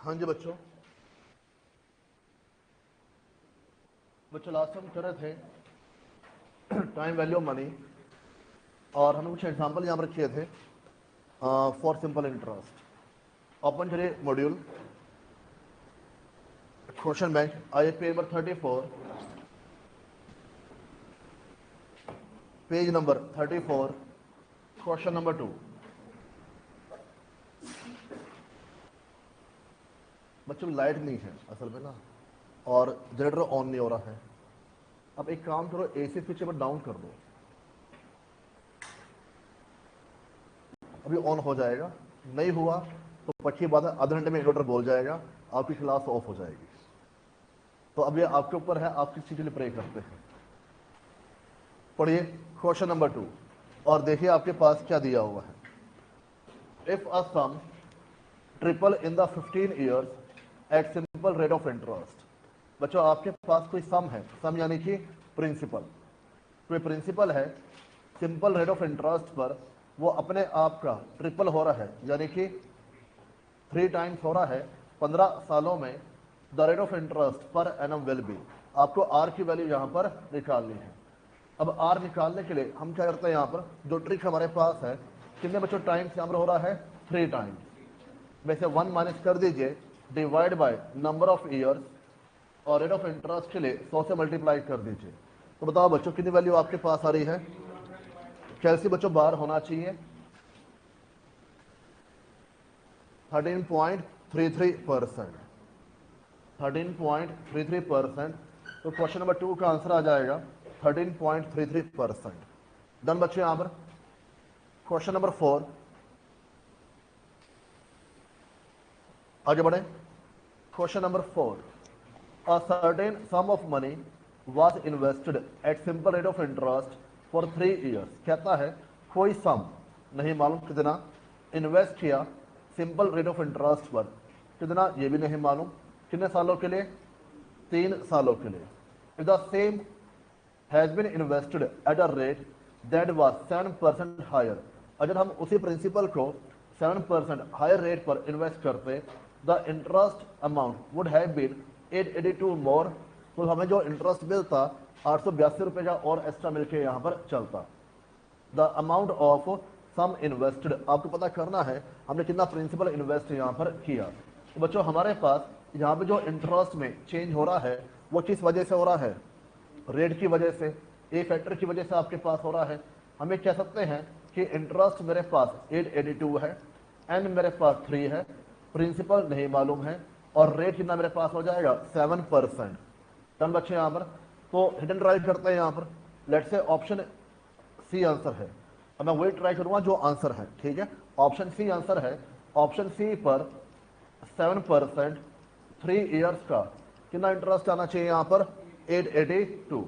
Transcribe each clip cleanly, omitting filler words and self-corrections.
हाँ जी बच्चों, लास्ट हम कर रहे थे टाइम वैल्यू ऑफ मनी और हमने कुछ एग्जांपल यहाँ पर किए थे फॉर सिंपल इंटरेस्ट। ओपन करिए मॉड्यूल क्वेश्चन बैंक आइए page number 34, page number 34, question number 2। बच्चों लाइट नहीं है असल में ना, और जनरेटर ऑन नहीं हो रहा है। अब एक काम करो, एसी स्विच पर डाउन कर दो, अभी ऑन हो जाएगा। नहीं हुआ तो पक्की बात है, आधे घंटे में इन्वर्टर बोल जाएगा, आपकी क्लास ऑफ हो जाएगी। तो अब ये आपके ऊपर है, आप किस चीज के लिए प्रे करते हैं। पढ़िए क्वेश्चन नंबर 2 और देखिए आपके पास क्या दिया हुआ है। If a sum triple in the 15 years at simple rate of interest. बच्चों आपके पास कोई सम है, सम यानी कि प्रिंसिपल, कोई प्रिंसिपल है सिंपल रेट ऑफ इंटरेस्ट पर, वो अपने आप का ट्रिपल हो रहा है, यानी कि 3 टाइम्स हो रहा है 15 सालों में। The rate of interest per annum will be. आपको आर की वैल्यू यहाँ पर निकालनी है। अब आर निकालने के लिए हम क्या करते हैं, यहाँ पर जो ट्रिक हमारे पास है, कितने बच्चों टाइम्स यहाँ पर हो रहा है 3 टाइम्स। वैसे 1 माइनस कर दीजिए, divide by number of years, और रेट ऑफ इंटरेस्ट के लिए 100 से मल्टीप्लाई कर दीजिए। तो बताओ बच्चों कितनी वैल्यू आपके पास आ रही है। कैलसी बच्चों बार होना चाहिए 13.33%, 13.33%। तो क्वेश्चन नंबर 2 का आंसर आ जाएगा 13.33%। डन बच्चे। यहां पर क्वेश्चन नंबर 4 आगे बढ़े। Question number 4, a certain some of money was invested at simple rate of interest for 3 years। कहता है कोई सम, नहीं मालूम कितना, इन्वेस्ट किया सिंपल रेट ऑफ इंटरेस्ट पर, कितना ये भी नहीं मालूम, कितने सालों के लिए, 3 सालों के लिए। If the same has been invested at a rate that was 7% higher. अगर हम उसी प्रिंसिपल को 7% हायर रेट पर इन्वेस्ट करते, the interest amount would have been 882 more. तो हमें जो इंटरेस्ट मिलता 882 रुपये का और एक्स्ट्रा मिलके यहाँ पर चलता। The amount of sum invested, आपको पता करना है हमने कितना प्रिंसिपल इन्वेस्ट यहाँ पर किया। तो बच्चों हमारे पास यहाँ पे जो इंटरेस्ट में चेंज हो रहा है वो किस वजह से हो रहा है, रेट की वजह से, ए फैक्टर की वजह से आपके पास हो रहा है। हमें कह सकते हैं कि इंटरेस्ट मेरे पास 882 है, एन मेरे पास 3 है, प्रिंसिपल नहीं मालूम है, और रेट कितना मेरे पास हो जाएगा 7%। डन बच्चे। यहाँ पर तो हिट एंड ट्राई करते हैं। यहाँ पर let's say option C answer है, अब मैं वही ट्राई करूंगा जो आंसर है, ठीक है। ऑप्शन सी आंसर है। ऑप्शन सी पर 7% 3 ईयर्स का कितना इंटरेस्ट आना चाहिए यहाँ पर 882।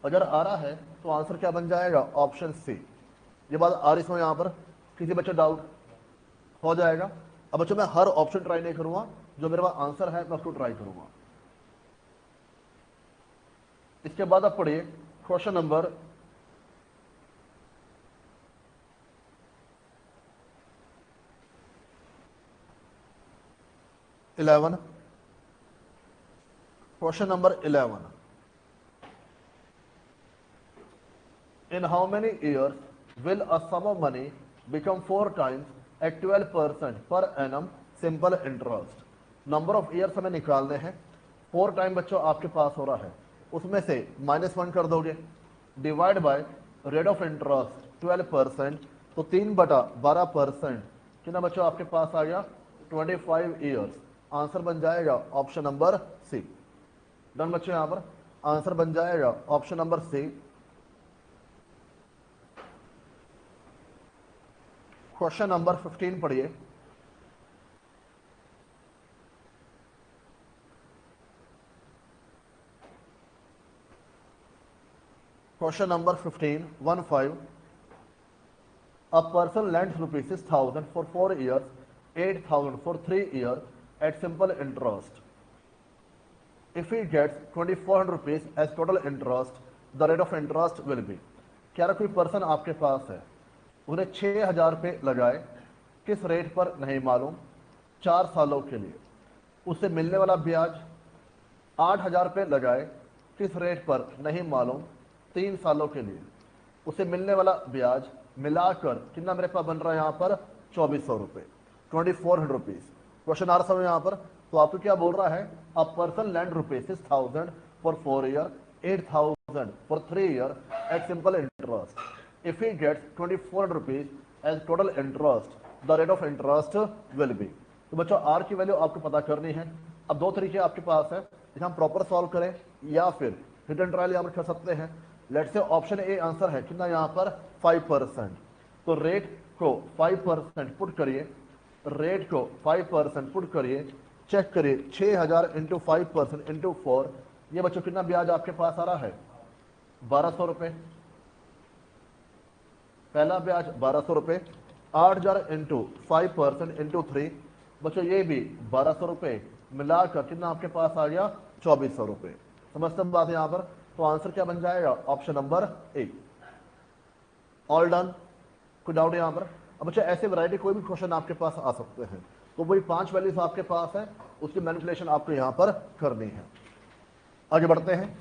अगर आ रहा है तो आंसर क्या बन जाएगा, ऑप्शन सी। ये बात आ रही है यहाँ पर, किसी बच्चे डाउट हो जाएगा। अब बच्चों मैं हर ऑप्शन ट्राई नहीं करूंगा, जो मेरे पास आंसर है मैं उसको ट्राई करूंगा। इसके बाद आप पढ़िए question number 11। Question number 11, in how many years will a sum of money become 4 times at 12% per annum simple interest। Number of years हमें निकालने हैं, 4 टाइम बच्चों आपके पास हो रहा है, उसमें से -1 कर दोगे, divide by rate of interest 12%, तो 3/12%, कितना बच्चों आपके पास आ गया 25 ईयर्स। आंसर बन जाएगा ऑप्शन नंबर सी। डन बच्चों। यहां पर आंसर बन जाएगा option number C. Question number 15 पढ़िए। Question number 15 a person lends rupees 6,000 for 4 years, 8,000 for 3 years at simple interest। if he gets 2,400 rupees as total interest, the rate of interest will be। क्या कोई person आपके पास है, उन्हें 6,000 रुपये लगाए, किस रेट पर नहीं मालूम, 4 सालों के लिए। उससे मिलने वाला ब्याज 8,000 रुपये लगाए, किस रेट पर नहीं मालूम, 3 सालों के लिए। उसे मिलने वाला ब्याज मिलाकर कितना मेरे पास बन रहा है यहाँ पर, 2400 रुपये, 2400 रुपीज। क्वेश्चन आ रहा है यहाँ पर, तो आपको क्या बोल रहा है, a person lend rupees 6,000 for 4 year, 8,000 for 3 year at simple interest. If he gets 2400 rupees as total interest, the rate of interest will be. तो बच्चों आर की वैल्यू आपको पता करनी है। अब दो तरीके आपके पास है, हम प्रॉपर सॉल्व करें या फिर हिट एंड ट्रायल यहाँ पर कर सकते हैं। Let's say option A answer है कितना यहाँ पर, 5%। तो रेट को 5% पुट करिए, रेट को 5% पुट करिए, चेक करिए 6,000 इंटू 5% इंटू 4, ये बच्चों कितना ब्याज आपके पास आ रहा है, 1,200 रुपये। पहला ब्याज 1,200 रुपये, 8,000 इंटू 5% इंटू 3, बच्चों ये भी 1,200 रुपये, मिलाकर कितना आपके पास आ गया, 2,400 रुपये। समझते हैं बात यहाँ पर। तो आंसर क्या बन जाएगा, option number A. All done, कोई डाउट यहाँ पर। अब बच्चा ऐसे वैरायटी कोई भी क्वेश्चन आपके पास आ सकते हैं, तो वही 5 वैल्यूज आपके पास है, उसकी मैनिपुलेशन आपको यहाँ पर करनी है। आगे बढ़ते हैं।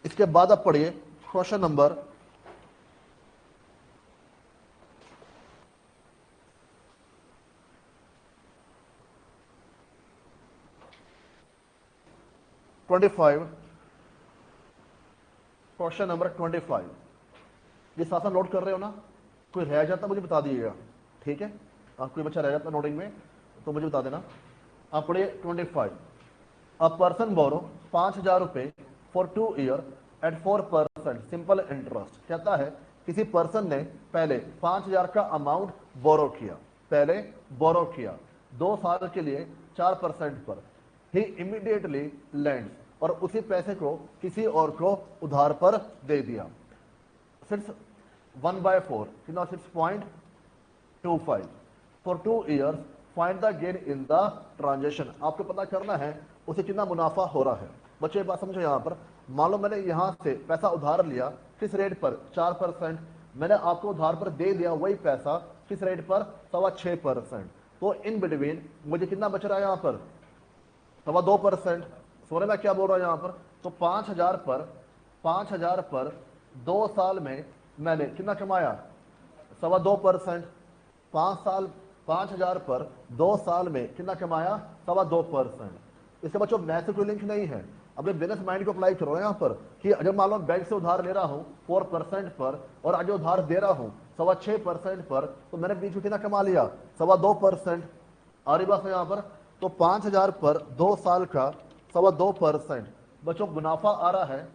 इसके बाद आप पढ़िए क्वेश्चन नंबर 25। क्वेश्चन नंबर 25, ये साथ साथ नोट कर रहे हो ना, कोई रह जाता मुझे बता दीजिएगा, ठीक है। कोई बच्चा रह जाता नोटिंग में तो मुझे बता देना। आप पढ़िए 25। अ पर्सन बोरो 5,000 रुपये for 2 year at 4% simple interest. कहता है किसी पर्सन ने पहले 5,000 का अमाउंट बोरो किया, पहले बोरो किया 2 साल के लिए 4% पर। ही इमीडिएटली लैंड्स, और उसी पैसे को किसी और को उधार पर दे दिया। 1/4 कितना, 6.25 for 2 years, find the gain in the transaction. आपको पता करना है उसे कितना मुनाफा हो रहा है। बच्चे बात समझो यहाँ पर, मान लो मैंने यहाँ से पैसा उधार लिया, किस रेट पर, 4%। मैंने आपको उधार पर दे दिया वही पैसा, किस रेट पर, 6.25%। तो इन बिटवीन मुझे कितना बच रहा है यहाँ पर, 2.25%। सोने में क्या बोल रहा है यहाँ पर, तो 5,000 पर 2 साल में मैंने कितना कमाया, 2.25%। 5,000 पर 2 साल में कितना कमाया, 2.25%। इसके बच्चों मैथ से कोई लिंक नहीं है, अपने बिजनेस माइंड को अप्लाई करो यहाँ पर कि अगर मान लो बैंक से उधार ले रहा हूँ 4% पर और आज उधार दे रहा हूँ 6.25% पर, तो मैंने बीच में कितना कमा लिया, 2.25%। आ रही बात है यहाँ पर। तो 5,000 पर 2 साल का 2.25%, बच्चों मुनाफा आ रहा है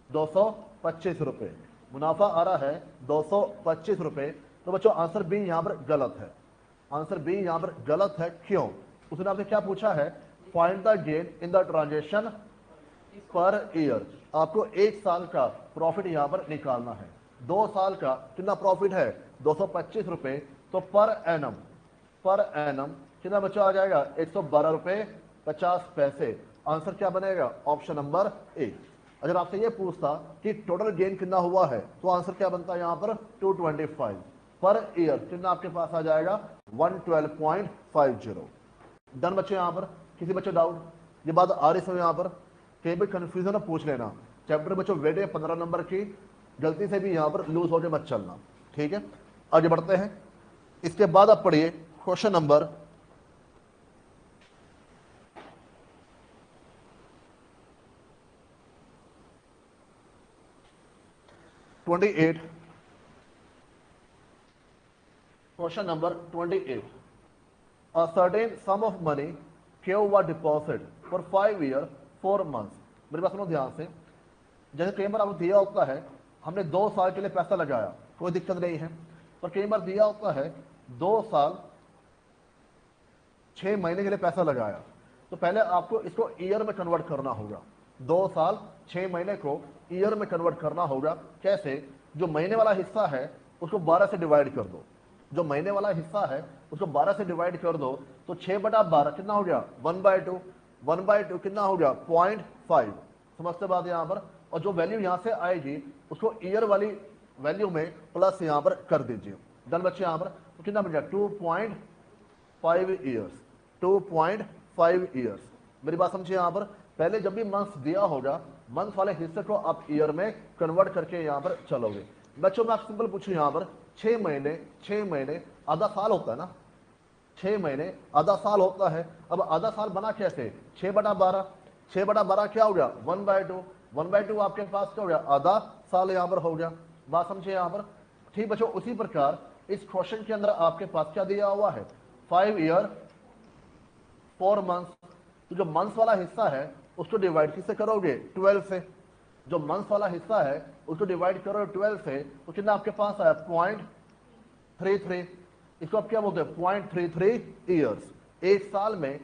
225 रुपये, मुनाफा आ रहा है 225 रुपये। तो बच्चों आंसर बी यहाँ पर गलत है, आंसर बी यहाँ पर गलत है। क्यों, उसने आपसे क्या पूछा है, find the gain in the transaction per year. आपको 1 साल का प्रॉफिट यहाँ पर निकालना है। 2 साल का कितना प्रॉफिट है, 225 रुपये। तो पर एनम कितना बच्चा आ जाएगा, 112 रुपये 50 पैसे। आंसर क्या बनेगा, ऑप्शन नंबर ए। अगर आपसे ये पूछता कि टोटल गेन कितना हुआ है, तो आंसर क्या बनता है यहाँ पर, 225 पर ईयर। कितना आपके पास आ जाएगा, 112.50। डन बच्चे। यहाँ पर किसी बच्चे डाउट, ये बात आ रही है यहाँ पर, कहीं भी कंफ्यूजन है पूछ लेना। चैप्टर बच्चों वेटे 15 नंबर की, गलती से भी यहाँ पर लूज होकर मत चलना, ठीक है। आगे बढ़ते हैं। इसके बाद आप पढ़िए question number 28। Question number 28। A certain sum of money Q was deposited for 5 years 4 months। मेरी बात सुनो ध्यान से। जैसे कई बार आपको दिया होता है, हमने 2 साल के लिए पैसा लगाया, कोई दिक्कत नहीं है। पर कई बार दिया होता है 2 साल 6 महीने के लिए पैसा लगाया, तो पहले आपको इसको ईयर में कन्वर्ट करना होगा। 2 साल 6 महीने को ईयर में कन्वर्ट करना होगा। कैसे, जो महीने वाला हिस्सा है उसको 12 से डिवाइड कर दो, जो महीने वाला हिस्सा है उसको 12 से डिवाइड कर दो, तो 6/12 कितना हो गया, 1/2। 1/2 कितना हो गया, 0.5। समझते बात यहाँ पर। और जो वैल्यू यहाँ से आएगी उसको ईयर वाली वैल्यू में प्लस यहाँ पर कर दीजिए। डन बच्चे। यहाँ पर तो कितना बन गया, 2.5 ईयर्स, 2.5 ईयर्स। मेरी बात समझिए यहाँ पर, पहले जब भी मंथ दिया होगा, मंथ वाले हिस्से को आप ईयर में कन्वर्ट करके यहाँ पर चलोगे। बच्चों मैं आप सिंपल पूछूं यहाँ पर, 6 महीने आधा साल होता है ना, 6 महीने आधा साल होता है। अब आधा साल बना कैसे, 6/12, 6/12 क्या हो गया, 1/2, 1/2 आपके पास क्या हो गया, आधा साल यहाँ पर हो गया। बात समझिए यहाँ पर, ठीक बच्चों। उसी प्रकार इस क्वेश्चन के अंदर आपके पास क्या दिया हुआ है, 5 ईयर 4 मंथ्स। तो जो मंथ्स वाला हिस्सा है उसको डिवाइड किससे करोगे, 12 से। जो मंथ्स वाला हिस्सा है उसको डिवाइड करो 12 से, तो कितना आपके पास आया, 0.33। इसको आप क्या बोलते हैं, 0.33 ईयर्स। एक साल में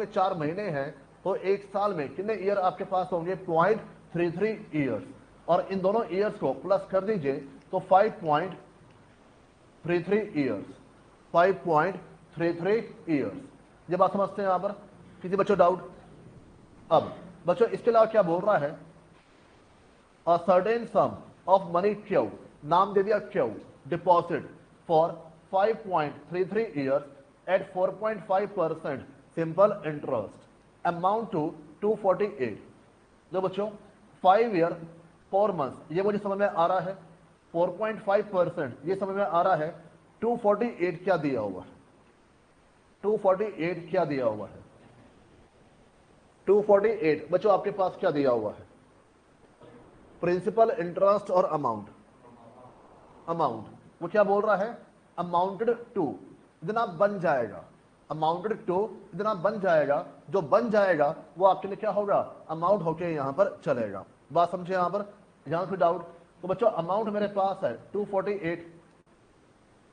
4 महीने हैं, तो एक साल में कितने ईयर आपके पास होंगे, 0.33 ईयर्स। और इन दोनों ईयर्स को प्लस कर दीजिए तो 5.33 ईयर्स, 5.33 ईयर्स। ये बात समझते हैं यहाँ पर, किसी बच्चों डाउट। अब बच्चों इसके अलावा क्या बोल रहा है, a certain sum of money Q, नाम दे दिया Q, deposit for 5.33 years at 4.5% simple interest, amount to 248। जो बच्चों 5 ईयर 4 मंथ ये मुझे समझ में आ रहा है, 4.5% ये समझ में आ रहा है। 248 क्या दिया हुआ है, 248 क्या दिया हुआ है, 248 बच्चों आपके पास क्या दिया हुआ है, प्रिंसिपल इंटरेस्ट और अमाउंट। अमाउंट वो क्या बोल रहा है, अमाउंटेड टू, इतना बन जाएगा, अमाउंटेड टू इतना बन जाएगा। जो बन जाएगा वो आपके लिए क्या होगा, अमाउंट होके यहां पर चलेगा। बात समझे यहां पर, यहां कोई डाउट। तो बच्चों अमाउंट मेरे पास है 248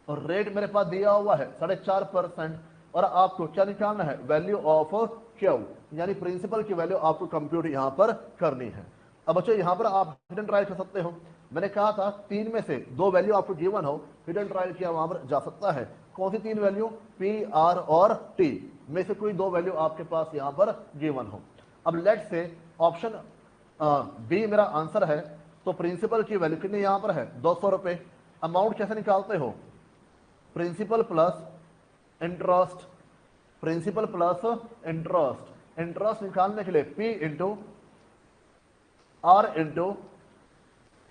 और रेट मेरे पास दिया हुआ है 4.5%। और आपको क्या निकालना है, वैल्यू ऑफ क्यू, यानी प्रिंसिपल की वैल्यू आपको कंप्यूट यहां पर करनी है। अब बच्चों यहां पर आप हिडन ट्रायल कर सकते हो। मैंने कहा था 3 में से 2 वैल्यू आपको गिवन हो, हिडन ट्रायल किया वहां पर जा सकता है। कौन सी 3 वैल्यू, पी, आर और टी में से कोई 2 वैल्यू आपके पास यहां पर गिवन हो। अब लेट से ऑप्शन बी मेरा आंसर है, तो प्रिंसिपल की वैल्यू कितनी यहां पर है, 200 रुपए। अमाउंट कैसे निकालते हो, principal plus interest, principal plus interest. Interest निकालने के लिए P into R into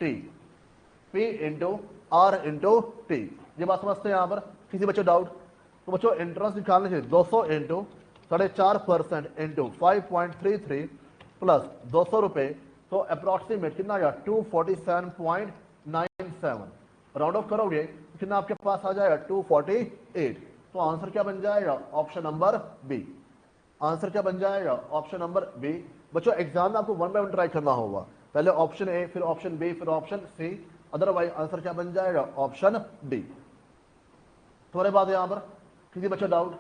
T, P into R into T. ये बात समझते हैं यहां पर, किसी बच्चों डाउट। तो बच्चों इंटरेस्ट निकालने के लिए 200 इंटू 4.5% इंटू 5.33 प्लस 200 रुपए, तो अप्रोक्सीमेट कितना आएगा, 247.97। राउंड ऑफ करोगे तो कितना आपके पास आ जाएगा, 248। तो आंसर क्या बन जाएगा, ऑप्शन नंबर बी। आंसर क्या बन जाएगा, ऑप्शन नंबर बी। बच्चों एग्जाम में आपको 1 बाय 1 ट्राई करना होगा, पहले ऑप्शन ए, फिर ऑप्शन बी, फिर ऑप्शन सी। अदरवाइज आंसर क्या बन जाएगा, ऑप्शन डी। थोड़े बाद यहां पर किसी बच्चा डाउट,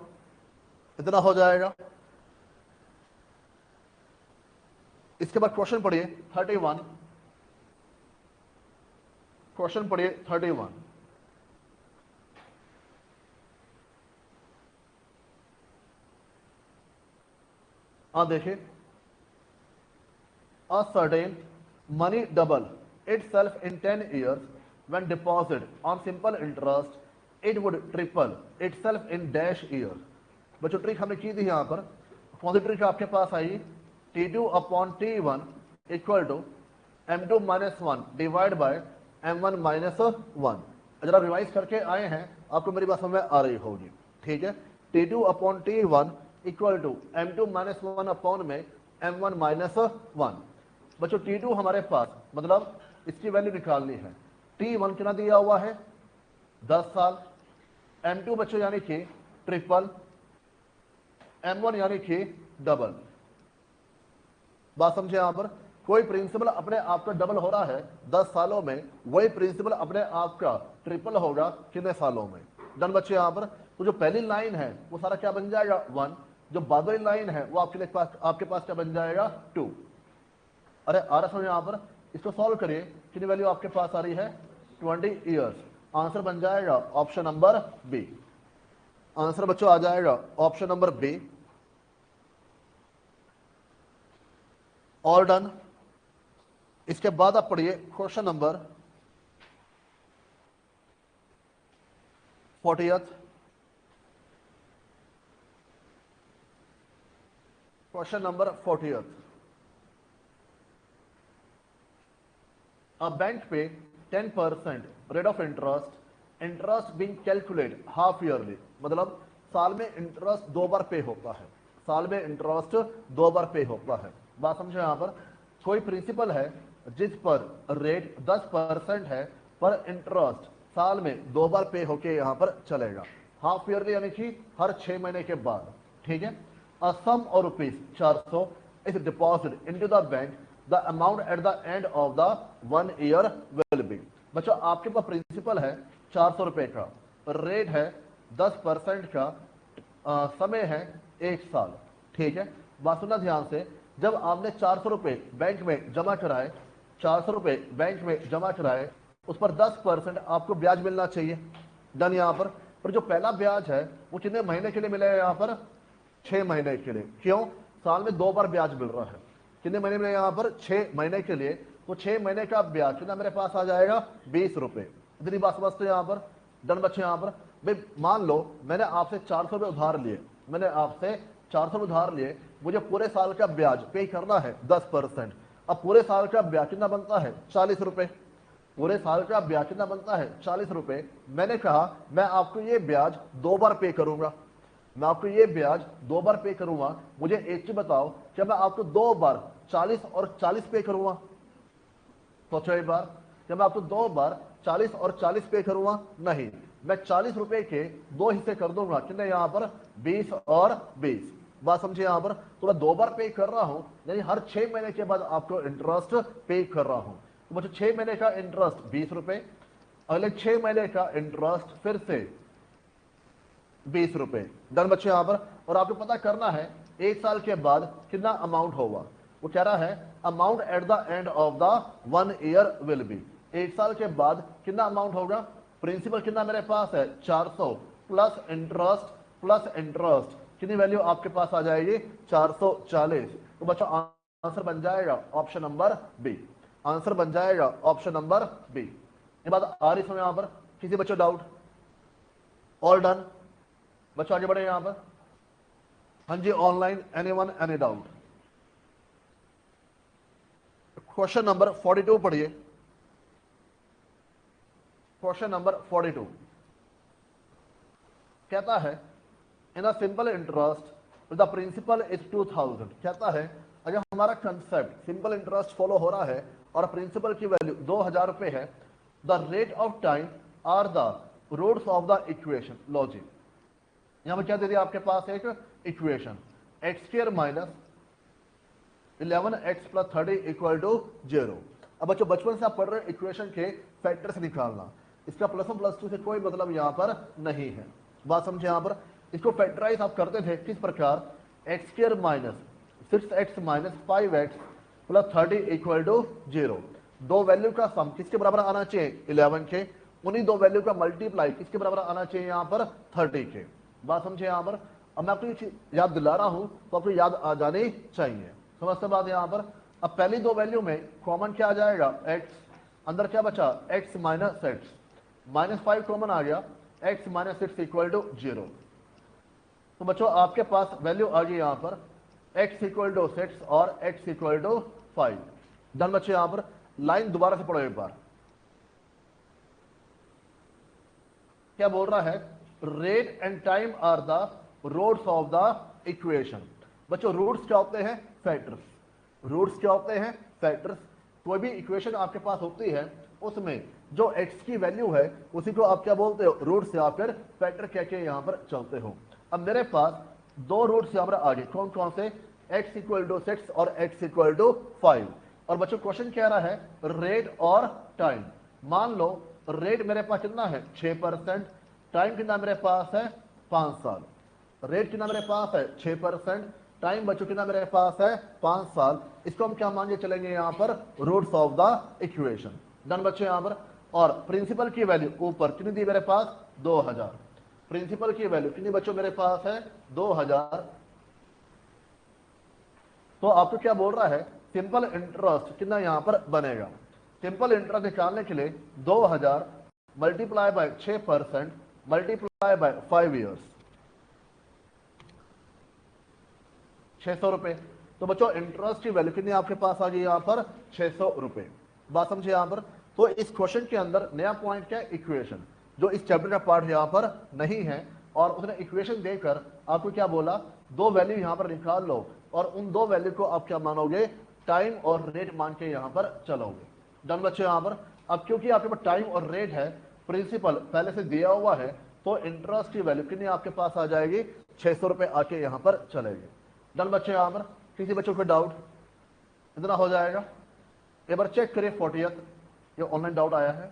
इतना हो जाएगा। इसके बाद क्वेश्चन पढ़िए 31, क्वेश्चन पढ़िए 31। हाँ देखिए, a certain money double itself in 10 years when deposited on simple interest, it would triple itself in dash year। बच्चों ट्रिक हमने की थी यहां पर, कौन सी ट्रिक आपके पास आई, T2 upon T1 equal to M2 minus 1 divide by M1 minus 1। जरा रिवाइज करके आए हैं, आपको मेरी बात समझ में आ रही होगी, ठीक है। T2 upon T1 equal to M2 minus 1 upon में M1 माइनस 1। बच्चों T2 हमारे पास, मतलब इसकी वैल्यू निकालनी है। T1 कितना दिया हुआ है, 10 साल। M2 बच्चों यानी कि ट्रिपल, M1 यानी कि डबल। बात समझे यहां पर, कोई प्रिंसिपल अपने आप का डबल हो रहा है 10 सालों में, वही प्रिंसिपल अपने आप का ट्रिपल होगा कितने सालों में। डन बच्चे यहां पर। तो जो पहली लाइन है वो सारा क्या बन जाएगा, 1। जो बाद वाली लाइन है वो आपके पास क्या बन जाएगा, 2। अरे आ रहा समझ यहां पर, इसको सॉल्व करिए, कितनी वैल्यू आपके पास आ रही है, 20 ईयर्स। आंसर बन जाएगा ऑप्शन नंबर बी। आंसर बच्चों आ जाएगा option number B. All done. इसके बाद आप पढ़िए question number 40th। Question number 40th। A bank pay 10% rate of interest being calculated half yearly, मतलब साल में इंटरेस्ट 2 बार पे होता है, साल में इंटरेस्ट 2 बार पे होता है। बात समझो, यहां पर कोई प्रिंसिपल है जिस पर रेट 10% है, पर इंटरेस्ट साल में 2 बार पे होके यहां पर चलेगा, हाफ ईयरली यानी कि हर 6 महीने के बाद, ठीक है। अ सम और rupees 400 is deposit into the bank, the amount at the end of the 1 year will be. बच्चों आपके पास प्रिंसिपल है 400 रुपए का, रेट है 10% का, समय है 1 साल, ठीक है। बात सुनना ध्यान से, जब आपने 400 रुपए बैंक में जमा कराए, 400 रुपए बैंक में जमा कराए, उस पर 10% आपको ब्याज मिलना चाहिए, डन। यहां पर जो पहला ब्याज है वो कितने महीने के लिए मिलेगा, यहां पर 6 महीने के लिए। क्यों? साल में 2 बार ब्याज मिल रहा है, कितने महीने में, यहां पर 6 महीने के लिए। तो 6 महीने का ब्याज कितना मेरे पास आ जाएगा, 20 रुपए। इतनी बात समझते हैं यहां पर, डन बच्चे। यहां पर भाई मान लो मैंने आपसे 400 रुपए उधार लिए, मैंने आपसे 400 रुपए उधार लिए, मुझे पूरे साल का ब्याज पे करना है 10%। अब पूरे साल का ब्याज कितना बनता है, 40 रुपए। पूरे साल का ब्याज कितना बनता है, 40 रुपए। मैंने कहा मैं आपको ये ब्याज 2 बार पे करूंगा, मैं आपको ये ब्याज 2 बार पे करूंगा। मुझे एक चीज बताओ, क्या मैं आपको 2 बार 40 और 40 पे करूंगा? सोचो एक बार, क्या मैं आपको 2 बार 40 और 40 पे करूंगा? नहीं, मैं 40 रुपए के 2 हिस्से कर दूंगा, कितने यहां पर, 20 और 20। बात समझिए यहां पर, तो मैं 2 बार पे कर रहा हूं, यानी हर 6 महीने के बाद आपको इंटरेस्ट पे कर रहा हूं। तो मुझे 6 महीने का इंटरेस्ट 20 रुपए, अगले 6 महीने का इंटरेस्ट फिर से 20 रुपए, डन बच्चे यहां पर। और आपको पता करना है 1 साल के बाद कितना अमाउंट होगा। वो कह रहा है amount at the end of the 1 year will be, 1 साल के बाद कितना अमाउंट होगा। प्रिंसिपल कितना मेरे पास है, 400 प्लस इंटरेस्ट कितनी वैल्यू आपके पास आ जाएगी, 440। तो बच्चों आंसर बन जाएगा ऑप्शन नंबर बी, आंसर बन जाएगा ऑप्शन नंबर बी। ये बात आ रही समझ यहां पर, किसी बच्चों डाउट? ऑल डन बच्चों, आगे बढ़े यहां पर। हाँ जी, online anyone any doubt? Question number 42 पढ़िए, क्वेश्चन नंबर 42 कहता है in a simple interest the principal is 2000। कहता है अगर हमारा कंसेप्ट सिंपल इंटरेस्ट फॉलो हो रहा है और प्रिंसिपल की वैल्यू 2000 रुपए है, the rate of time are the roots of the equation logic. यहां पर क्या दे दिया आपके पास, एक equation x² minus 11x plus 30 equal to 0। अब बच्चों बचपन से आप पढ़ रहे इक्वेशन के फैक्टर से निकालना, इसका प्लस 1 प्लस 2 से कोई मतलब यहां पर नहीं है। बात समझे यहां पर, इसको फैक्टराइज आप करते थे किस प्रकार, x² minus 6x minus 5x plus 30 equal to 0। दो वैल्यू का सम किसके बराबर आना चाहिए, 11 के, उन्हीं दो वैल्यू का मल्टीप्लाई किसके बराबर आना चाहिए, यहां पर 30 के। बात समझे यहां पर। अब मैं आपको ये चीज याद दिला रहा हूं तो आपको याद आ जानी चाहिए, समझते बात यहां पर। अब पहली दो वैल्यू में कॉमन क्या आ जाएगा, x, अंदर क्या बचा, x minus x, minus 5 common आ गया, x माइनस 6 इक्वल टू 0। तो बच्चों आपके पास वैल्यू आ गई यहां पर x इक्वल टू 6 और x इक्वल टू 5। डन बच्चे, यहां पर लाइन दोबारा से पढ़ो एक बार। क्या बोल रहा है, rate and time are the roots of the equation. बच्चों रूट्स क्या होते हैं, फैक्टर्स। रूट्स क्या होते हैं, फैक्टर्स। कोई भी इक्वेशन आपके पास होती है उसमें जो x की वैल्यू है उसी को आप क्या बोलते हो, रूट्स या फिर फैक्टर कह के यहां पर चलते हो। अब मेरे पास दो रूट्स यहां पर आगे कौन कौन से, x इक्वल टू 6 और x इक्वल टू 5। और बच्चों क्वेश्चन कह रहा है रेट और टाइम। मान लो रेट मेरे पास कितना है, 6%, टाइम कितना मेरे पास है, 5 साल। रेट कितना मेरे पास है, 6%, टाइम बच्चों कितना मेरे पास है, 5 साल। इसको हम क्या मान के चलेंगे यहां पर, roots of the equation. Done बच्चों यहां पर। और प्रिंसिपल की वैल्यू ऊपर कितनी दी मेरे पास, 2000। प्रिंसिपल की वैल्यू कितनी बच्चों मेरे पास है, 2000। तो आपको क्या बोल रहा है, सिंपल इंटरेस्ट कितना यहां पर बनेगा। सिंपल इंटरेस्ट निकालने के लिए 2000 multiply by 6% multiply by 5 years. 600 रुपए। तो बच्चों इंटरेस्ट की वैल्यू कितनी आपके पास आ गई यहाँ पर 600 रुपए। बात समझे यहाँ पर। तो इस क्वेश्चन के अंदर नया पॉइंट क्या है, इक्वेशन, जो इस चैप्टर का पार्ट यहाँ पर नहीं है। और उसने इक्वेशन देकर आपको क्या बोला, दो वैल्यू यहाँ पर निकाल लो और उन दो वैल्यू को आप क्या मानोगे, टाइम और रेट मान के यहाँ पर चलोगे। डन बच्चों यहाँ पर। अब क्योंकि आपके पास टाइम और रेट है, प्रिंसिपल पहले से दिया हुआ है, तो इंटरेस्ट की वैल्यू कितनी आपके पास आ जाएगी, 600 रुपए आके यहाँ पर चलेगी। डन बच्चे यहाँ पर। किसी बच्चों को डाउट, इतना हो जाएगा। एक बार चेक करिए 40th, ये ऑनलाइन डाउट आया है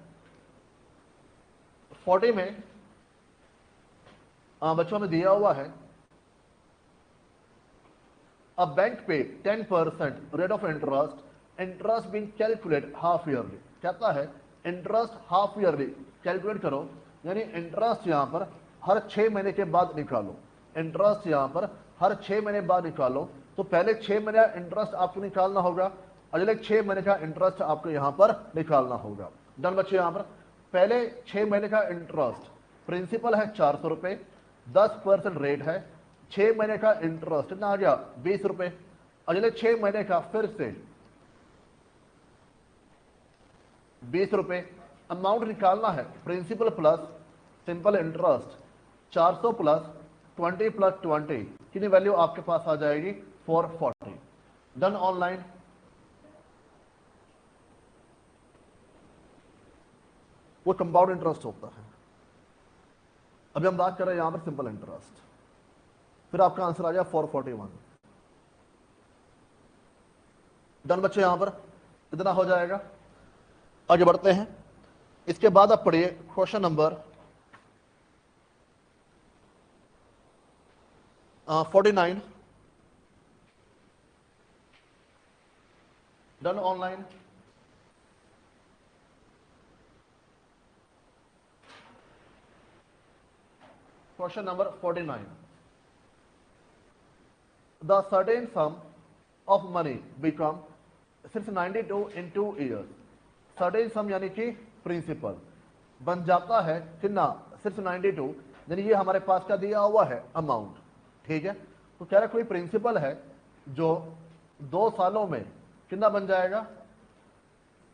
40 में। बच्चों में दिया हुआ है, अ बैंक पे 10% rate of interest being calculate half yearly. कहता है इंटरेस्ट हाफ ईयरली कैलकुलेट करो, यानी इंटरेस्ट यहां पर हर 6 महीने के बाद निकालो। इंटरेस्ट यहां पर हर 6 महीने बाद निकालो। तो पहले 6 महीने का इंटरेस्ट आपको निकालना होगा, अगले 6 महीने का इंटरेस्ट आपको यहां पर निकालना होगा। डन बच्चे यहां पर। पहले 6 महीने का इंटरेस्ट, प्रिंसिपल है 400 रुपए, 10% रेट है, 6 महीने का इंटरेस्ट कितना आ गया 20 रुपए। अगले 6 महीने का फिर से 20 रुपए। अमाउंट निकालना है principal plus simple interest, 400 plus 20 plus 20 कितनी वैल्यू आपके पास आ जाएगी 440। Done online. वो कंपाउंड इंटरेस्ट होता है। अभी हम बात कर रहे हैं यहां पर सिंपल इंटरेस्ट। फिर आपका आंसर आ जाए 441। डन बच्चे यहां पर। इतना हो जाएगा। आगे बढ़ते हैं। इसके बाद आप पढ़िए question number 49। Done online. Question number 49। The certain some of money become 692 in 2 years. Certain सम यानी कि प्रिंसिपल बन जाता है कितना 692, यानी ये हमारे पास क्या दिया हुआ है अमाउंट। ठीक है। तो कह रहा कोई प्रिंसिपल है जो 2 सालों में कितना बन जाएगा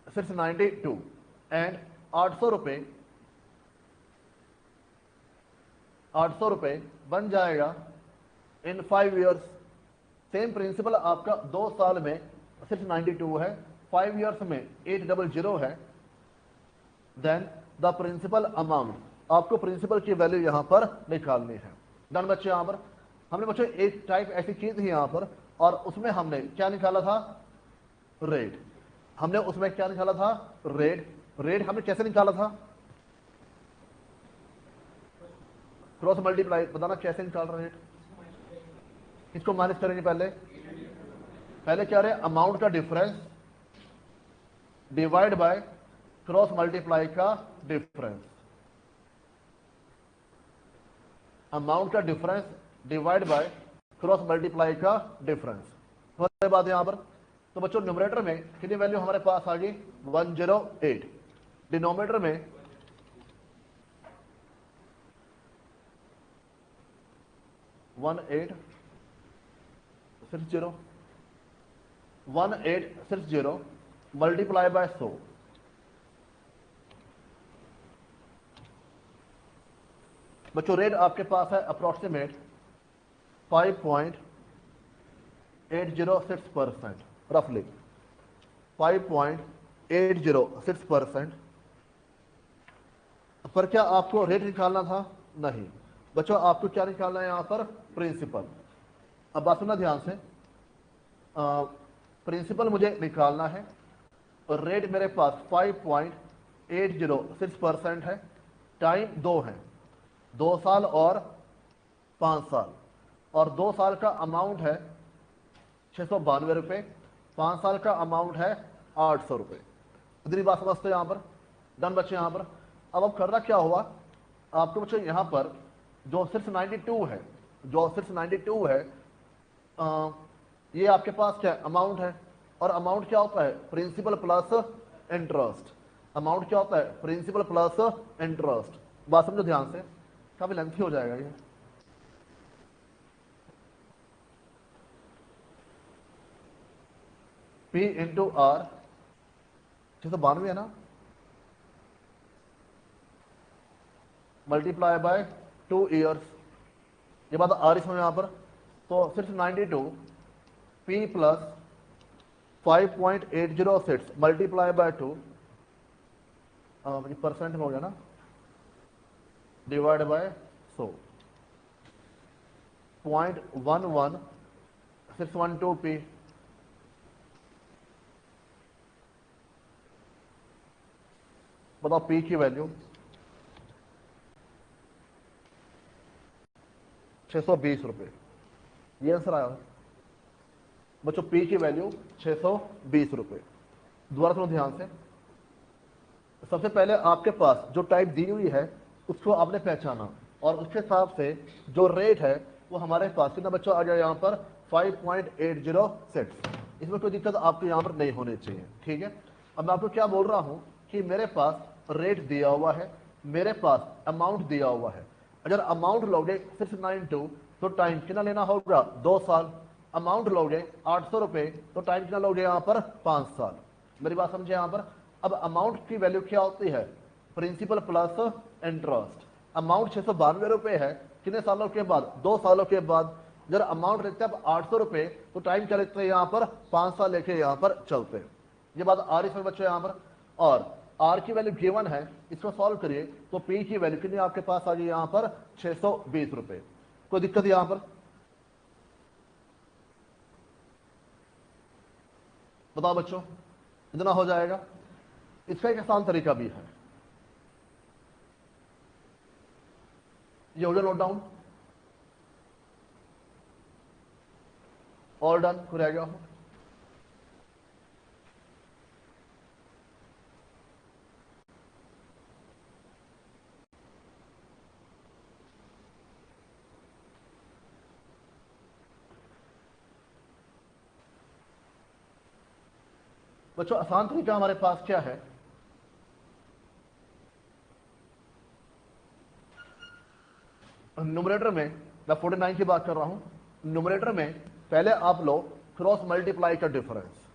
692 एंड 800 रुपए बन जाएगा इन 5 ईयर्स। सेम प्रिंसिपल आपका 2 साल में 692 है, 5 ईयर्स में 800 है। देन द प्रिंसिपल अमाउंट, आपको प्रिंसिपल की वैल्यू यहां पर निकालनी है। डन बच्चे। यहां पर हमने बच्चे एक टाइप ऐसी चीज थी यहां पर, और उसमें हमने क्या निकाला था रेट। हमने उसमें क्या निकाला था रेट। रेट हमने कैसे निकाला था, क्रॉस मल्टीप्लाई, बताना कैसे निकाल रहे हैं। इसको माइनस करेंगे पहले क्या रहे अमाउंट का difference divide by cross multiply का डिफरेंस। अमाउंट का difference divide by cross multiply का डिफरेंस। तो बात यहां पर। तो बच्चों न्यूमरेटर में कितनी वैल्यू हमारे पास आ गई 108, डिनोमिनेटर में 1860 मल्टीप्लाई बाय 100। बच्चों रेट आपके पास है अप्रोक्सीमेट 5.806%, रफली 5.806%। पर क्या आपको रेट निकालना था, नहीं बच्चों, आपको क्या निकालना है यहां पर प्रिंसिपल। अब बात सुनना ध्यान से। प्रिंसिपल मुझे निकालना है और रेट मेरे पास 5.806% है, टाइम 2 है, 2 साल और 5 साल, और 2 साल का अमाउंट है 692 रुपए, 5 साल का अमाउंट है 800 रुपए। इतनी बात समझते हैं यहां पर। डन बच्चे यहां पर। अब करना क्या हुआ, आपको बच्चे यहां पर जो 692 है, ये आपके पास क्या अमाउंट है, और अमाउंट क्या होता है प्रिंसिपल प्लस इंटरेस्ट। अमाउंट क्या होता है प्रिंसिपल प्लस इंटरेस्ट। बात समझो ध्यान से, काफी लेंथी हो जाएगा ये। P इंटू आर, 692 है ना, मल्टीप्लाई बाय 2 ईयर्स, ये बात आ रही समझ यहाँ पर। तो सिर्फ 92 P plus 5.806 multiply by 2, percent में हो गया ना, डिवाइड बाय 100, 0.11612 P। बताओ P की वैल्यू 620 रुपये, ये आंसर आया बच्चों। P की वैल्यू 620 रुपये। दोबारा सुनो ध्यान से। सबसे पहले आपके पास जो टाइप दी हुई है उसको आपने पहचाना, और उसके हिसाब से जो रेट है वो हमारे पास कितना बच्चों आ गया यहाँ पर 5.806। इसमें कोई दिक्कत आपको यहाँ पर नहीं होनी चाहिए, ठीक है। अब मैं आपको क्या बोल रहा हूँ कि मेरे पास रेट दिया हुआ है, मेरे पास अमाउंट दिया हुआ है। अगर अमाउंट लोगे 692 तो टाइम कितना लेना होगा 2 साल। अमाउंट लोगे 800 रुपये तो टाइम कितना लोगे यहाँ पर 5 साल। मेरी बात समझे यहाँ पर। अब अमाउंट की वैल्यू क्या होती है, प्रिंसिपल प्लस इंटरेस्ट। अमाउंट 692 रुपये है, कितने सालों के बाद 2 सालों के बाद। जब अमाउंट लेते हैं 800 रुपये तो टाइम क्या लेते हैं यहाँ पर 5 साल लेके यहाँ पर चलते हैं। ये बात आ रही है बच्चों यहाँ पर। और आर की वैल्यू गिवन है, इसको सॉल्व करिए तो पी की वैल्यू कितनी आपके पास आ गई यहाँ पर 620 रुपये। कोई दिक्कत यहाँ पर बताओ बच्चों, इतना हो जाएगा। इसका एक आसान तरीका भी है, ये हो गया नोट डाउन, ऑल डन, हो रहेगा। बच्चों आसान तरीका हमारे पास क्या है, न्यूमरेटर में मैं 49 की बात कर रहा हूं। न्यूमरेटर में पहले आप लो क्रॉस मल्टीप्लाई का डिफरेंस।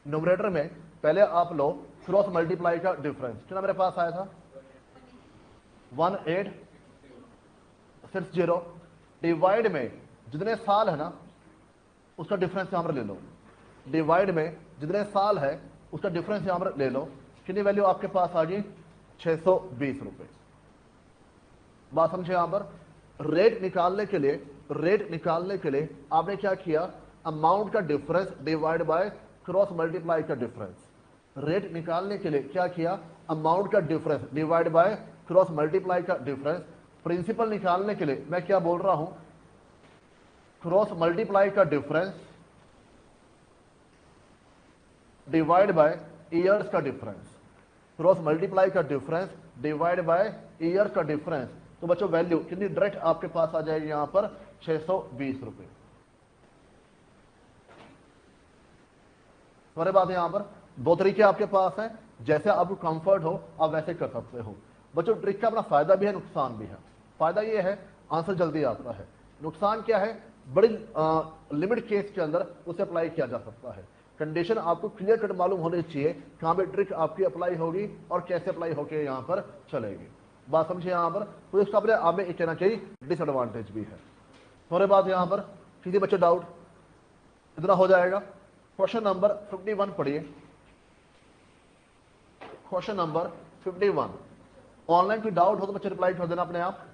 न्यूमरेटर में पहले आप लो क्रॉस मल्टीप्लाई का डिफरेंस। कितना मेरे पास आया था 1860। डिवाइड में जितने साल है ना उसका डिफरेंस यहां पर ले लो। डिवाइड में जितने साल है उसका डिफरेंस यहां पर ले लो। कितनी वैल्यू आपके पास आ गई 620 रुपये। बात समझे यहां पर। रेट निकालने के लिए आपने क्या किया, अमाउंट का difference divide by cross multiply का डिफरेंस। रेट निकालने के लिए क्या किया, अमाउंट का difference divide by cross multiply का डिफरेंस। प्रिंसिपल निकालने के लिए मैं क्या बोल रहा हूं, क्रॉस मल्टीप्लाई का डिफरेंस डिवाइड बाय ईयर्स का डिफरेंस। क्रॉस मल्टीप्लाई का डिफरेंस डिवाइड बाय ईयर का डिफरेंस। तो बच्चों वैल्यू कितनी डायरेक्ट आपके पास आ जाएगी यहां पर 620 रुपये। तुम्हारे बात यहां पर दो तरीके आपके पास हैं, जैसे आपको कंफर्ट हो आप वैसे कर सकते हो। बच्चों ट्रिक का अपना फायदा भी है, नुकसान भी है। फायदा ये है आंसर जल्दी आता है, नुकसान क्या है, बड़ी लिमिट केस के अंदर उसे अप्लाई किया जा सकता है। कंडीशन आपको क्लियर कट मालूम होनी चाहिए कहां पे ट्रिक आपकी अप्लाई होगी और कैसे अप्लाई होकर यहां पर चलेगी। बात समझे यहां पर। तो इसका अपने आप में एक कहना चाहिए डिसएडवांटेज भी है। थोड़े बात यहां पर किसी बच्चे डाउट, इतना हो जाएगा। क्वेश्चन नंबर 51 पढ़िए। Question number 51। ऑनलाइन कोई डाउट हो तो बच्चे रिप्लाई कर देना अपने आप।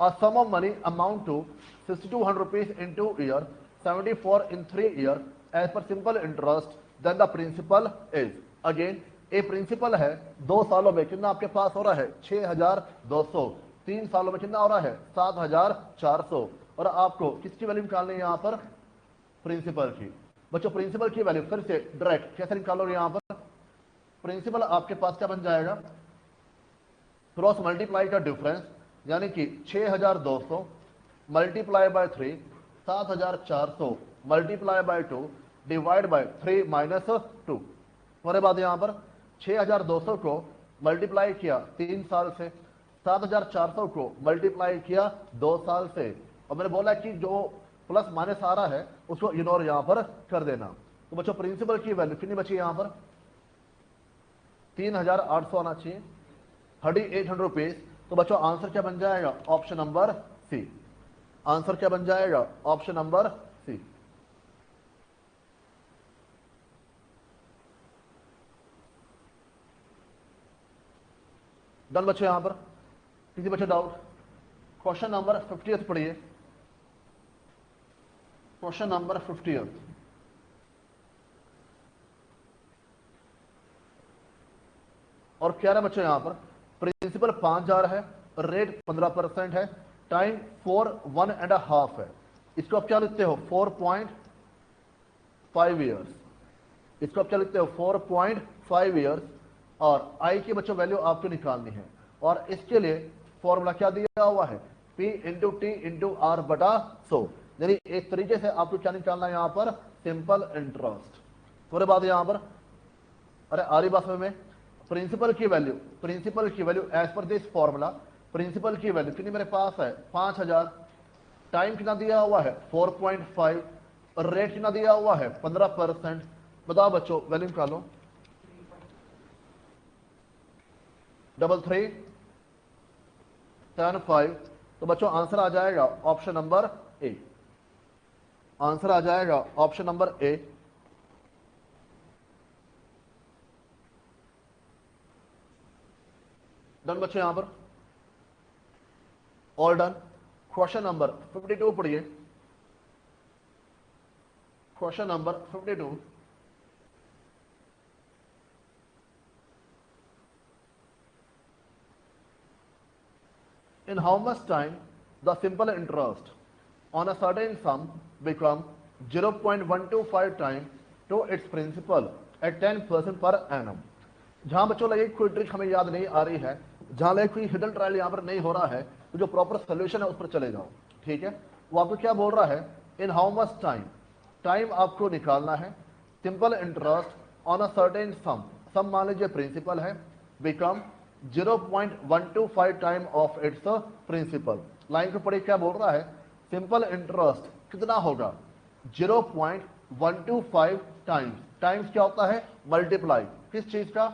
A sum of money amount to 6200 rupees in 2 years, 74 in 3 years as per simple interest, then the principal is। Again a principal है 2 सालों में कितना आपके पास हो रहा है 6200, 3 सालों में कितना हो रहा है 7400, और आपको किसकी वैल्यू निकालनी है यहां पर, प्रिंसिपल की। बच्चों प्रिंसिपल की वैल्यू फिर से डायरेक्ट कैसे निकालोगे यहां पर, प्रिंसिपल आपके पास क्या बन जाएगा, क्रॉस मल्टीप्लाई का डिफरेंस यानी कि 6200 multiply by 3, 7400 multiply by 2 divide by 3 minus 2। तुम्हारे बाद यहां पर 6200 को मल्टीप्लाई किया 3 साल से, 7400 को मल्टीप्लाई किया 2 साल से, और मैंने बोला कि जो प्लस माइनस आ रहा है उसको इग्नोर यहां पर कर देना। तो बच्चों प्रिंसिपल की वैल्यू कितनी बची यहां पर 3800 आना चाहिए, 3800 रुपीज। तो बच्चों आंसर क्या बन जाएगा ऑप्शन नंबर सी। आंसर क्या बन जाएगा ऑप्शन नंबर सी। डन बच्चों यहां पर किसी बच्चे डाउट? क्वेश्चन नंबर 50th पढ़िए, क्वेश्चन नंबर 50th। और क्या रहा बच्चों यहां पर प्रिंसिपल 5000 है, रेट 15% है, टाइम 4.5 है। इसको आप क्या लिखते हो 4.5 ईयर्स। इसको आप क्या लिखते हो 4.5 ईयर्स। और आई की बच्चों वैल्यू आपको निकालनी है और इसके लिए फॉर्मूला क्या दिया हुआ है P into T into R बटा 100। यानी एक तरीके से आपको क्या निकालना है यहां पर सिंपल इंटरेस्ट। थोड़े बाद यहां पर अरे आरी बात में प्रिंसिपल की value as per this formula principal की वैल्यू कितनी मेरे पास है 5000, टाइम कितना दिया हुआ है 4.5 और रेट कितना दिया हुआ है 15%। बताओ बच्चों वैल्यू निकालो 3310.5। तो बच्चों आंसर आ जाएगा ऑप्शन नंबर ए। आंसर आ जाएगा ऑप्शन नंबर ए। डन बच्चों यहां पर ऑल डन। क्वेश्चन नंबर 52 पढ़िए, question number 52। In how much time the simple interest on a certain sum become 0.125 time to its principal at 10% per annum। जहां बच्चों लगे कोई trick हमें याद नहीं आ रही है, जहां लगे कोई हिडन ट्रायल यहां पर नहीं हो रहा है, तो जो प्रॉपर सोल्यूशन है उस पर चले जाओ। ठीक है, वो आपको क्या बोल रहा है in how much time, time आपको निकालना है simple interest on a certain sum, sum मान लीजिए प्रिंसिपल है, become 0.125 time of its principal. Line को पढ़िए क्या बोल रहा है सिंपल इंटरेस्ट कितना होगा 0.125 टाइम्स। टाइम्स क्या होता है मल्टीप्लाई किस चीज का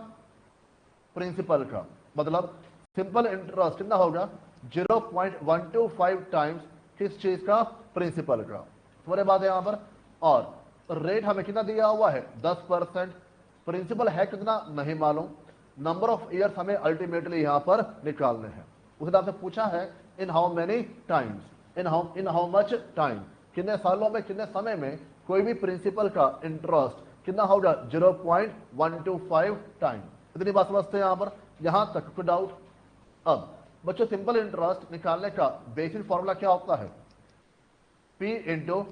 प्रिंसिपल का। मतलब सिंपल इंटरेस्ट कितना होगा 0.125 टाइम्स किस चीज का प्रिंसिपल का। थोड़े बाद यहां पर और रेट हमें कितना दिया हुआ है 10%। प्रिंसिपल है कितना नहीं मालूम, नंबर ऑफ ईयर्स हमें अल्टीमेटली यहां पर निकालने हैं। उस हिसाब से पूछा है in how many times, in how much time, कितने सालों में कितने समय में कोई भी प्रिंसिपल का इंटरेस्ट कितना होगा 0.125 टाइम। इतनी बात समझते हैं यहां पर, यहां तक कोई डाउट? अब बच्चों सिंपल इंटरेस्ट निकालने का बेसिक फॉर्मूला क्या होता है P into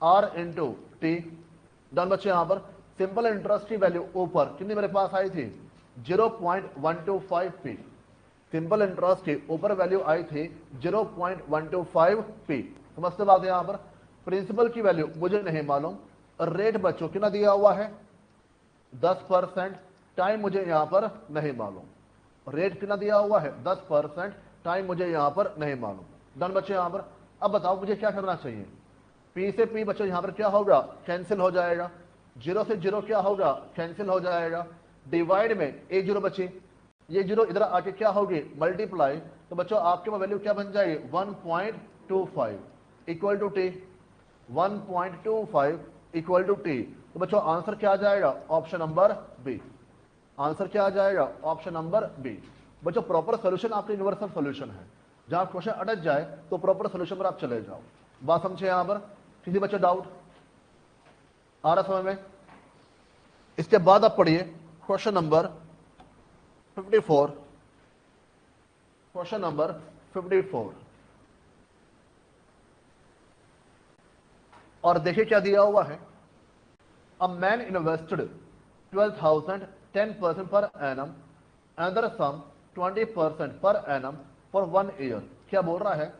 R into T. Done बच्चे यहां पर सिंपल इंटरेस्ट की वैल्यू ऊपर कितनी मेरे पास आई थी 0.125 पी। सिंपल इंटरेस्ट की ऊपर वैल्यू आई थी 0.125 पी। समझते बात है यहां पर प्रिंसिपल की वैल्यू मुझे नहीं मालूम, रेट बच्चों कितना दिया हुआ है 10%। टाइम मुझे यहां पर नहीं मालूम, रेट कितना दिया हुआ है 10%, टाइम मुझे यहां पर नहीं मालूम। डन बच्चे यहां पर अब बताओ मुझे क्या करना चाहिए। पी से पी बच्चों यहां पर क्या होगा कैंसिल हो जाएगा, जीरो से जीरो क्या होगा कैंसिल हो जाएगा, डिवाइड में एक जीरो बची, ये जीरो इधर आके क्या होगी मल्टीप्लाई। तो बच्चों आपके पास वैल्यू क्या बन जाएगी 1.25 equal to T, 1.25 equal to T. तो बच्चों आंसर क्या आ जाएगा ऑप्शन नंबर बी। आंसर क्या आ जाएगा ऑप्शन नंबर बी। बच्चों प्रॉपर सोल्यूशन आपका यूनिवर्सल सोल्यूशन है, जहां क्वेश्चन अटक जाए तो प्रॉपर सोल्यूशन पर आप चले जाओ। बात समझे यहां पर किसी बच्चे डाउट आ रहा समझ में? इसके बाद आप पढ़िए क्वेश्चन नंबर 54, क्वेश्चन नंबर 54। और देखिए क्या दिया हुआ है a man invested 12,000 10% per annum, another some 20% per annum for 1 year. क्या बोल रहा है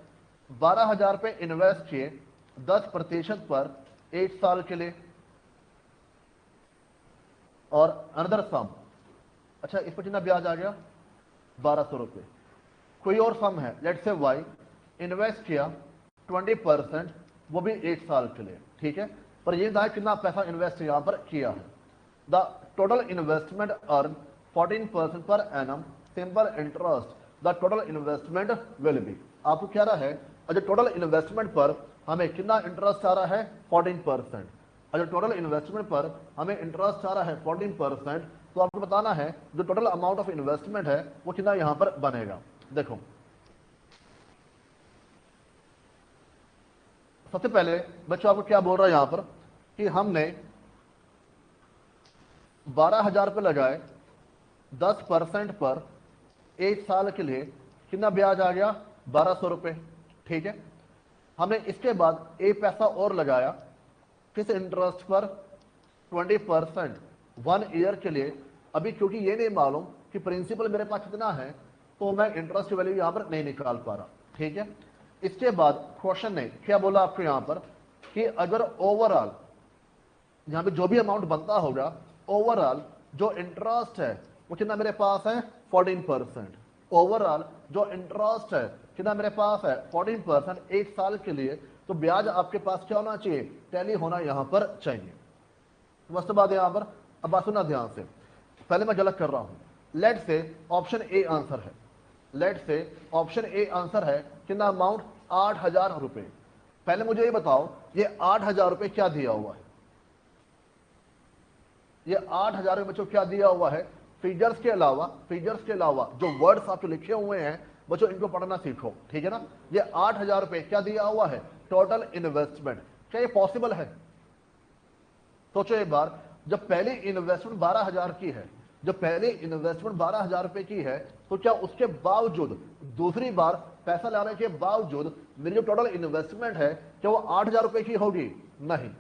12,000 रुपए इन्वेस्ट किए 10% पर 1 साल के लिए, और अनदर सम, अच्छा इस पर कितना ब्याज आ गया 1200 रुपए। कोई और सम है लेट से वाई, इन्वेस्ट किया 20% वो भी 1 साल के लिए, ठीक है। पर ये था कितना पैसा इन्वेस्ट यहां पर किया है। The total investment earn 14% per annum simple interest the total investment will be. आपको क्या रहा है, अगर टोटल इन्वेस्टमेंट पर हमें कितना इंटरेस्ट आ रहा है 14%। अगर टोटल इन्वेस्टमेंट पर हमें इंटरेस्ट आ रहा है 14%, तो आपको बताना है जो टोटल अमाउंट ऑफ इन्वेस्टमेंट है वो कितना यहां पर बनेगा। देखो सबसे पहले बच्चों आपको क्या बोल रहा है यहां पर कि हमने 12,000 रुपये लगाए 10% पर 1 साल के लिए, कितना ब्याज आ गया 1,200 रुपये, ठीक है। हमने इसके बाद एक पैसा और लगाया किस इंटरेस्ट पर 20% 1 ईयर के लिए। अभी क्योंकि ये नहीं मालूम कि प्रिंसिपल मेरे पास कितना है तो मैं इंटरेस्ट वैल्यू यहां पर नहीं निकाल पा रहा, ठीक है। इसके बाद क्वेश्चन ने क्या बोला आपको यहां पर कि अगर ओवरऑल यहां पे जो भी अमाउंट बनता होगा ओवरऑल जो इंटरेस्ट है वो कितना मेरे पास है 14%। ओवरऑल जो इंटरेस्ट है कितना मेरे पास है 14% 1 साल के लिए, तो ब्याज आपके पास क्या होना चाहिए, टैली होना यहां पर चाहिए। मस्त बात है यहां पर। अब बात सुनना ध्यान से, पहले मैं गलत कर रहा हूं। लेट से ऑप्शन ए आंसर है, लेट से ऑप्शन ए आंसर है कितना अमाउंट 8,000 रुपए। पहले मुझे ये बताओ ये 8,000 रुपए क्या दिया हुआ है, ये 8,000 रुपए बच्चों क्या दिया हुआ है। फिगर्स के अलावा जो वर्ड्स आपके लिखे हुए हैं बच्चों इनको पढ़ना सीखो, ठीक है ना। ये 8,000 रुपए क्या दिया हुआ है, टोटल इन्वेस्टमेंट। क्या ये पॉसिबल है, सोचो एक बार। जब पहली इन्वेस्टमेंट 12,000 की है, जब पहली इन्वेस्टमेंट 12,000 रुपए की है, तो क्या उसके बावजूद दूसरी बार पैसा लाने के बावजूद मेरी जो टोटल इन्वेस्टमेंट है क्या वो 8,000 रुपए की होगी, नहीं।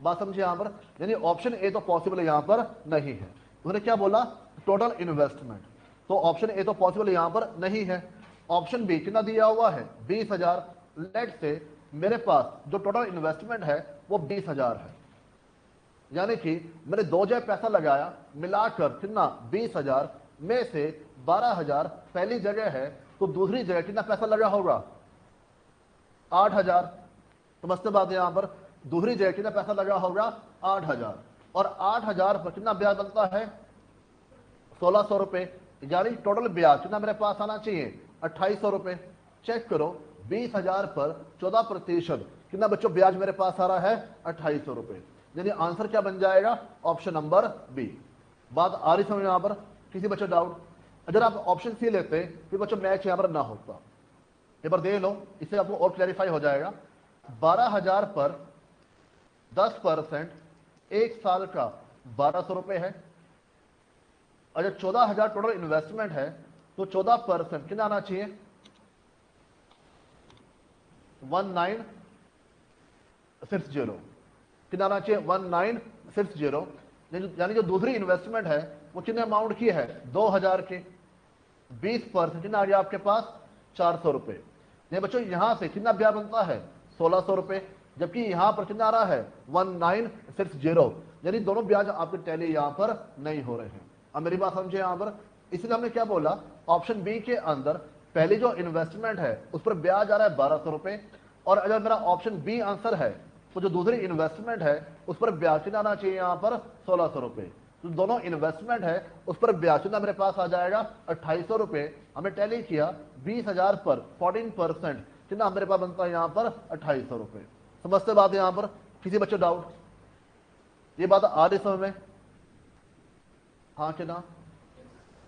बात समझे यहां पर, यानी ऑप्शन ए तो पॉसिबल यहां पर नहीं है। उन्होंने क्या बोला, टोटल इन्वेस्टमेंट, तो ऑप्शन ए तो पॉसिबल यहां पर नहीं है। ऑप्शन बी कितना दिया हुआ है 20,000। लेट से मेरे पास जो टोटल इन्वेस्टमेंट है वो 20,000 है, यानी कि मैंने 2 जगह पैसा लगाया मिलाकर कितना 20,000 में से 12,000 पहली जगह है, तो दूसरी जगह कितना पैसा लगा होगा 8,000। तो मस्त बात है यहां पर, दूसरी जगह कितना पैसा लगा होगा 8,000, और 8,000 पर कितना ब्याज बनता है 1,600 रुपए, यानी टोटल ब्याज कितना मेरे पास आना चाहिए 2,800 रुपए। चेक करो 20,000 पर 14% कितना बच्चों ब्याज मेरे पास आ रहा है 2,800 रुपए, यानी आंसर क्या बन जाएगा ऑप्शन नंबर बी। बात आ रही समझ यहां पर, किसी बच्चों डाउट। अगर आप ऑप्शन सी लेते फिर बच्चों मैच यहां पर ना होता। एक बार देख लो, इससे आपको और क्लैरिफाई हो जाएगा। 12,000 पर 10% 1 साल का 1,200 रुपए है। अगर 14,000 टोटल इन्वेस्टमेंट है तो 14% कितना आना चाहिए 1960, कितना आना चाहिए 1960, यानी जो दूसरी इन्वेस्टमेंट है वो कितने अमाउंट की है 2,000 के। 20% कितना आ गया आपके पास 400 रुपए। ये बच्चों यहां से कितना ब्याज बनता है 1,600 रुपए, जबकि यहां पर कितना आ रहा है 1960, यानी दोनों ब्याज आपके टैली यहां पर नहीं हो रहे हैं। अब मेरी बात समझे यहां पर, इसलिए हमने क्या बोला ऑप्शन बी के अंदर पहली जो इन्वेस्टमेंट है उस पर ब्याज आ रहा है 1,200 रुपए, और अगर मेरा ऑप्शन बी आंसर है तो जो दूसरी इन्वेस्टमेंट है उस पर ब्याज कितना आना चाहिए यहां पर 1,600 रुपए। तो दोनों इन्वेस्टमेंट है उस पर ब्याज कितना मेरे पास आ जाएगा 2,800 रुपए। हमने टैली किया 20,000 पर 14% कितना मेरे पास बनता है यहां पर 2,800 रुपए। समझते बात है यहां पर, किसी बच्चे डाउट, ये बात आ रही समझ में, हाँ कि ना,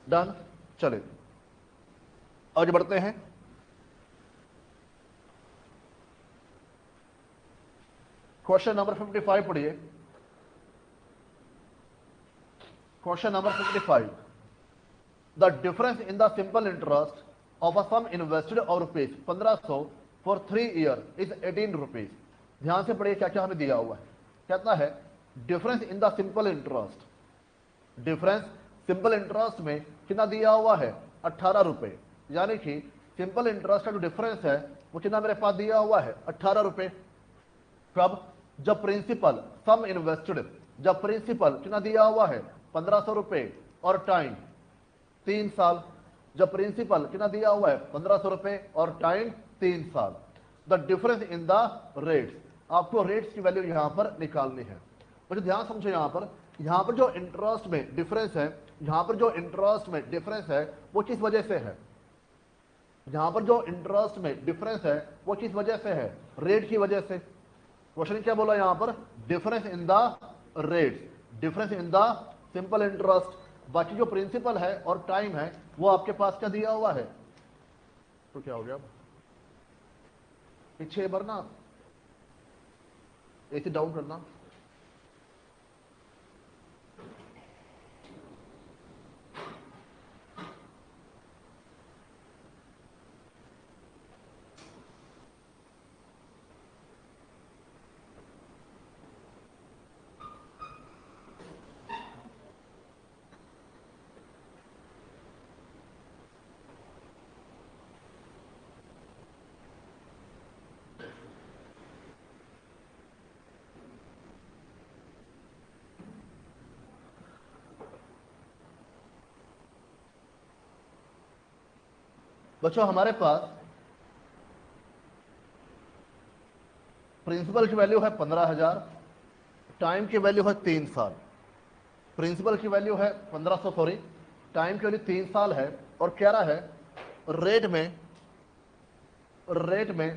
डन। चले आगे बढ़ते हैं। क्वेश्चन नंबर 55 पढ़िए। Question number 55, the difference in the simple interest of a sum invested और rupees 1,500 for 3 year is 18 rupees. ध्यान से पढ़िए क्या क्या हमें दिया हुआ है। कहता है difference in the simple interest, difference simple interest में कितना दिया हुआ है 18 रुपए, यानी कि सिंपल इंटरेस्ट का जो डिफरेंस है वो कितना मेरे पास दिया हुआ है 18 रुपए। कब, जब प्रिंसिपल सम इन्वेस्टेड, जब प्रिंसिपल कितना दिया हुआ है 1,500 रुपए और टाइम 3 साल, जब प्रिंसिपल कितना दिया हुआ है 1,500 रुपए और टाइम 3 साल। The difference in the rates, आपको रेट्स की वैल्यू यहां पर निकालनी है। मुझे ध्यान समझो, यहां पर जो इंटरेस्ट में डिफरेंस है, यहां पर जो इंटरेस्ट में डिफरेंस है वो किस वजह से है? यहां पर जो इंटरेस्ट में डिफरेंस है वो किस वजह से है? रेट की वजह से। क्वेश्चन क्या बोला यहां पर? Difference in the rate, difference in the simple interest. बाकी जो प्रिंसिपल है और टाइम है वो आपके पास क्या दिया हुआ है? तो क्या हो गया? पीछे भरना, एसी डाउन करना। बच्चों हमारे पास प्रिंसिपल की वैल्यू है 15,000, टाइम की वैल्यू है 3 साल। प्रिंसिपल की वैल्यू है 1500, सॉरी, टाइम की वैल्यू 3 साल है, और कह रहा है रेट में रेट में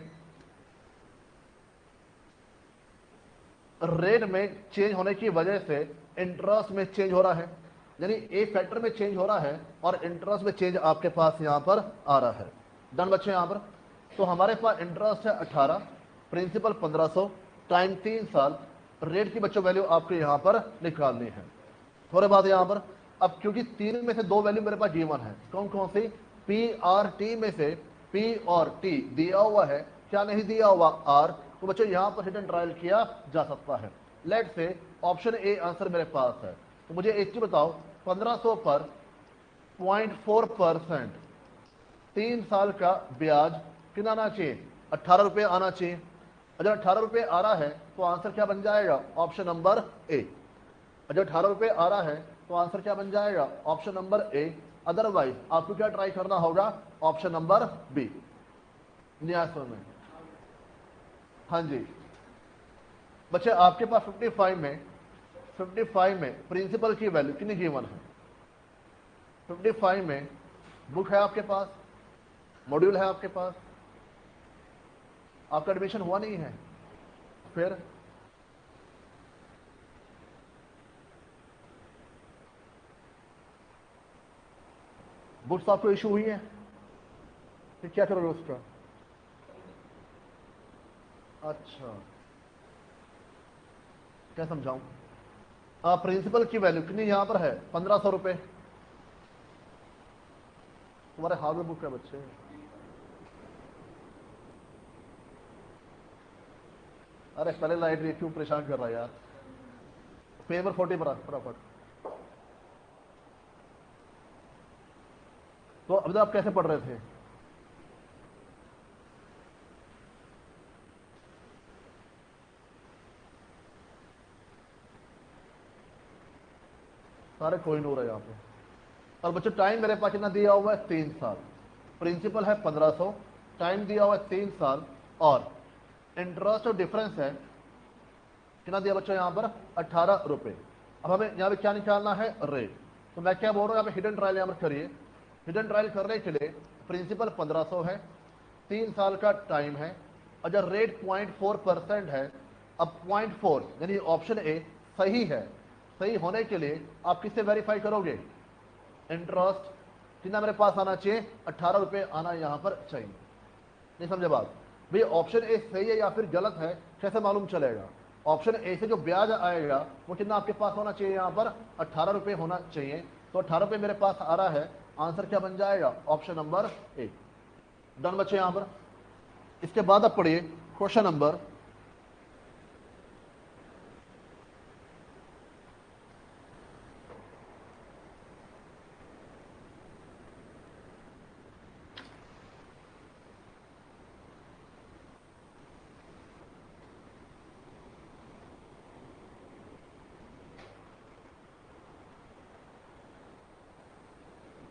रेट में चेंज होने की वजह से इंटरेस्ट में चेंज हो रहा है, यानी ए फैक्टर में चेंज हो रहा है और इंटरेस्ट में चेंज आपके पास यहां पर आ रहा है। डन बच्चे यहां पर। तो हमारे पास इंटरेस्ट है 18, प्रिंसिपल 1500, टाइम 3 साल, रेट की बच्चों वैल्यू आपको यहां पर निकालनी है। थोड़े बात यहां पर, अब क्योंकि तीन में से दो वैल्यू मेरे पास गिवन है, कौन कौन सी? पी और टी में से पी और टी दिया हुआ है, क्या नहीं दिया हुआ? आर। तो बच्चों यहां पर हिट एंड ट्रायल किया जा सकता है। लेट से ऑप्शन ए आंसर मेरे पास है। तो मुझे एक चीज बताओ, 1500 पर 0.4%, 3 साल का ब्याज कितना आना चाहिए? 18 रुपए आना चाहिए। अगर 18 रुपए आ रहा है तो आंसर क्या बन जाएगा? Option number A. अगर 18 रुपए आ रहा है तो आंसर क्या बन जाएगा? Option number A. अदरवाइज आपको क्या ट्राई करना होगा? Option number B. न्याय में, हाँ जी बच्चे, आपके पास 55 में प्रिंसिपल की वैल्यू कितनी गिवन है? 55 में बुक है आपके पास, मॉड्यूल है आपके पास, आपका एडमिशन हुआ नहीं है, फिर बुक्स आपको इशू हुई है, फिर क्या करोगे उसका? अच्छा, क्या समझाऊं? प्रिंसिपल की वैल्यू कितनी यहां पर है? 1500 रुपए। तुम्हारे हाथ में बुक है बच्चे? अरे पहले लाइट रही, क्यों परेशान कर रहा है यार? पेपर 40 पर फटाफट। तो अभी तक आप कैसे पढ़ रहे थे? सारे कोई नहीं हो रहा यहाँ पे। और बच्चों टाइम मेरे पास कितना दिया हुआ है? 3 साल। प्रिंसिपल है 1500, टाइम दिया हुआ है 3 साल, और इंटरेस्ट और डिफरेंस है कितना दिया बच्चों यहाँ पर? 18 रुपए। अब हमें यहाँ पे क्या निकालना है? रेट। तो मैं क्या बोल रहा हूँ, यहाँ पे हिडन ट्रायल यहाँ पर करिए। हिडन ट्रायल करने के लिए प्रिंसिपल 1500 है, 3 साल का टाइम है, अगर रेट 0.4% है। अब 0.4 यानी ऑप्शन ए सही है। सही होने के लिए आप किससे वेरीफाई करोगे? इंटरेस्ट कितना मेरे पास आना चाहिए? 18 रुपए आना यहाँ पर चाहिए। नहीं समझे बात? भैया ऑप्शन ए सही है या फिर गलत है, कैसे मालूम चलेगा? ऑप्शन ए से जो ब्याज आएगा वो कितना आपके पास होना चाहिए? यहाँ पर 18 रुपए होना चाहिए। तो 18 रुपए मेरे पास आ रहा है, आंसर क्या बन जाएगा? Option number A. डन बच्चे यहाँ पर। इसके बाद आप पढ़िए question number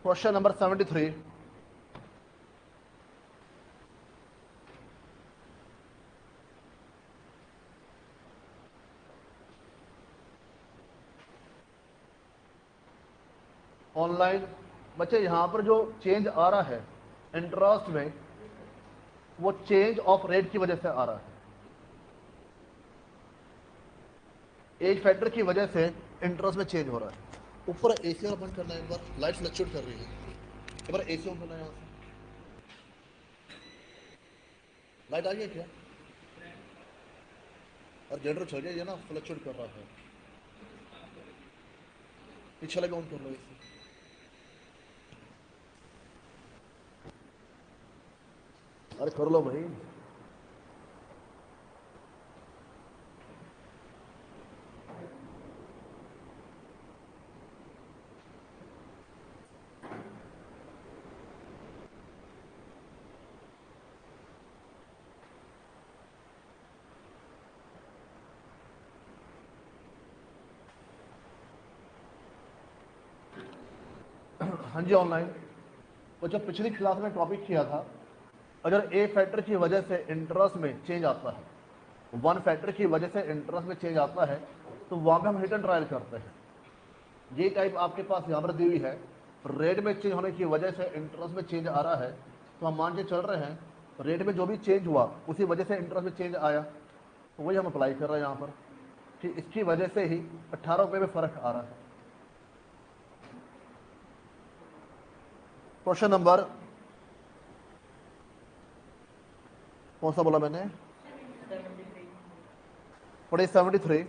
question number 73। Online बच्चे यहां पर जो चेंज आ रहा है इंटरेस्ट में, वो चेंज ऑफ रेट की वजह से आ रहा है। एज फैक्टर की वजह से इंटरेस्ट में चेंज हो रहा है। ऊपर एसी और बंद करना है, एक बार लाइट फ्लक्चुएट कर रही है, एक बार एसी ऑन करना है। यहाँ से लाइट आ गई है क्या? और जनरेटर चल गया, ये ना फ्लक्चुएट कर रहा है। पीछे लगे ऑन कर लो एसी। अरे कर लो भाई। हाँ जी ऑनलाइन। तो जब पिछली क्लास में टॉपिक किया था, अगर ए फैक्टर की वजह से इंटरेस्ट में चेंज आता है, वन फैक्टर की वजह से इंटरेस्ट में चेंज आता है, तो वहां पे हम हिट एंड ट्रायल करते हैं। ये टाइप आपके पास यहाँ पर दी हुई है, रेट में चेंज होने की वजह से इंटरेस्ट में चेंज आ रहा है, तो हम मान के चल रहे हैं रेट में जो भी चेंज हुआ उसी वजह से इंटरेस्ट में चेंज आया, तो वही हम अप्लाई कर रहे हैं यहाँ पर कि इसकी वजह से ही 18 रुपये में फर्क आ रहा है। क्वेश्चन नंबर कौन सा बोला मैंने? 73।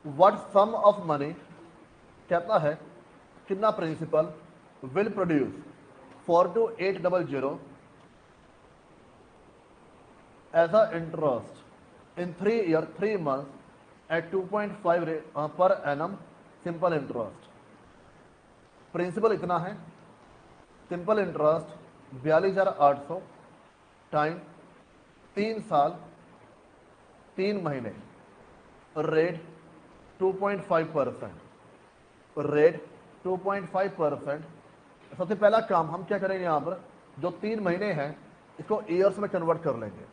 व्हाट सम ऑफ मनी कहता है कितना principal will produce 42800 as a interest in 3 year 3 month at 2.5 per annum simple interest. Principal इतना है, सिंपल इंटरेस्ट 42,800 टाइम 3 साल 3 महीने, रेट 2.5%, रेट 2.5%। सबसे पहला काम हम क्या करेंगे, यहाँ पर जो 3 महीने हैं इसको ईयर्स में कन्वर्ट कर लेंगे,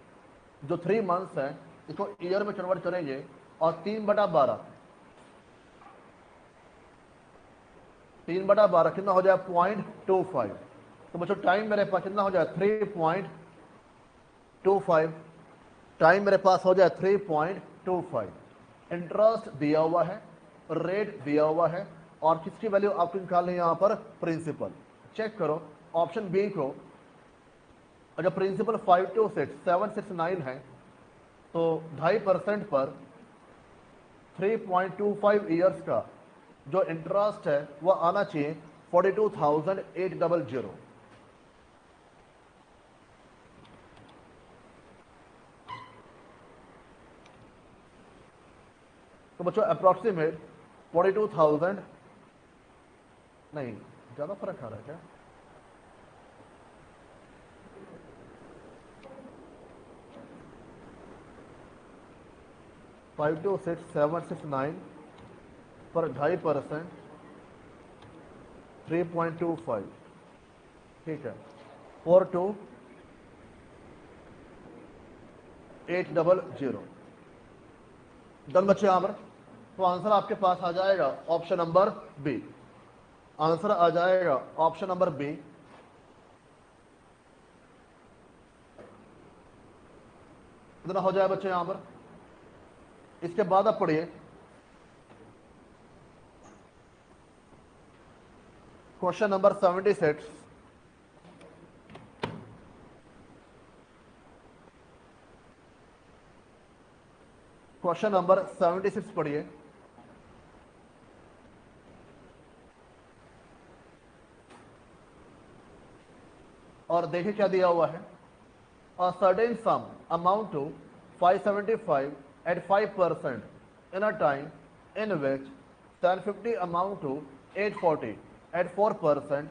जो 3 मंथ्स हैं इसको ईयर में कन्वर्ट करेंगे, और 3/12 3/12 कितना हो जाए 0.25। तो बच्चों टाइम मेरे पास कितना हो जाए 3.25, टाइम मेरे पास हो जाए 3.25। इंटरेस्ट दिया हुआ है, रेट दिया हुआ है, और किसकी वैल्यू आपको निकालनी है यहाँ पर प्रिंसिपल। चेक करो ऑप्शन बी को, अगर प्रिंसिपल 526,769 है तो 2.5% पर 3.25 ईयर्स का जो इंटरेस्ट है वो आना चाहिए 42,800। तो बच्चों अप्रोक्सीमेट 42,000 नहीं, ज्यादा फर्क आ रहा है क्या? फाइव टू सिक्स 769 पर 2.5% 3.25, ठीक है, 42,800 डन बच्चे यहाँ पर। तो आंसर आपके पास आ जाएगा ऑप्शन नंबर बी, आंसर आ जाएगा ऑप्शन नंबर बी। कितना हो जाए बच्चे यहाँ पर? इसके बाद आप पढ़िए क्वेश्चन नंबर 76। क्वेश्चन नंबर 76 पढ़िए। और देखिए क्या दिया हुआ है, a certain sum amount to 575 at 5% in a time in which 750 amount to 840 at 4%,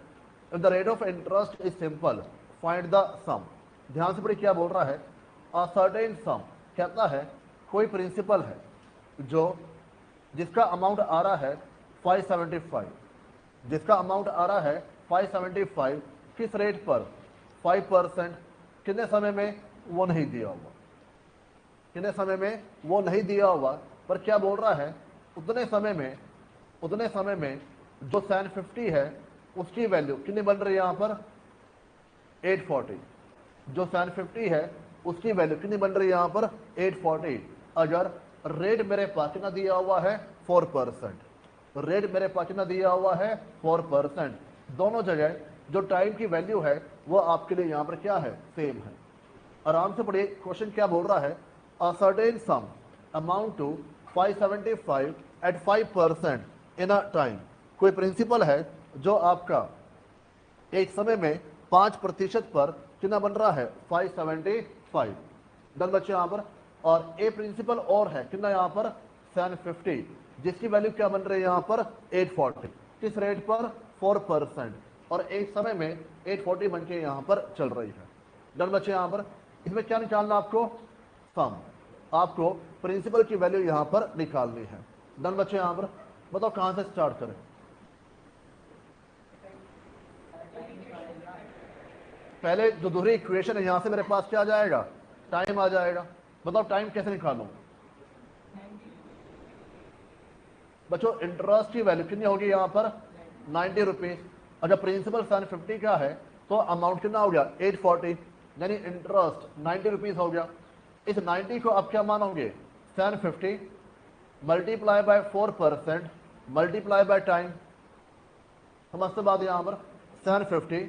if the rate of interest is simple find the sum। ध्यान से पढ़िए क्या बोल रहा है, a certain sum कहता है कोई प्रिंसिपल है जो जिसका अमाउंट आ रहा है 575, जिसका अमाउंट आ रहा है 575, किस रेट पर 5%, कितने समय में वो नहीं दिया हुआ, कितने समय में वो नहीं दिया हुआ, पर क्या बोल रहा है उतने समय में उतने समय में जो sin 50 है उसकी वैल्यू कितनी बन रही है यहाँ पर 840। जो sin 50 है उसकी वैल्यू कितनी बन रही है यहाँ पर 840। अगर रेट मेरे पास कितना दिया हुआ है 4%, रेट मेरे पास कितना दिया हुआ है 4%, दोनों जगह जो टाइम की वैल्यू है वो आपके लिए यहाँ पर क्या है सेम है। आराम से पढ़िए क्वेश्चन क्या बोल रहा है, a certain sum amount to 575 at 5% in a time. कोई प्रिंसिपल है जो आपका एक समय में 5% पर कितना बन रहा है 575। डन बच्चे यहाँ पर। और ए प्रिंसिपल और है कितना यहाँ पर sin 50, जिसकी वैल्यू क्या बन रही है यहाँ पर 840। किस रेट पर 4%, और एक समय में 840 बन के यहाँ पर चल रही है। डन बच्चे यहाँ पर। इसमें क्या निकालना आपको सम, आपको प्रिंसिपल की वैल्यू यहाँ पर निकालनी है। डन बच्चे यहाँ पर। बताओ कहाँ से स्टार्ट करें। पहले जो दूसरी इक्वेशन है यहां से मेरे पास क्या आ जाएगा टाइम आ जाएगा। बताओ टाइम कैसे निकालूं बच्चों। इंटरेस्ट की वैल्यू कितनी होगी यहाँ पर 90 रुपीज। अगर प्रिंसिपल sin 50 का है तो अमाउंट कितना हो गया 840, यानी इंटरेस्ट 90 रुपीज हो गया। इस 90 को आप क्या मानोगे sin 50 multiply by 4% multiply by time. समझते बात यहाँ पर sin 50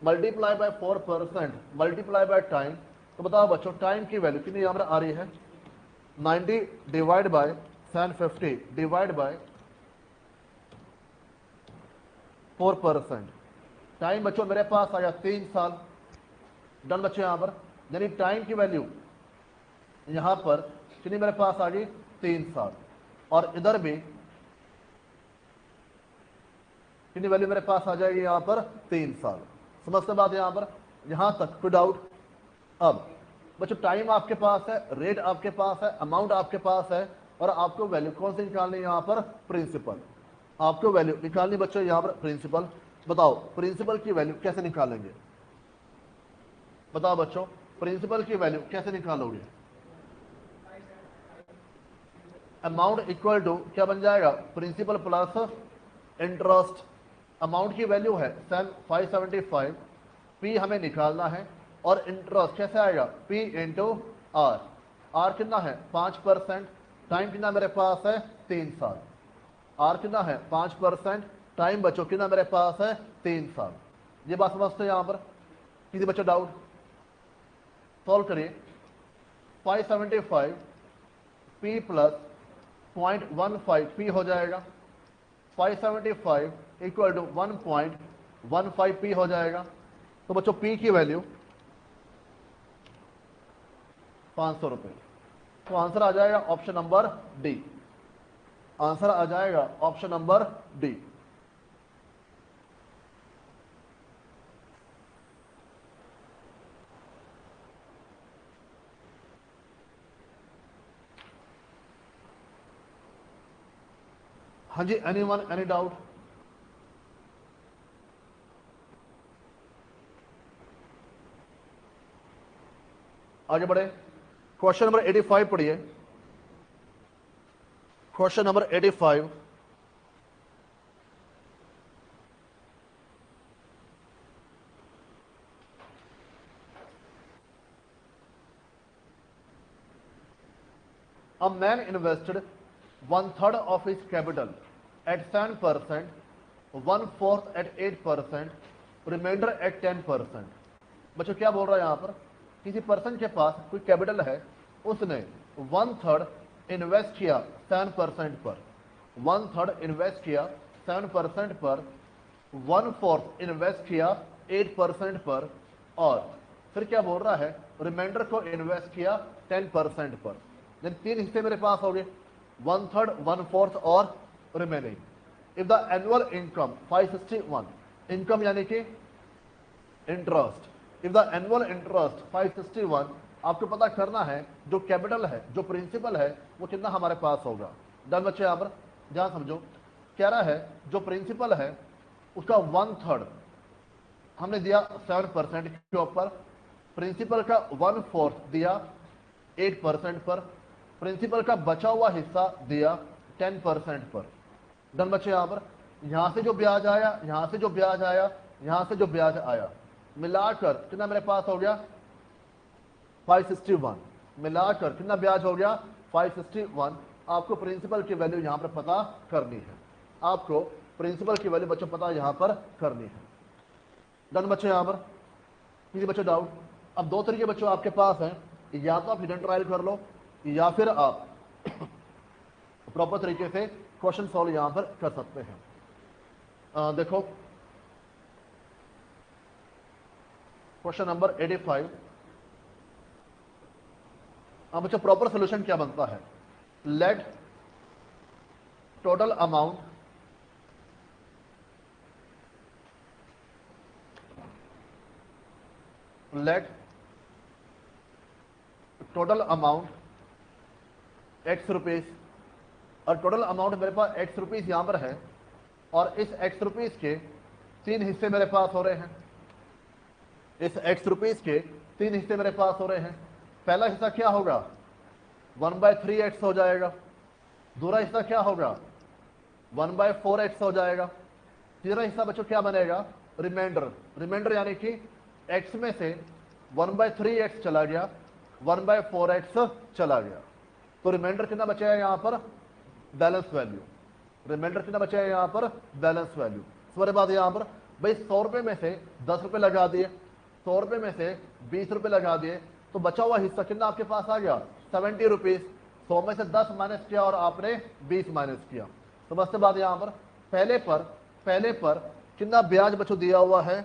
multiply by 4% multiply by time. तो बताओ बच्चों टाइम की वैल्यू कितनी यहाँ पर आ रही है 90 divide by sin 50 divide by 4%। Time बच्चों मेरे पास आया 3 साल। डन बच्चों यहाँ पर, यानी टाइम की वैल्यू यहाँ पर कितनी मेरे पास आ गई 3 साल, और इधर भी कितनी वैल्यू मेरे पास आ जाएगी यहाँ पर 3 साल। समझते बात है यहाँ पर, यहाँ तक कोई डाउट। अब बच्चों टाइम आपके पास है, रेट आपके पास है, अमाउंट आपके पास है, और आपको वैल्यू कौन सी निकालनी है यहाँ पर प्रिंसिपल। आपको वैल्यू निकालनी बच्चों यहाँ पर प्रिंसिपल। बताओ प्रिंसिपल की वैल्यू कैसे निकालेंगे। बताओ बच्चों प्रिंसिपल की वैल्यू कैसे निकालोगे। अमाउंट इक्वल टू क्या बन जाएगा प्रिंसिपल प्लस इंटरेस्ट। अमाउंट की वैल्यू है 575, पी हमें निकालना है, और इंटरेस्ट कैसे आएगा पी इंटू आर। आर कितना है 5%, टाइम कितना मेरे पास है 3 साल। आर कितना है 5%, टाइम बच्चों कितना मेरे पास है 3 साल। ये बात समझते हैं यहाँ पर, किसी बच्चों डाउट। सॉल्व करिए 575 पी प्लस 0.15 पी हो जाएगा, 575 इक्वल टू 1.15 पी हो जाएगा। तो बच्चों पी की वैल्यू 500 रुपए। तो आंसर आ जाएगा ऑप्शन नंबर डी। आंसर आ जाएगा ऑप्शन नंबर डी। हाँ जी, एनीवन एनी डाउट। आगे बढ़े, क्वेश्चन नंबर 85 पढ़िए। Question number 85। A man invested 1/3 of his capital at 7%, 1/4 at 8%, remainder eight 10%। बच्चों क्या बोल रहा है यहाँ पर, किसी पर्सन के पास कोई कैपिटल है, उसने 1/3 इन्वेस्ट किया 7% पर, 1/3 इन्वेस्ट किया 7% पर, 1/4 इन्वेस्ट किया 8% पर, और फिर क्या बोल रहा है रिमाइंडर को इन्वेस्ट किया 10% पर। यानी 3 हिस्से मेरे पास हो गए 1/3, 1/4 और remaining. If the annual income 561, income यानी कि interest, if the annual interest 561, आपको पता करना है जो कैपिटल है जो प्रिंसिपल है वो कितना हमारे पास होगा। डन बच्चे यहाँ पर ध्यान समझो, कह रहा है जो प्रिंसिपल है उसका 1/3 हमने दिया 7% के ऊपर, प्रिंसिपल का 1/4 दिया 8% पर, प्रिंसिपल का बचा हुआ हिस्सा दिया 10% पर। डन बच्चे। यहां पर यहां से जो ब्याज आया, यहां से जो ब्याज आया, यहां से जो ब्याज आया, मिलाकर कितना मेरे पास हो गया 561। मिलाकर कितना ब्याज हो गया 561। आपको प्रिंसिपल की वैल्यू यहां पर पता करनी है, आपको प्रिंसिपल की वैल्यू बच्चों पता यहां पर करनी है। डन बच्चों। यहां पर किसी बच्चों डाउट? अब दो तरीके बच्चों आपके पास हैं, या तो आप हिडन ट्रायल कर लो या फिर आप प्रॉपर तरीके से क्वेश्चन सॉल्व यहां पर कर सकते हैं। देखो क्वेश्चन नंबर 85। अब बच्चों प्रॉपर सोल्यूशन क्या बनता है? Let total amount x rupees, और टोटल अमाउंट मेरे पास एक्स रुपीज यहां पर है, और इस एक्स रुपीज के 3 हिस्से मेरे पास हो रहे हैं। इस एक्स रुपीज के 3 हिस्से मेरे पास हो रहे हैं। पहला हिस्सा क्या होगा 1/3x हो जाएगा। दूसरा हिस्सा क्या होगा 1/4x हो जाएगा। तीसरा हिस्सा बच्चों क्या बनेगा रिमाइंडर। रिमाइंडर यानी कि x में से 1/3x चला गया, 1/4x चला गया, तो रिमाइंडर कितना बचा है यहां पर बैलेंस वैल्यू। रिमाइंडर कितना बचा है यहां पर बैलेंस वैल्यू। उसके बाद यहां पर भाई 100 रुपए में से 10 रुपए लगा दिए, 100 रुपए में से 20 रुपए लगा दिए, तो बचा हुआ हिस्सा कितना आपके पास आ गया 70 रुपीज। 100 में से 10 माइनस किया और आपने 20 माइनस किया। तो बस के बाद यहां पर पहले पर कितना ब्याज बच्चों दिया हुआ है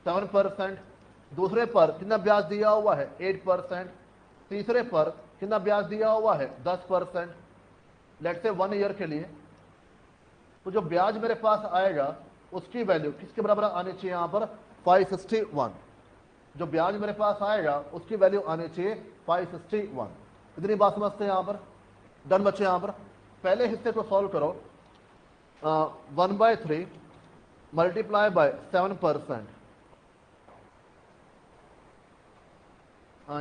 7%। दूसरे पर कितना ब्याज दिया हुआ है 8%। तीसरे पर कितना ब्याज दिया हुआ है 10%। लेट्स से 1 ईयर के लिए। तो जो ब्याज मेरे पास आएगा उसकी वैल्यू किसके बराबर आनी चाहिए यहां पर 561। जो ब्याज मेरे पास आएगा उसकी वैल्यू आनी चाहिए 561। इतनी बात समझते हैं यहां पर। डन बच्चे। यहां पर पहले हिस्से को सॉल्व करो। 1/3 मल्टीप्लाई बाय 7%।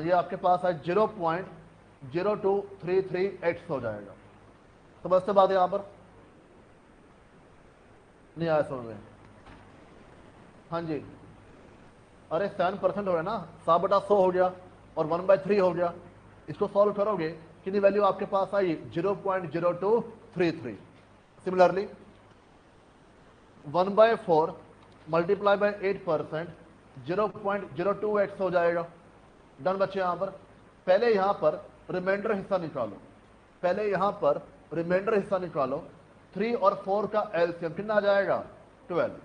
ये आपके पास है 0.0233x हो जाएगा। तो बस से बात यहां पर नहीं आया समझ में? हाँ जी, अरे 7% हो गया ना, 7/100 हो गया और 1/3 हो गया। इसको सॉल्व करोगे कितनी वैल्यू आपके पास आई 0.0233। सिमिलरली 1/4 मल्टीप्लाई बाय 8% 0.02x हो जाएगा। डन बच्चे। यहां पर पहले यहां पर रिमाइंडर हिस्सा निकालो, पहले यहां पर रिमाइंडर हिस्सा निकालो। 3 और 4 का एलसीएम कितना आ जाएगा 12।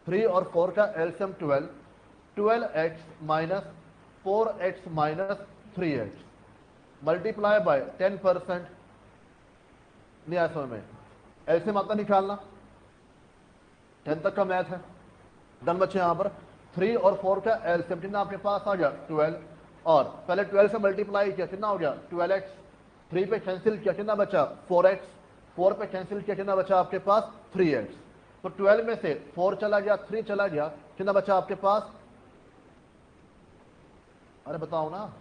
3 और 4 का LCM 12। 12x minus 4x minus 3x multiply by 10%। नहीं आया समझ में? एलसीएम आता निकालना, 10 तक का मैथ है। डन बच्चे। यहां पर 3 और 4 का एलसीएम कितना आपके पास आ गया 12, और पहले 12 से मल्टीप्लाई किया कितना हो गया 12x। 3 पे कैंसिल किया कितना बचा 4x। 4 पे कैंसिल किया कितना बचा आपके पास 3x। तो 12 में से 4 चला गया, 3 चला गया, कितना बचा आपके पास? अरे बताओ ना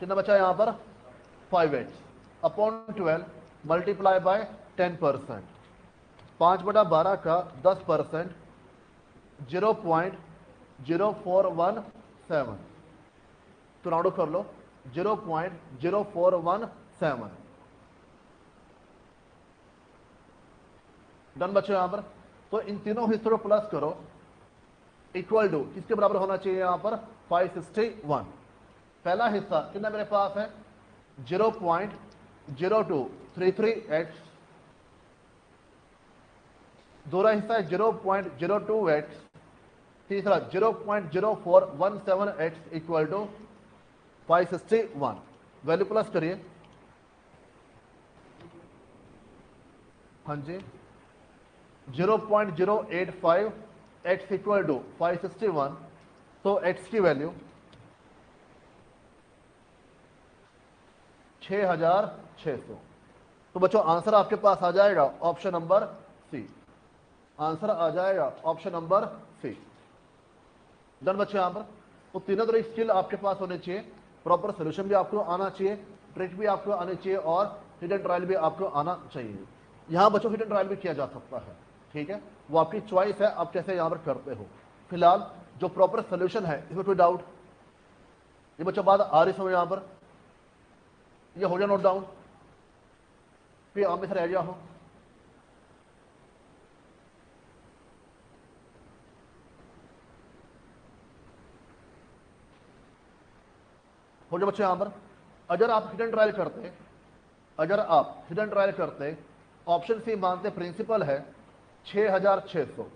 कितना बचा यहां पर 5x अपॉन 12 मल्टीप्लाई बाय 10%। 5/12 का 10% 0.0417। तो राउंड कर लो 0.0417। डन बच्चों। यहां पर तो इन तीनों हिस्सों को प्लस करो, इक्वल टू किसके बराबर होना चाहिए यहां पर 561। पहला हिस्सा कितना मेरे पास है 0.0233x। दूसरा हिस्सा है 0.02x। तीसरा 0.0417x equal to 561। Value plus करिए। हाँ जी 0.085x इक्वल टू 561। तो x की वैल्यू 6600। तो बच्चों आंसर आपके पास आ जाएगा ऑप्शन नंबर सी। आंसर आ जाएगा ऑप्शन नंबर सी। डन बच्चों। यहां पर तो तीनों तरह की स्किल आपके पास होनी चाहिए। प्रॉपर सोल्यूशन भी आपको आना चाहिए, ट्रिक भी आपको आनी चाहिए, और हिडन ट्रायल भी आपको आना चाहिए। यहां बच्चों हिट एंड ट्रायल भी किया जा सकता है, ठीक है, वो आपकी चॉइस है, आप कैसे यहां पर करते हो। फिलहाल जो प्रॉपर सोल्यूशन है इसमें कोई डाउट? ये बच्चों बात आ रही समझ यहां पर? ये हो गया नोट डाउन? फिर आप में से रह गया हो? हो गया बच्चों यहां पर? अगर आप हिट एंड ट्रायल करते, अगर आप हिट एंड ट्रायल करते, ऑप्शन सी मानते प्रिंसिपल है 6600,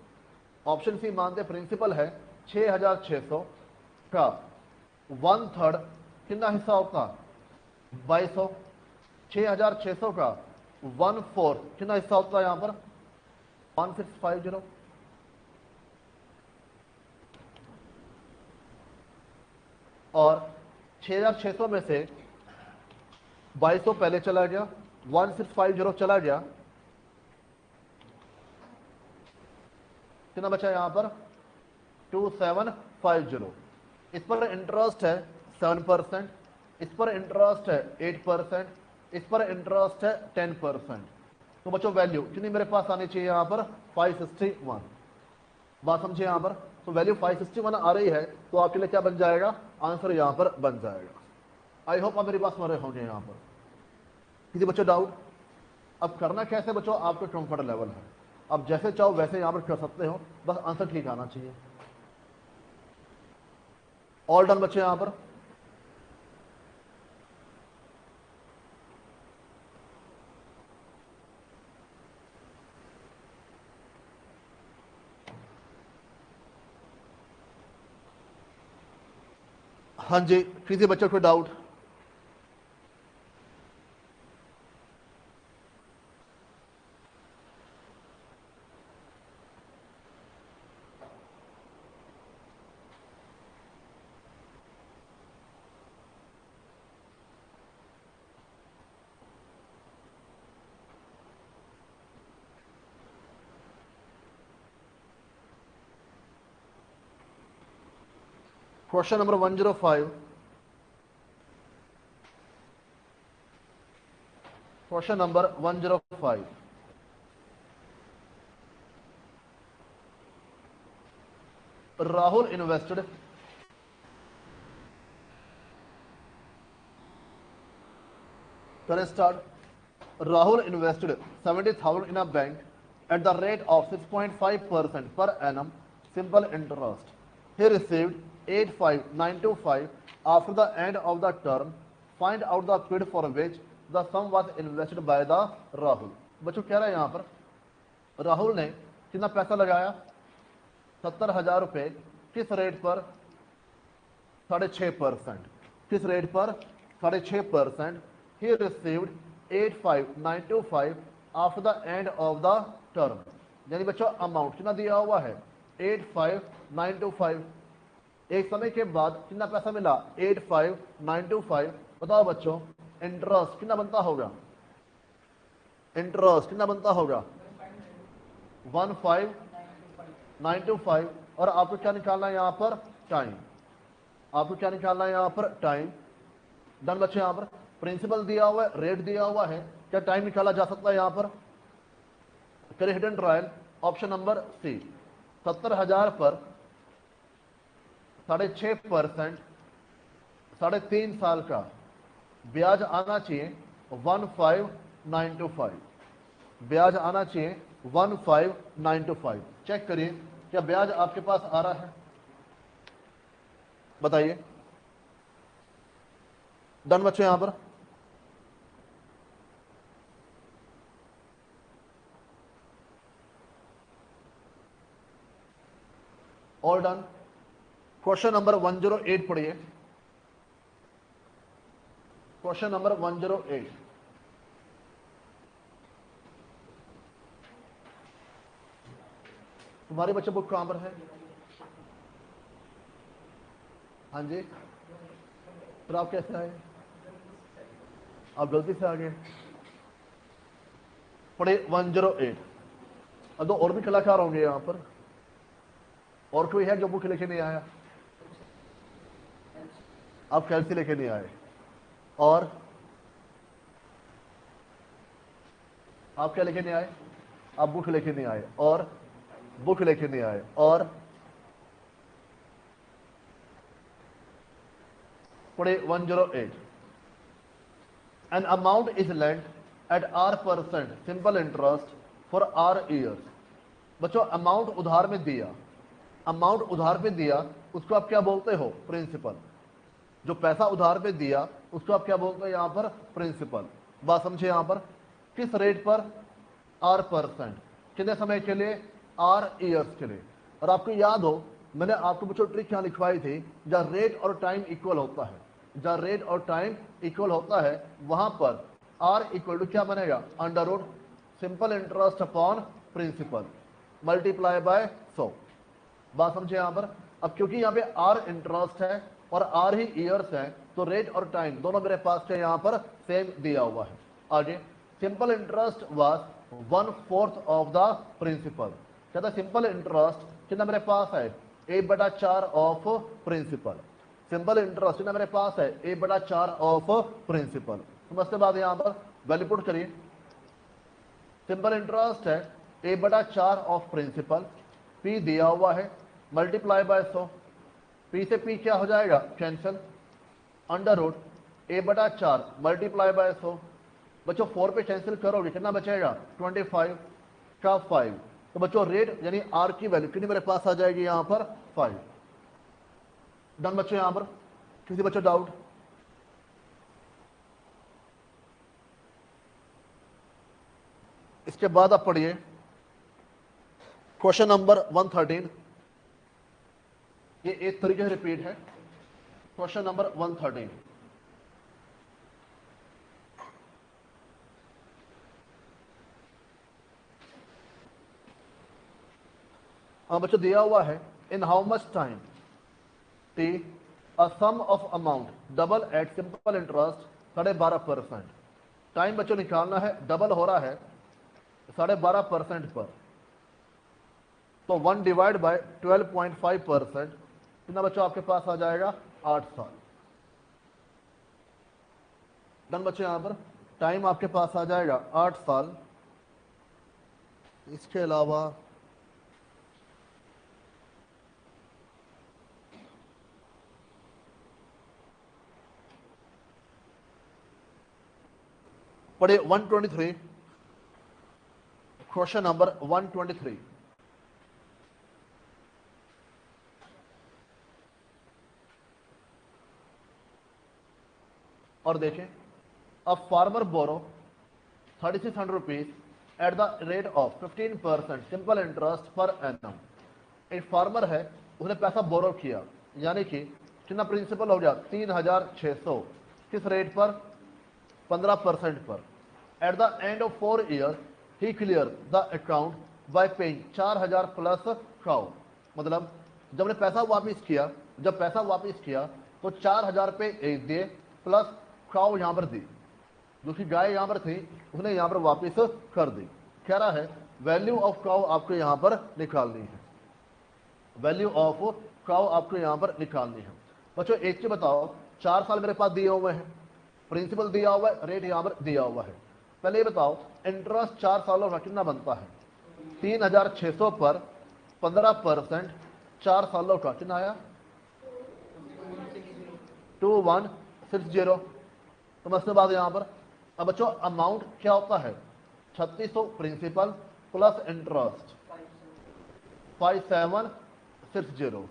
ऑप्शन सी मानते प्रिंसिपल है 6600 का 1/3 कितना हिस्सा होता? 2200। 6600 का 1/4 कितना हिस्सा होता है यहां पर? 1650। और 6600 में से 2200 पहले चला गया, 1650 चला गया, कितना बचा यहां पर? 2750। इस पर इंटरेस्ट है 7%, इस पर इंटरेस्ट है 8%, इस पर इंटरेस्ट है 10%। तो बच्चों वैल्यू कितनी मेरे पास आनी चाहिए यहां पर? 561। बात समझे यहां पर? तो वैल्यू 561 आ रही है, तो आपके लिए क्या बन जाएगा? आंसर यहां पर बन जाएगा। आई होप आप मेरी बात समझ रहे होंगे यहां पर। किसी बच्चों डाउट? अब करना कैसे बच्चों, आपका कंफर्ट लेवल है, आप जैसे चाहो वैसे यहां पर कर सकते हो, बस आंसर ठीक आना चाहिए। ऑल डन बच्चे यहां पर? हाँ जी, किसी बच्चे को doubt? Question number 105, question number 105, Rahul invested start Rahul invested 70,000 in a bank at the rate of 6.5% per annum simple interest. He received 85,925 after the end of the term. Find out the period for which the sum was invested by the Rahul. बच्चों कह रहा है यहाँ पर राहुल ने कितना पैसा लगाया? 70,000 रुपए। किस रेट पर? 6.5%। किस रेट पर? 6.5%। He received 85,925 after the end of the term। यानी बच्चों अमाउंट कितना दिया हुआ है? 85,925। एक समय के बाद कितना पैसा मिला? 85,925। बताओ बच्चों इंटरेस्ट कितना बनता होगा? इंटरेस्ट कितना बनता होगा? 15,925। और आपको क्या निकालना है यहां पर? टाइम। आपको क्या निकालना है यहां पर? टाइम। डन बच्चे यहां पर प्रिंसिपल दिया हुआ है, रेट दिया हुआ है, क्या टाइम निकाला जा सकता है यहां पर? करें hidden trial. Option number C, 70,000 पर 6.5%, 3.5 साल का ब्याज आना चाहिए 15,925। ब्याज आना चाहिए 15,925। चेक करिए क्या ब्याज आपके पास आ रहा है? बताइए। डन बच्चों यहां पर? All done. क्वेश्चन नंबर 108 पढ़िए। क्वेश्चन नंबर 108, तुम्हारे बच्चे बुक कहां पर है? हाँ जी, फिर आप कैसे आए? आप गलती से आ गए। पढ़े 108। अब तो और भी कलाकार होंगे यहां पर, और कोई है जो बुक लेके नहीं आया? आप कैलसी लेके नहीं आए, और आप क्या लेके नहीं आए? आप बुक लेके नहीं आए, और बुक लेके नहीं आए, और पढ़े 108 an amount is lent at R% simple interest for R years. बच्चों अमाउंट उधार में दिया, अमाउंट उधार पे दिया उसको आप क्या बोलते हो? प्रिंसिपल। जो पैसा उधार पे दिया उसको आप क्या बोलते हो यहां पर? प्रिंसिपल। बात समझे यहां पर? किस रेट पर? R%। कितने समय के लिए? R ईयर्स के लिए। और आपको याद हो मैंने आपको बच्चों ट्रिक यहाँ लिखवाई थी, जहां रेट और टाइम इक्वल होता है, जहां रेट और टाइम इक्वल होता है वहां पर R इक्वल टू क्या बनेगा? Under root simple interest upon principal multiply by 100। बात समझे यहां पर? अब क्योंकि यहाँ पे R इंटरेस्ट है और R ही ईयर्स है, तो रेट और टाइम दोनों मेरे पास क्या यहाँ पर सेम दिया हुआ है। आगे simple interest was 1/4 of the principal. कहता सिंपल इंटरेस्ट कितना मेरे पास है? A/4 of principal. Simple interest कितना मेरे पास है? A/4 of principal. समझते बात यहाँ पर? वैल्यू पुट करिए। सिंपल इंटरेस्ट है A/4 ऑफ प्रिंसिपल, P दिया हुआ है, मल्टीप्लाई बाय 100। P से P क्या हो जाएगा? Cancel. Under root A/4 multiply by 100। बच्चों 4 पे कैंसिल करोगे कितना बचेगा? 25 का 5। तो बच्चों रेट यानी R की वैल्यू कितनी मेरे पास आ जाएगी यहाँ पर? 5। डन बच्चों? यहाँ पर किसी बच्चों डाउट? इसके बाद आप पढ़िए क्वेश्चन नंबर 113। ये एक तरीके से रिपीट है। Question number 113। हाँ बच्चों दिया हुआ है in how much time T a sum of amount double at simple interest 12.5%। Time बच्चों निकालना है, डबल हो रहा है 12.5% पर, तो 1 डिवाइड बाय 12.5%। कितना बच्चों आपके पास आ जाएगा? 8 साल। डन बच्चों? यहां पर टाइम आपके पास आ जाएगा 8 साल। इसके अलावा पढ़े 123। Question number 123। और देखें अब farmer borrow 3600 rupees at the rate of 15% simple interest per annum. एक फार्मर है उसने पैसा बोरो किया, यानी कि कितना प्रिंसिपल हो गया? 3600। किस रेट पर? 15% पर। At the end of 4 year he clear the account by paying 4000 plus क्राउ। मतलब जब ने पैसा वापिस किया, जब पैसा वापिस किया तो 4000 पे दिए प्लस क्राउ यहां पर दी, जो कि गाय यहां पर थी उसने यहां पर वापिस कर दी। कह रहा है वैल्यू ऑफ काउ आपको यहां पर निकालनी है, वैल्यू ऑफ काउ आपको यहां पर निकालनी है। बच्चों एक चीज बताओ, 4 साल मेरे पास दिए हुए हैं, प्रिंसिपल दिया हुआ है, रेट यहां पर दिया हुआ है। पहले ये बताओ इंटरेस्ट 4 सालों का कितना बनता है? 3600 पर 15%, 4 सालों का कितना आया? 2160। समझते बात यहां पर? अब बच्चों अमाउंट क्या होता है? 3600 प्रिंसिपल प्लस इंटरेस्ट 5760।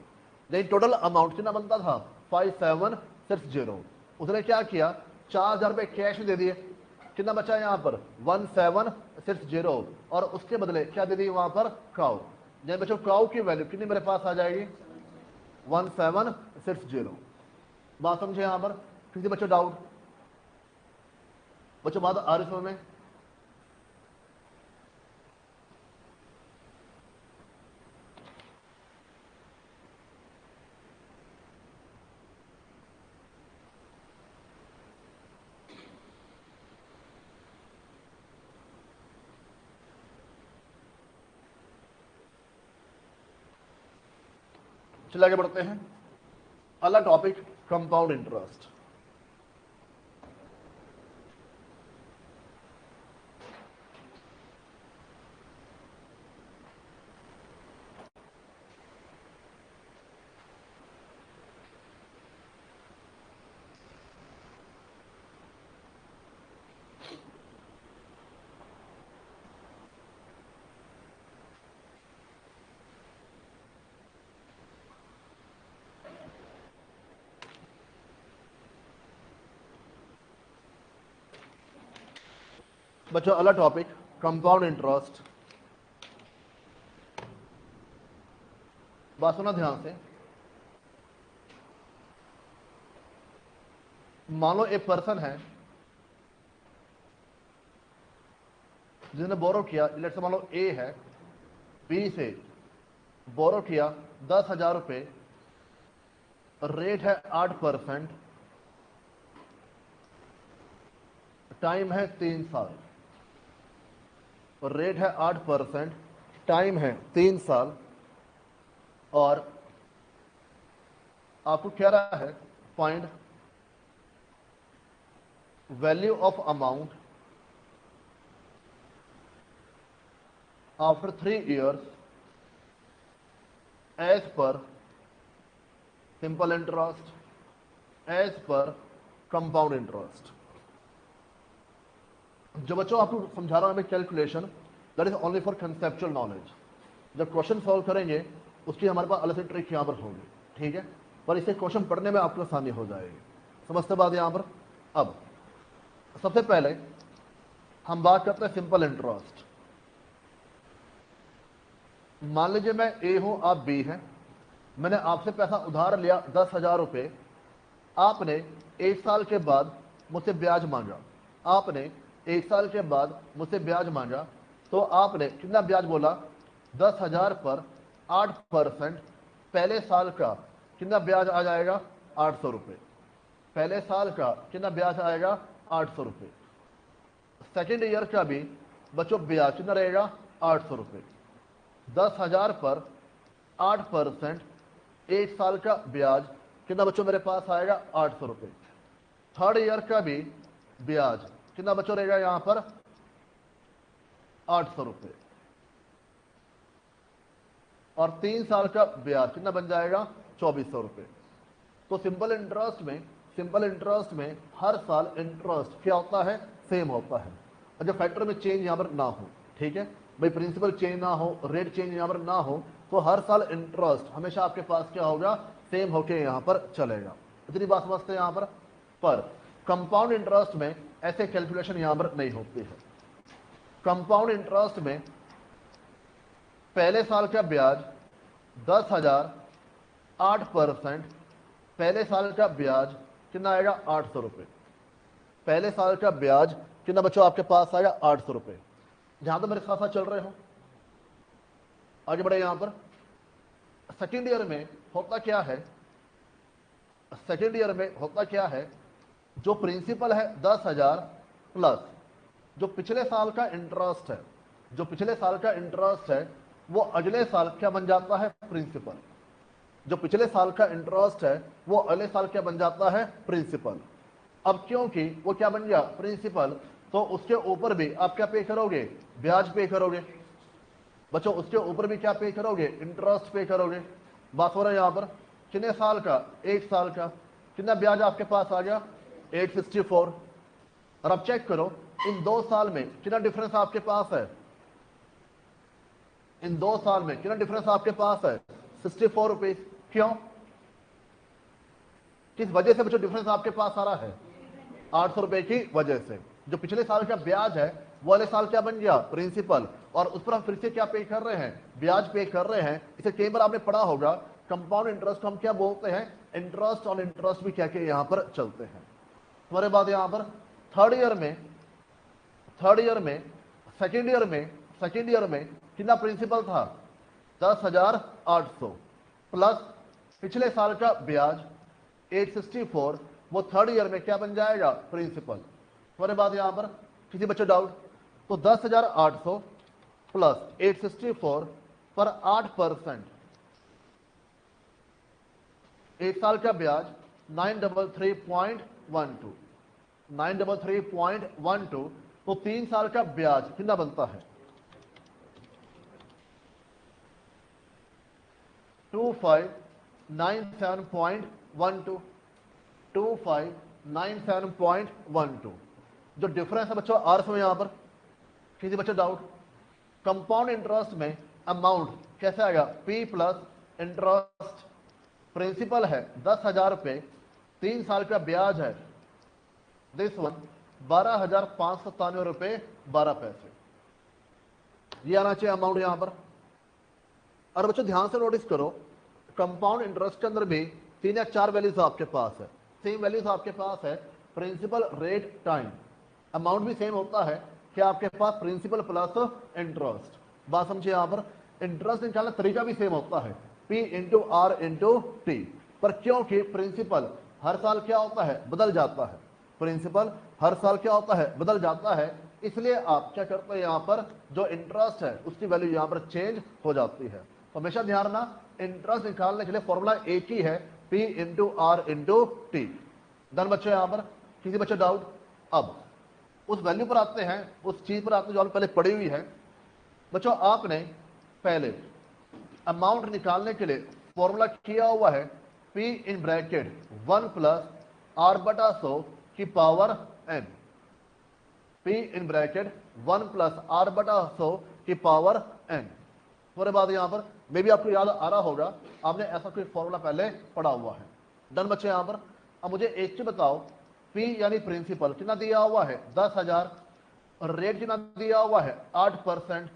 लेकिन टोटल अमाउंट कितना बनता था? 5760। उसने क्या किया? 4000 रुपए कैश दे दिए। कितना बचा यहां पर? 1760। और उसके बदले क्या दे दी वहां पर? काउ। जब बच्चों काउ की वैल्यू कितनी मेरे पास आ जाएगी? 1760। बात समझे यहां पर? किसी बच्चों डाउट? बच्चों बात आ रही में? चलिए आगे बढ़ते हैं। अगला टॉपिक कंपाउंड इंटरेस्ट। बच्चों अगला टॉपिक कंपाउंड इंटरेस्ट। बात सुना ध्यान से। मान लो एक पर्सन है जिसने बोरो किया, लेट्स से मान लो ए है, बी से बोरो किया 10,000 रुपये, रेट है 8%, टाइम है 3 साल। रेट है 8%, टाइम है 3 साल, और आपको कह रहा है find value of amount after 3 years as per simple interest, as per compound interest. जो बच्चों आपको समझा रहा हूं मैं calculation, that is only for conceptual knowledge. जब क्वेश्चन सॉल्व करेंगे उसकी हमारे पास अलग से ट्रिक यहां पर होगी, ठीक है, पर इसे क्वेश्चन पढ़ने में आपको आसानी हो जाएगी। समझते बात यहां पर। अब सबसे पहले हम बात करते हैं सिंपल इंटरेस्ट। मान लीजिए मैं ए हूं, आप बी हैं, मैंने आपसे पैसा उधार लिया 10,000 रुपये, आपने 1 साल के बाद मुझसे ब्याज मांगा, आपने 1 साल के बाद मुझसे ब्याज मांगा, तो आपने कितना ब्याज बोला? 10,000 पर 8%, पहले साल का कितना ब्याज आ जाएगा? 800 रुपये। पहले साल का कितना ब्याज आएगा? 800 रुपये। सेकेंड ईयर का भी बच्चों ब्याज कितना रहेगा? 800 रुपये। 10,000 पर 8%, 1 साल का ब्याज कितना बच्चों मेरे पास आएगा? 800 रुपये। थर्ड ईयर का भी ब्याज कितना बच्चों रहेगा यहां पर? 800 रुपये। और 3 साल का ब्याज कितना बन जाएगा? 2400 रुपये। तो सिंपल इंटरेस्ट में हर साल इंटरेस्ट क्या होता है? सेम होता है। और जब फैक्टर में चेंज यहां पर ना हो, ठीक है भाई, प्रिंसिपल चेंज ना हो, रेट चेंज यहां पर ना हो, तो हर साल इंटरेस्ट हमेशा आपके पास क्या होगा? सेम होके यहां पर चलेगा। इतनी बात समझते हैं यहां पर कंपाउंड इंटरेस्ट में ऐसे कैलकुलेशन यहां पर नहीं होती है। कंपाउंड इंटरेस्ट में पहले साल का ब्याज 10,000, 8%, पहले साल का ब्याज कितना आएगा? 800 रुपये। पहले साल का ब्याज कितना बच्चों आपके पास आएगा? 800 रुपये। जहां तक मेरे साथ साथ चल रहे हो, आगे बढ़े यहां पर। सेकेंड ईयर में होता क्या है? सेकेंड ईयर में होता क्या है? जो प्रिंसिपल है 10,000 प्लस जो पिछले साल का इंटरेस्ट है, जो पिछले साल का इंटरेस्ट है वो अगले साल क्या बन जाता है? प्रिंसिपल। जो पिछले साल का इंटरेस्ट है वो अगले साल क्या बन जाता है? प्रिंसिपल। अब क्योंकि वो क्या बन गया? प्रिंसिपल, तो उसके ऊपर भी आप क्या पे करोगे? ब्याज पे करोगे। बच्चों उसके ऊपर भी क्या पे करोगे? इंटरेस्ट पे करोगे। बात हो रहा है यहां पर कितने साल का? 1 साल का। कितना ब्याज आपके पास आ गया? 864। और अब चेक करो इन 2 साल में कितना डिफरेंस आपके पास है? इन 2 साल में कितना डिफरेंस आपके पास है? 64 रुपीज। क्यों? किस वजह से बच्चों डिफरेंस आपके पास आ रहा है? 800 रुपए की वजह से। जो पिछले साल का ब्याज है वो अगले साल क्या बन गया? प्रिंसिपल। और उस पर हम फिर से क्या पे कर रहे हैं? ब्याज पे कर रहे हैं। इसे कई बार आपने पढ़ा होगा, कंपाउंड इंटरेस्ट को हम क्या बोलते हैं? इंटरेस्ट ऑन इंटरेस्ट भी क्या के यहां पर चलते हैं। तुम्हारे बाद यहां पर थर्ड ईयर में सेकेंड ईयर में कितना प्रिंसिपल था? 10,800 प्लस पिछले साल का ब्याज 864, वो थर्ड ईयर में क्या बन जाएगा? प्रिंसिपल। तुम्हारे बाद यहां पर किसी बच्चे डाउट? तो 10,800 प्लस 864 पर 8%, 1 साल का ब्याज 933.12, 933.12, तो 3 साल का ब्याज कितना बनता है? 2597.12, 2597.12। जो डिफरेंस है बच्चों आर्स में, यहां पर किसी बच्चे डाउट? कंपाउंड इंटरेस्ट में अमाउंट कैसे आएगा? P plus interest. प्रिंसिपल है 10,000 रुपये, 3 साल का ब्याज है दिस वन 12,597 रुपये 12 पैसे, ये आना चाहिए अमाउंट यहां पर। और बच्चों ध्यान से नोटिस करो, कंपाउंड इंटरेस्ट के अंदर भी 3 या 4 वैल्यूज आपके पास है, सेम वैल्यूज आपके पास है, प्रिंसिपल, रेट, टाइम। अमाउंट भी सेम होता है कि आपके पास प्रिंसिपल प्लस इंटरेस्ट। बात समझिए, यहां पर इंटरेस्ट निकालने तरीका भी सेम होता है, P into R into T. पर क्योंकि प्रिंसिपल हर साल क्या होता है, बदल जाता है, प्रिंसिपल हर साल क्या होता है, बदल जाता है, इसलिए आप क्या करते हैं, यहां पर जो इंटरेस्ट है उसकी वैल्यू यहां पर चेंज हो जाती है। तो हमेशा ध्यान रखना, इंटरेस्ट निकालने के लिए फॉर्मूला एक ही है, P into R into T. Done बच्चों, यहां पर किसी बच्चे डाउट? अब उस वैल्यू पर आते हैं, उस चीज पर आते हैं जो आपने पहले पढ़ी हुई है। बच्चों आपने पहले अमाउंट निकालने के लिए फॉर्मूला किया हुआ है P in bracket 1 plus R बटा 100 की power n, P in bracket 1 plus R बटा 100 की पावर n। पूरे बात यहां पर मे भी आपको याद आ रहा होगा, आपने ऐसा कोई फॉर्मूला पहले पढ़ा हुआ है। डन बच्चे, यहां पर अब मुझे एक चीज बताओ, P यानी प्रिंसिपल कितना दिया हुआ है, 10,000, और रेट कितना दिया हुआ है, 8%।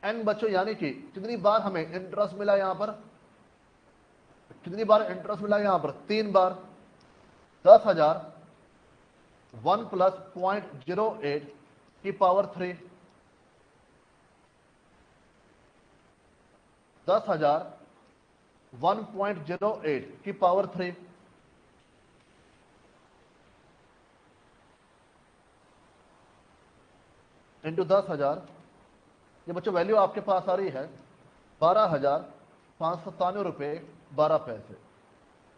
n बच्चों यानी कि कितनी बार हमें इंटरेस्ट मिला, यहां पर कितनी बार इंटरेस्ट मिला, यहां पर 3 बार। 10,000 1 प्लस 0.08 की पावर 3, 10,000 1.08 की पावर 3 इंटू 10,000। ये बच्चों वैल्यू आपके पास आ रही है 12,597 रुपये 12 पैसे,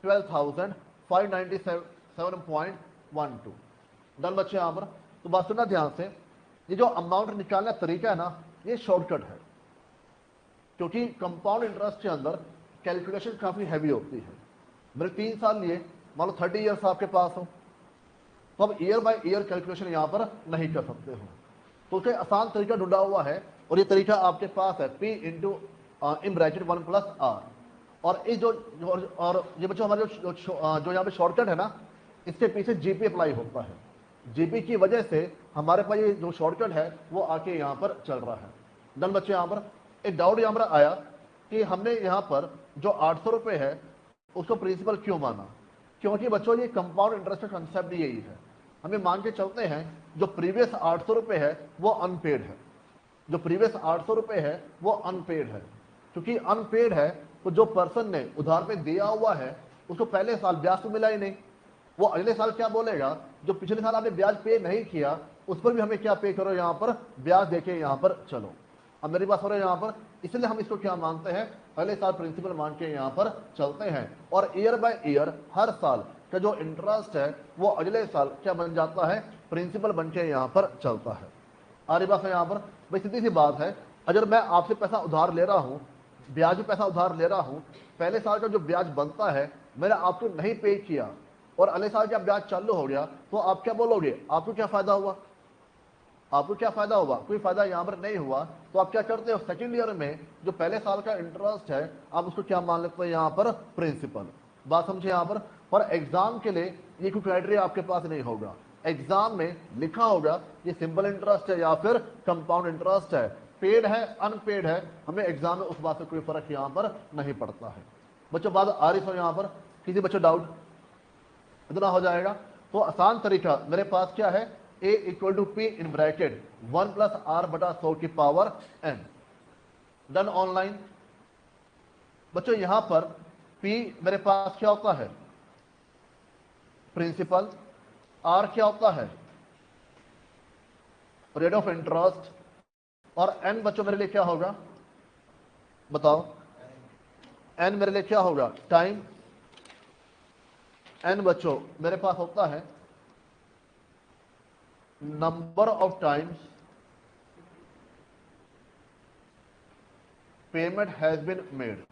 12,597.12। डन बच्चे, यहां पर तो बात सुनना ध्यान से, ये जो अमाउंट निकालने का तरीका है ना, ये शॉर्टकट है, क्योंकि कंपाउंड इंटरेस्ट के अंदर कैलकुलेशन काफी हैवी होती है। मेरे 3 साल लिए, मान लो 30 ईयर्स आपके पास हो, तो अब ईयर बाय ईयर कैलकुलेशन यहां पर नहीं कर सकते हो, तो उसका आसान तरीका ढूंढा हुआ है, और ये तरीका आपके पास है P into in bracket 1 plus R. और ये और ये बच्चों हमारे जो यहाँ पे शॉर्टकट है ना, इसके पीछे जीपी अप्लाई होता है, जीपी की वजह से हमारे पास ये जो शॉर्टकट है वो आके यहाँ पर चल रहा है। डन बच्चे, यहाँ पर एक डाउट यहाँ पर आया कि हमने यहाँ पर जो 800 रुपये है उसको प्रिंसिपल क्यों माना, क्योंकि बच्चों ये कंपाउंड इंटरेस्ट का कंसेप्ट यही है, हमें मान के चलते हैं जो प्रीवियस 800 रुपये है वो अनपेड है, जो प्रीवियस 800 रुपये है वो अनपेड है। क्योंकि अनपेड है तो जो पर्सन ने उधार पे दिया हुआ है उसको पहले साल ब्याज तो मिला ही नहीं, वो अगले साल क्या बोलेगा, जो पिछले साल आपने ब्याज पे नहीं किया उस पर भी हमें क्या पे करो, यहाँ पर ब्याज देके यहाँ पर चलो। अब मेरी बात हो रही है यहाँ पर, इसलिए हम इसको क्या मानते हैं, अगले साल प्रिंसिपल मान के यहाँ पर चलते हैं, और ईयर बाय ईयर हर साल का जो इंटरेस्ट है वो अगले साल क्या बन जाता है, प्रिंसिपल बन के यहाँ पर चलता है। आ रही बात है यहाँ पर? भाई सीधी सी बात है, अगर मैं आपसे पैसा उधार ले रहा हूँ, ब्याज भी पैसा उधार ले रहा हूँ, पहले साल का जो ब्याज बनता है मैंने आपको नहीं पे किया, और अगले साल जब ब्याज चालू हो गया तो आप क्या बोलोगे, आपको क्या फायदा हुआ, आपको क्या फायदा हुआ, कोई फायदा यहाँ पर नहीं हुआ। तो आप क्या करते हो, सेकंड ईयर में जो पहले साल का इंटरेस्ट है आप उसको क्या मान लेते हो, यहाँ पर प्रिंसिपल। बात समझे यहाँ पर एग्जाम के लिए ये कोई क्राइटेरिया आपके पास नहीं होगा, एग्जाम में लिखा होगा ये सिंपल इंटरेस्ट है या फिर कंपाउंड इंटरेस्ट है, पेड है अनपेड है, हमें एग्जाम में उस बात से कोई फर्क यहाँ पर नहीं पड़ता है। बच्चों बात आ रही हो यहाँ पर, किसी बच्चों डाउट? इतना हो जाएगा। तो आसान तरीका मेरे पास क्या है, A equal to P in bracket 1 plus R बटा 100 की पावर n। Done online. बच्चों यहां पर P मेरे पास क्या होता है, प्रिंसिपल, R क्या होता है, रेट ऑफ इंटरेस्ट, और n बच्चों मेरे लिए क्या होगा, बताओ, n मेरे लिए क्या होगा, टाइम। n बच्चों मेरे पास होता है number of times payment has been made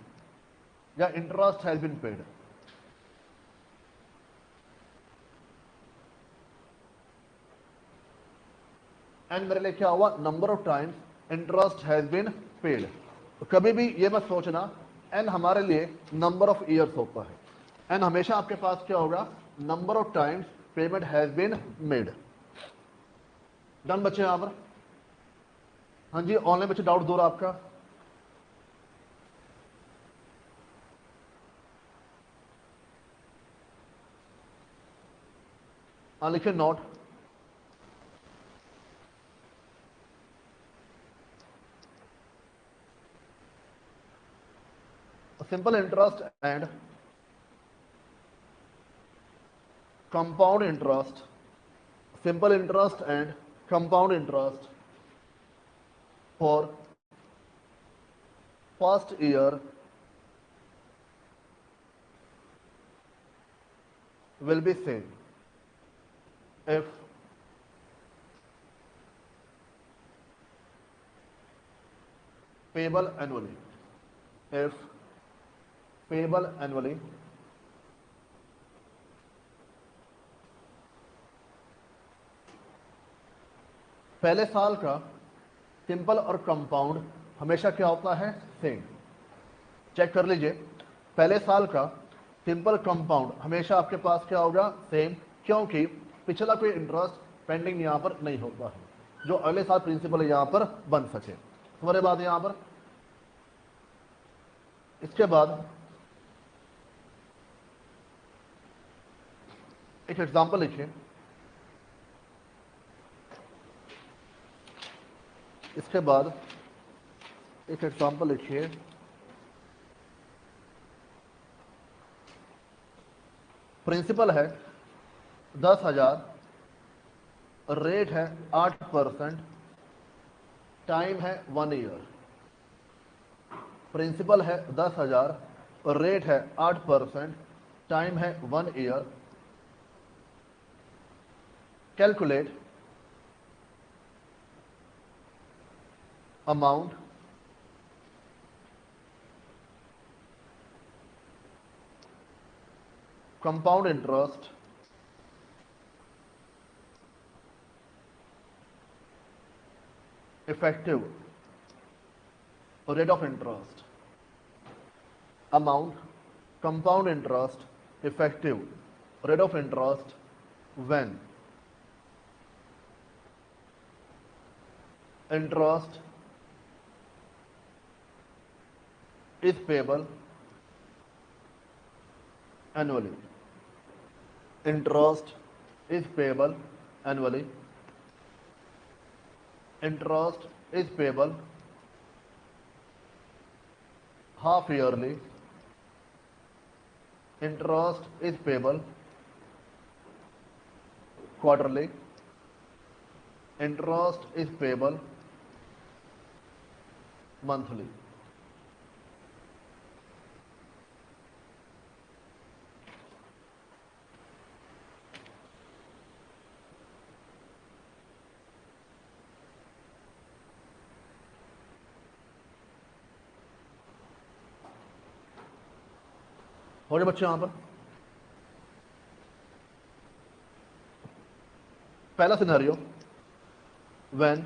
या interest has been paid. And मेरे लिए क्या हुआ, number of times interest has been paid. तो कभी भी ये मत सोचना एन हमारे लिए नंबर ऑफ ईयर्स होता है, एन हमेशा आपके पास क्या होगा, number of times payment has been made. Done बच्चे, यहां पर हाँ जी, ऑनलाइन बच्चे डाउट दूर आपका। हाँ लिखिए note. Simple interest and compound interest, simple interest and compound interest for first year will be same if payable annually. If payable annually, पहले साल का सिंपल और कंपाउंड हमेशा क्या होता है, सेम। चेक कर लीजिए, पहले साल का सिंपल कंपाउंड हमेशा आपके पास क्या होगा, सेम, क्योंकि पिछला कोई इंटरेस्ट पेंडिंग यहां पर नहीं होता है जो अगले साल प्रिंसिपल यहां पर बन सके। तुम्हारे बाद यहां पर इसके बाद एक एग्जांपल लिखिए। इसके बाद एक एग्जांपल लिखिए। प्रिंसिपल है 10,000, रेट है 8%, टाइम है 1 ईयर। प्रिंसिपल है 10,000 और रेट है 8%, टाइम है 1 year. Calculate amount compound interest effective rate of interest, amount compound interest effective rate of interest when interest is payable annually. Interest is payable annually. Interest is payable half yearly. Interest is payable quarterly. Interest is payable monthly. हो गए बच्चे यहां पर। पहला scenario, when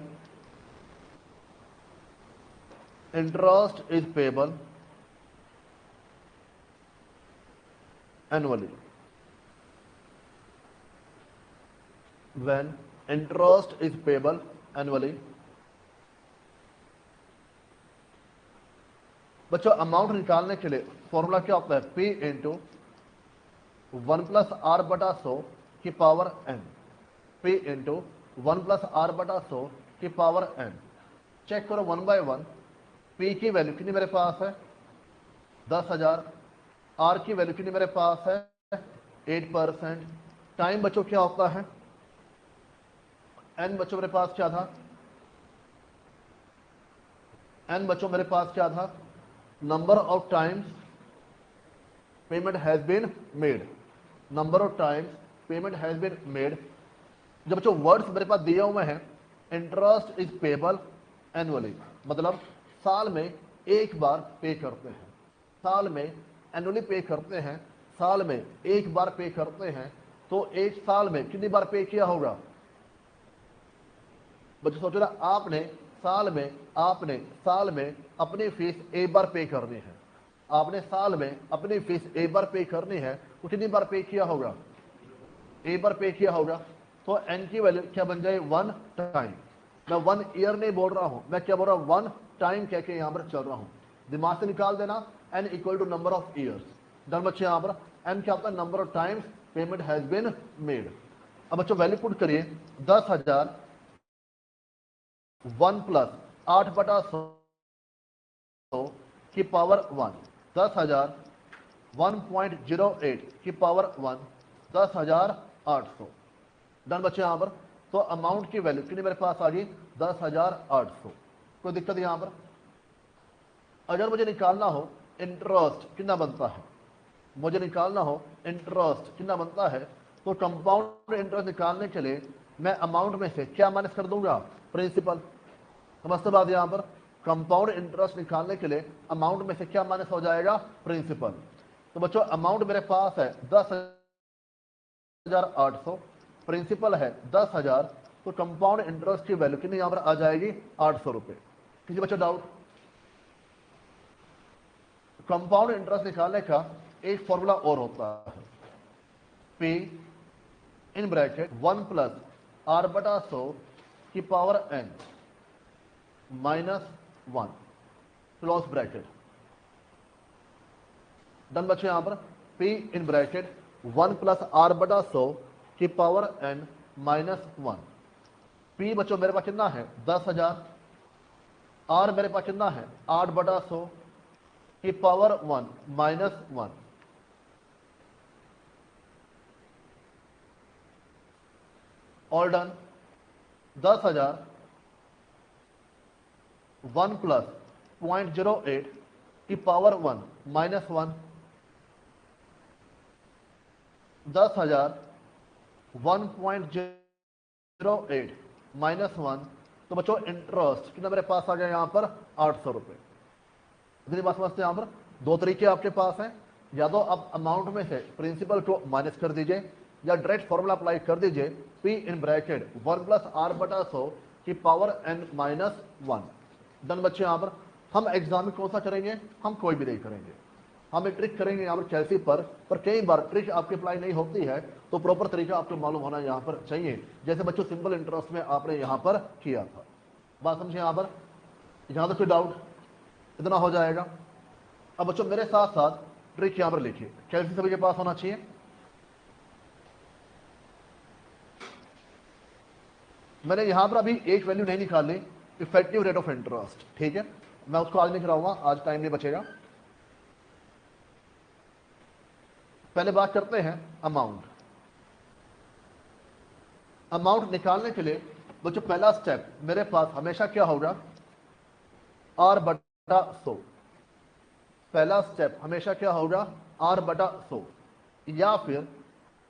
interest is payable annually. When interest is payable annually. बच्चों amount निकालने के लिए फॉर्मूला क्या होता है, P इंटू 1+R/100 की power n। P into 1+R/100 की पावर n। चेक करो 1 बाय 1। P की वैल्यू कितनी मेरे पास है, 10,000। R की वैल्यू कितनी मेरे पास है, 8%। टाइम बच्चों क्या होता है, n बच्चों मेरे पास क्या था, n बच्चों मेरे पास क्या था, number of times payment has been made. Number of times payment has been made. जब बच्चों वर्ड्स मेरे पास दिए हुए हैं, इंटरेस्ट इज पेबल एनुअली, मतलब साल में एक बार पे करते हैं, साल में एनुअली पे करते हैं, साल में एक बार पे करते हैं, तो एक साल में कितनी बार पे किया होगा। बच्चों सोचो ना, आपने साल में अपनी फीस एक बार पे करनी है, आपने साल में अपनी फीस एक बार पे करनी है, तो कितनी बार पे किया होगा, एक बार पे किया होगा। तो एन की वैल्यू क्या बन जाए, 1 टाइम। मैं 1 ईयर नहीं बोल रहा हूं, मैं क्या बोल रहा हूं, 1 टाइम कह के यहां पर चल रहा हूं। दिमाग से निकाल देना, n equal to number of years. Done बच्चे, यहां पर n क्या होता है, number of times payment has been made. अब बच्चों वैल्यू पुट करिए, 10,000 1 प्लस 8/100 की पावर 1, 10,000 1.08 की पावर 1, 10,800। डन बच्चे यहां पर। तो अमाउंट की वैल्यू कितनी मेरे पास आ गई, 10,800। कोई दिक्कत यहां पर? अगर मुझे निकालना हो इंटरेस्ट कितना बनता है, मुझे निकालना हो इंटरेस्ट कितना बनता है, तो कंपाउंड इंटरेस्ट निकालने के लिए मैं अमाउंट में से क्या माइनस कर दूंगा, प्रिंसिपल। समझते बात यहां पर, कंपाउंड इंटरेस्ट निकालने के लिए अमाउंट में से क्या माइनस हो जाएगा, प्रिंसिपल। तो बच्चों अमाउंट मेरे पास है 10,800, प्रिंसिपल है 10,000, तो कंपाउंड इंटरेस्ट की वैल्यू कितनी यहां पर आ जाएगी, 800 रुपए। किसी बच्चों डाउट? कंपाउंड इंटरेस्ट निकालने का एक फॉर्मूला और होता है, P in bracket 1 plus r/100 की power n -1 close bracket. Done बच्चे यहां पर, P in bracket 1 plus r/100 की पावर n -1। P बच्चों मेरे पास कितना है, 10,000, R मेरे पास कितना है, 8/100 की पावर 1 -1। All done. 10,000 1 प्लस 0.08 की पावर 1 -1, 10,000 1.08 -1। तो बच्चों इंटरेस्ट कितना मेरे पास आ गया यहां पर, 800 रुपए। इतनी बात समझते हैं। यहां पर दो तरीके आपके पास हैं, या तो आप अमाउंट में से प्रिंसिपल को माइनस कर दीजिए, या डायरेक्ट फॉर्मूला अप्लाई कर दीजिए, P in bracket 1 plus r/100 की पावर n -1। डन बच्चे। यहां पर हम एग्जाम में कौन सा करेंगे, हम कोई भी नहीं करेंगे, हम एक ट्रिक करेंगे यहाँ पर कैलसी पर कई बार ट्रिक आपकी अप्लाई नहीं होती है, तो प्रॉपर तरीका आपको मालूम होना यहाँ पर चाहिए, जैसे बच्चों सिंपल इंटरेस्ट में आपने यहाँ पर किया था। बात समझे यहाँ पर? यहाँ तक कोई डाउट? इतना हो जाएगा। अब बच्चों मेरे साथ साथ ट्रिक यहाँ पर लिखिए, कैलसी सभी के पास होना चाहिए। मैंने यहाँ पर अभी एक वैल्यू नहीं निकाली, इफेक्टिव रेट ऑफ इंटरेस्ट, ठीक है, मैं उसको आज नहीं कराऊंगा, आज टाइम नहीं बचेगा। पहले बात करते हैं अमाउंट। अमाउंट निकालने के लिए बच्चों पहला स्टेप मेरे पास हमेशा क्या होगा, r/100। पहला स्टेप हमेशा क्या होगा, r/100, या फिर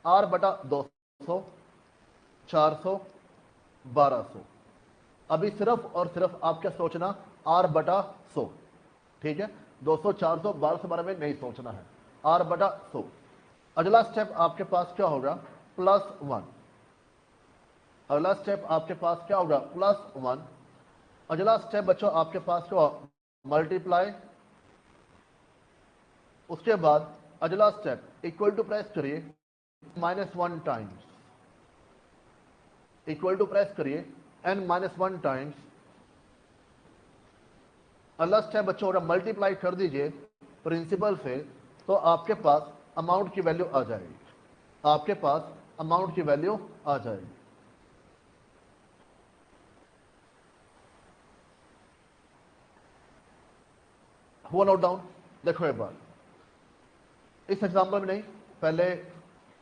r/200, 400, 1200। अभी सिर्फ और सिर्फ आप क्या सोचना, r/100, ठीक है, 200, 400, 1200 बारे में नहीं सोचना है, r/100। अगला स्टेप आपके पास क्या होगा, +1। अगला स्टेप आपके पास क्या होगा, +1। अगला स्टेप बच्चों आपके पास क्या, मल्टीप्लाई। उसके बाद अगला स्टेप इक्वल टू प्रेस करिए -1 टाइम्स, इक्वल टू प्रेस करिए n-1 टाइम्स। अगला स्टेप बच्चों होगा मल्टीप्लाई कर दीजिए प्रिंसिपल से, तो आपके पास अमाउंट की वैल्यू आ जाएगी, आपके पास अमाउंट की वैल्यू आ जाएगी। हुआ नोट डाउन? देखो एक बार, इस एग्जाम्पल में नहीं, पहले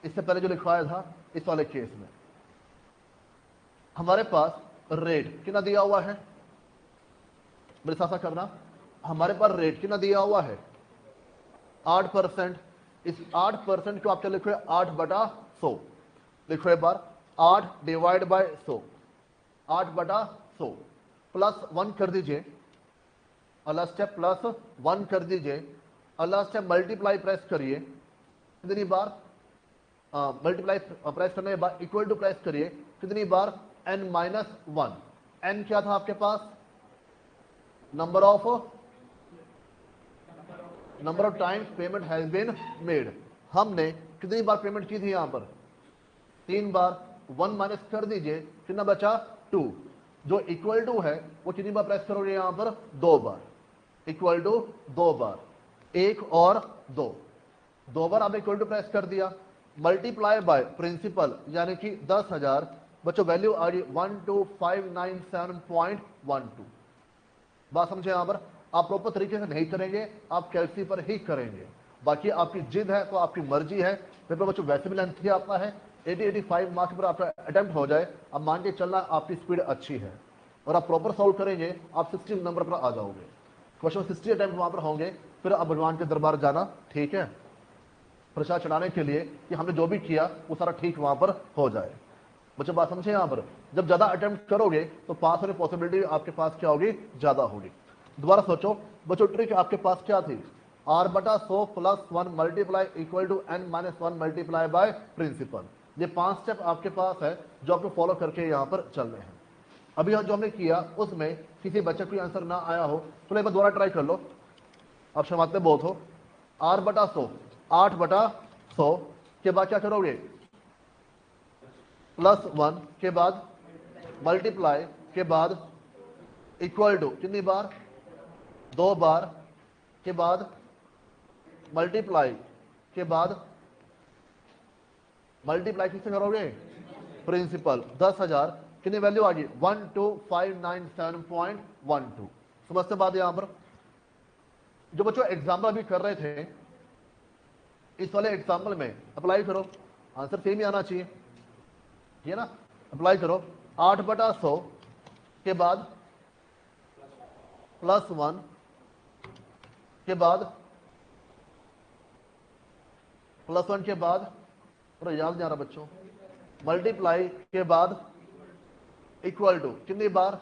इससे पहले जो लिखवाया था इस वाले केस में हमारे पास रेट कितना दिया हुआ है, मेरे साथ साथ करना, हमारे पास रेट कितना दिया हुआ है, 8%। इस 8% को आप क्या लिखो, 8/100 लिखो एक बार, 8 डिवाइड बाय 100, 8/100 +1 कर दीजिए, अगला स्टेप +1 कर दीजिए, अगला स्टेप मल्टीप्लाई प्रेस करिए, कितनी बार, मल्टीप्लाई प्रेस करने के बाद इक्वल टू प्रेस करिए, कितनी बार, n-1। n क्या था आपके पास, number of times payment has been made. हमने कितनी बार पेमेंट की थी यहां पर, 3 बार, 1 माइनस कर दीजिए, कितना बचा, 2। जो इक्वल टू है वो कितनी बार प्रेस करोगे यहां पर? 2 बार। इक्वल टू 2 बार, 1 और 2, 2 बार आपने इक्वल टू प्रेस कर दिया। मल्टीप्लाई बाय प्रिंसिपल यानी कि 10,000। बच्चों वैल्यू आ गई 12597.12। बात समझे? यहां पर आप प्रॉपर तरीके से नहीं करेंगे, आप कैलसी पर ही करेंगे। बाकी आपकी जिद है तो आपकी मर्जी है। पेपर बच्चों वैसे भी लेंथ ही आता है, 80-85 मार्क्स पर आपका अटेम्प्ट हो जाए। अब मान के चलना आपकी स्पीड अच्छी है और आप प्रॉपर सॉल्व करेंगे, आप 60 नंबर पर आ जाओगे। क्वेश्चन 60 अटेम्प्ट वहां पर होंगे, फिर अब भगवान के दरबार जाना, ठीक है, प्रसाद चढ़ाने के लिए कि हमने जो भी किया वो सारा ठीक वहां पर हो जाए। बच्चों बात समझे? यहां पर जब ज्यादा अटेम्प्ट करोगे तो पास होने पॉसिबिलिटी आपके पास क्या होगी? ज्यादा होगी। दोबारा सोचो बच्चों, ट्रिक आपके पास क्या थी? r/100 plus 1 multiply equal to n-1 multiply by principal. ये 5 स्टेप आपके पास है जो आपको फॉलो करके यहां पर चलने हैं। अभी जो हमने किया उसमें किसी बच्चे को आंसर ना आया हो तो एक बार दोबारा ट्राई कर लो। आप शर्माते बहुत हो। r/100, 8/100 के बाद क्या करोगे? प्लस 1 के बाद मल्टीप्लाई के बाद इक्वल टू कितनी बार? 2 बार के बाद मल्टीप्लाई के बाद मल्टीप्लाई किससे करोगे? प्रिंसिपल। 10,000 कितनी वैल्यू आ गई? 12597.12। समझते बात? यहां पर जो बच्चों एग्जाम्पल अभी कर रहे थे, इस वाले एग्जाम्पल में अप्लाई करो, आंसर सेम ही आना चाहिए, ठीक है ना? अप्लाई करो। 8/100 के बाद प्लस 1 के बाद प्लस 1 के बाद, थोड़ा याद नहीं आ रहा बच्चों, मल्टीप्लाई के बाद इक्वल टू कितनी बार?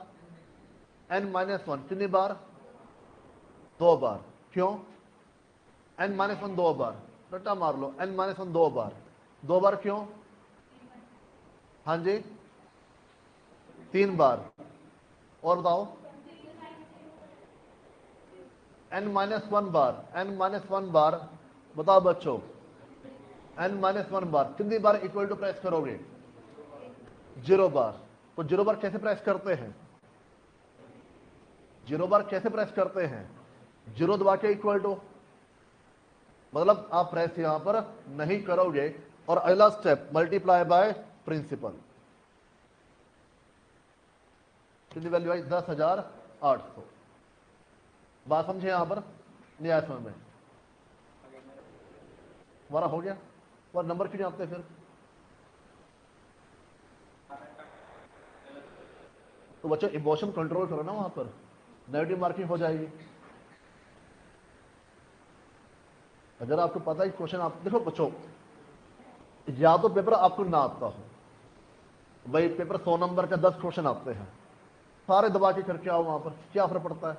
n-1 कितनी बार? 2 बार। क्यों n-1 2 बार? रट्टा मार लो, n-1 2 बार। 2 बार क्यों? हाँ जी, 3 बार। और बताओ, n-1 बार, n-1 बार। बताओ बच्चों, n-1 बार कितनी बार इक्वल टू प्रेस करोगे? 0 बार। तो 0 बार कैसे प्रेस करते हैं? 0 बार कैसे प्रेस करते हैं? 0 दबा के इक्वल टू, मतलब आप प्रेस यहां पर नहीं करोगे। और अगला स्टेप मल्टीप्लाई बाय प्रिंसिपल। कितनी वैल्यू आई? 10,800। बात समझे यहां पर? नहीं आया समझ में? हमारा हो गया। और नंबर क्यों नहीं आते फिर? तो बच्चों इमोशन कंट्रोल करो ना, वहां पर नेगेटिव मार्किंग हो जाएगी। अगर आपको पता है क्वेश्चन, आप देखो बच्चों, या तो पेपर आपको ना आता हो, भाई पेपर 100 नंबर का 10 क्वेश्चन आते हैं, सारे दबा के करके आओ, वहां पर क्या फर्क पड़ता है?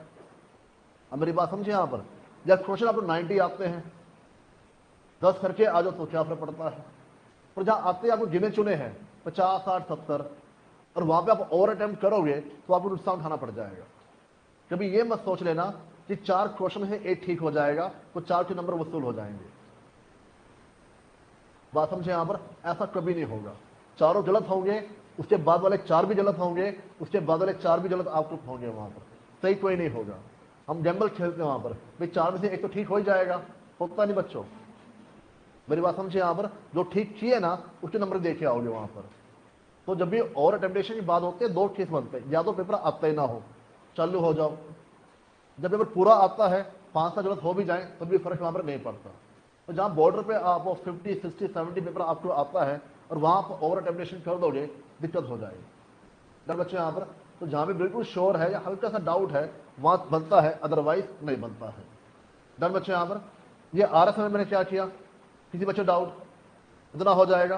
अब मेरी बात समझे? यहां पर या क्वेश्चन आपको 90 आते हैं, 10 करके आ जाओ तो क्या फर्क पड़ता है? पर जहां आते हैं आपको गिने चुने हैं 50, 60, 70, और वहां पे आप ओवर अटेम्प्ट करोगे तो आपको नुकसान उठाना पड़ जाएगा। कभी ये मत सोच लेना कि 4 क्वेश्चन है एक ठीक हो जाएगा तो 4 के नंबर वसूल हो जाएंगे। बात समझे? यहां पर ऐसा कभी नहीं होगा। चारों गलत होंगे, उसके बाद वाले 4 भी गलत होंगे, उसके बाद वाले 4 भी गलत आपको होंगे। वहां पर सही कोई नहीं होगा। हम गैम्बल खेलते हैं वहां पर, भाई 4 में से एक तो ठीक हो ही जाएगा, होता नहीं बच्चों। मेरी बात समझे? यहां पर जो ठीक किए ना उसके नंबर देखे आओगे वहां पर। तो जब भी और अटेम्पटेशन की बात होती है, 2 केस बनते हैं, या तो पेपर आता ही ना हो, चालू हो जाओ। जब पेपर पूरा आता है, 5 सा गलत हो भी जाए तब भी फर्क वहां पर नहीं पड़ता। तो जहां बॉर्डर पे आप 50, 60, 70 पेपर आपको आता है और वहां पर ओवर अटेम्पटेशन कर दोगे, दिक्कत हो जाएगी। डर बच्चे यहां पर, तो जहां भी बिल्कुल श्योर है या हल्का सा डाउट है वहां बनता है, अदरवाइज नहीं बनता है। डन बच्चे? यहां पर ये आ रहा समय मैंने क्या किया? किसी बच्चे डाउट? इतना हो जाएगा।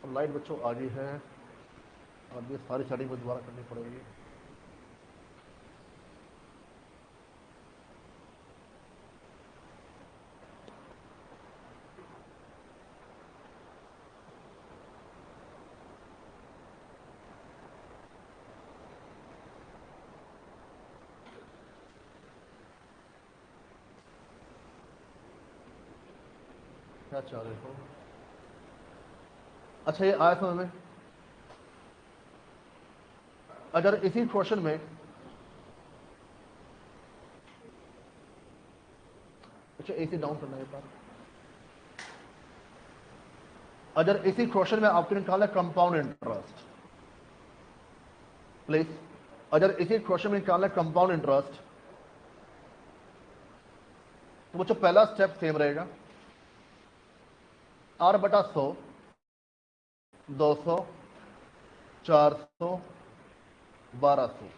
और लाइट बच्चों आ गई है, अब ये सारी सेटिंग को दोबारा करनी पड़ेगी। क्या चाह रहे हो? अच्छा, ये आया समझ में? अगर इसी क्वेश्चन में अच्छा एसी डाउन करना है बार, अगर इसी क्वेश्चन में आपको निकालना है कंपाउंड इंटरेस्ट, प्लीज, अगर इसी क्वेश्चन में निकालना है कंपाउंड इंटरेस्ट, तो बच्चों पहला स्टेप सेम रहेगा, R बटा 100, 200, 400, 1200।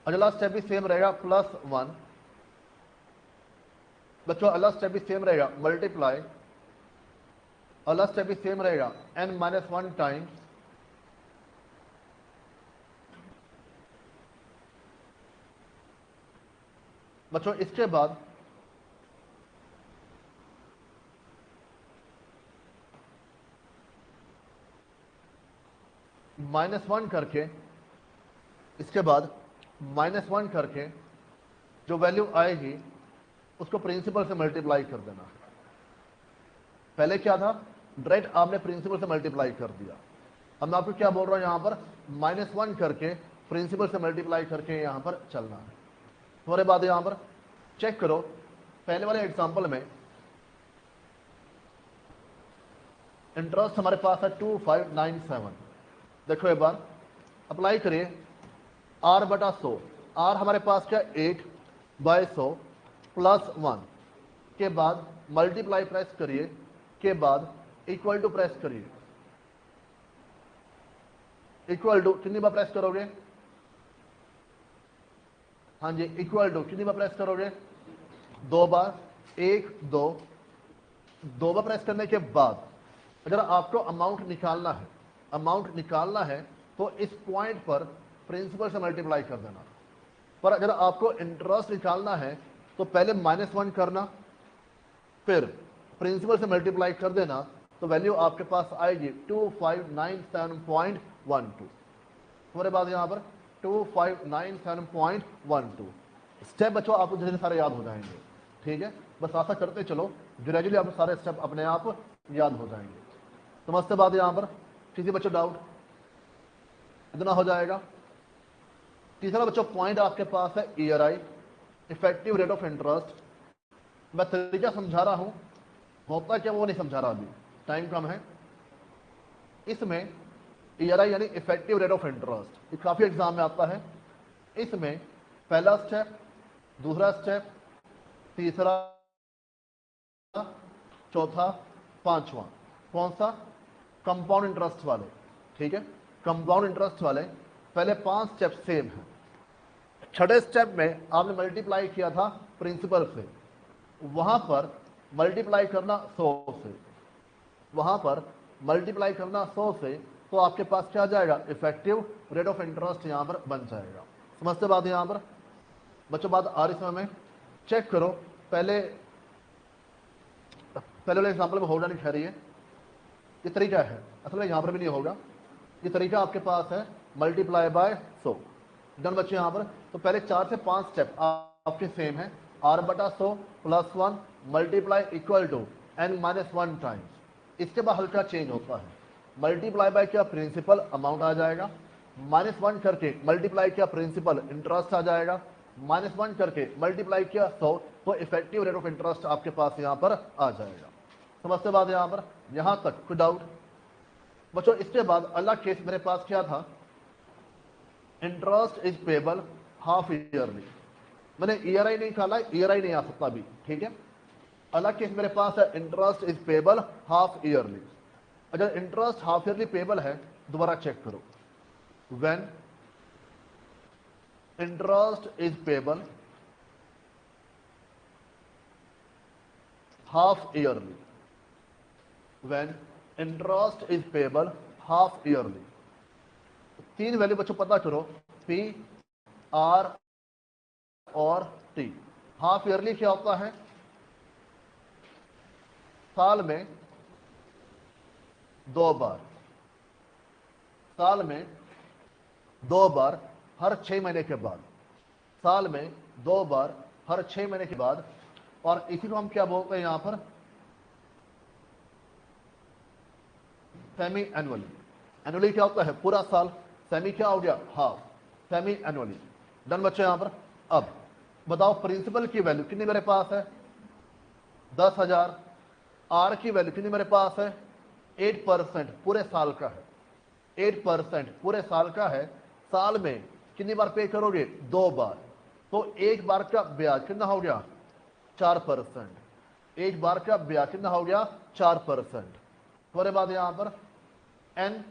अगला स्टेप भी सेम रहेगा +1। बच्चों अगला स्टेप भी सेम रहेगा मल्टीप्लाई, अगला स्टेप भी सेम रहेगा n-1 टाइम्स बच्चों इसके बाद -1 करके, इसके बाद -1 करके जो वैल्यू आएगी उसको प्रिंसिपल से मल्टीप्लाई कर देना। पहले क्या था, डायरेक्ट आपने प्रिंसिपल से मल्टीप्लाई कर दिया। अब मैं आपको क्या बोल रहा हूं, यहां पर -1 करके प्रिंसिपल से मल्टीप्लाई करके यहां पर चलना है। तुम्हारे बाद यहां पर चेक करो, पहले वाले एग्जांपल में इंटरेस्ट हमारे पास है 2597। देखो एक बार अप्लाई करिए, R बटा 100, R हमारे पास क्या 8/100 +1 के बाद मल्टीप्लाई प्रेस करिए, के बाद इक्वल टू प्रेस करिए। इक्वल टू कितनी बार प्रेस करोगे? हाँ जी, इक्वल टू कितनी बार प्रेस करोगे? 2 बार। 1 2, 2 बार प्रेस करने के बाद अगर आपको अमाउंट निकालना है, अमाउंट निकालना है तो इस पॉइंट पर प्रिंसिपल से मल्टीप्लाई कर देना। पर अगर आपको इंटरेस्ट निकालना है तो पहले -1 करना, फिर प्रिंसिपल से मल्टीप्लाई कर देना, तो वैल्यू आपके पास आएगी 2597.12। तुम्हारे बाद यहां पर 2597.12 स्टेप बच्चों आपको धीरे सारे याद हो जाएंगे। ठीक है, बस ऐसा करते चलो, ग्रेजुअली आपको सारे स्टेप अपने आप याद हो जाएंगे। समझते बाद यहां पर किसी बच्चों डाउट? इतना हो जाएगा। तीसरा बच्चों पॉइंट आपके पास है ERI, effective rate of interest. मैं तरीका समझा रहा हूं, होता क्या वो नहीं समझा रहा, अभी टाइम कम है। इसमें ERI यानी इफेक्टिव रेट ऑफ इंटरेस्ट, ये काफी एग्जाम में आता है। इसमें पहला स्टेप, दूसरा स्टेप, तीसरा, चौथा, पांचवा, कौन सा? कंपाउंड इंटरेस्ट वाले। ठीक है, कंपाउंड इंटरेस्ट वाले पहले 5 स्टेप सेम है। छठे स्टेप में आपने मल्टीप्लाई किया था प्रिंसिपल से, वहां पर मल्टीप्लाई करना 100 से, वहां पर मल्टीप्लाई करना 100 से, तो आपके पास क्या आ जाएगा? इफेक्टिव रेट ऑफ इंटरेस्ट यहां पर बन जाएगा। समझते बात यहां पर बच्चों? बात आ रही समय में चेक करो। पहले वाले एग्जाम्पल में होगा नहीं, ठहरिए, ये तरीका है, असल में यहां पर भी नहीं होगा। ये तरीका आपके पास है मल्टीप्लाई बाय 100। डन बच्चे यहां पर? तो पहले 4 से 5 स्टेप आपके सेम है। R बटा 100 +1 multiply equal to n-1 times. इसके बाद हल्का चेंज होता है, मल्टीप्लाई बाय क्या? प्रिंसिपल अमाउंट आ जाएगा, -1 करके मल्टीप्लाई किया प्रिंसिपल इंटरेस्ट आ जाएगा, -1 करके मल्टीप्लाई किया 100, तो इफेक्टिव रेट ऑफ इंटरेस्ट आपके पास यहां पर आ जाएगा। समझते बाद यहां पर? यहां तक कोई डाउट बच्चों? इसके बाद अगला केस मेरे पास क्या था? Interest is payable half yearly. मैंने ERI नहीं निकाला, ERI नहीं आ सकता अभी। ठीक है, अलग केस मेरे पास है, interest is payable half yearly. अगर इंटरेस्ट हाफ ईयरली पेबल है, दोबारा चेक करो, when interest is payable half yearly, when interest is payable half yearly. 3 value बच्चों पता करो, P, R और T। हाफ ईयरली क्या होता है? साल में 2 बार, साल में 2 बार हर 6 महीने के बाद, साल में 2 बार हर 6 महीने के बाद। और इसी को हम क्या बोलते हैं यहां पर? Semi annually. एनुअली क्या होता है? पूरा साल। सेमी क्या हो गया? हाफ। Semi annually. डन बच्चे यहां पर। अब बताओ प्रिंसिपल की वैल्यू कितनी मेरे पास है? 10,000। आर की वैल्यू कितनी मेरे पास है? 8% पूरे साल का है। 8% पूरे साल का है। साल में कितनी बार पे करोगे? 2 बार। तो एक बार का ब्याज कितना हो गया? 4%। एक बार का ब्याज कितना हो गया? 4%। थोड़े बाद यहां पर एन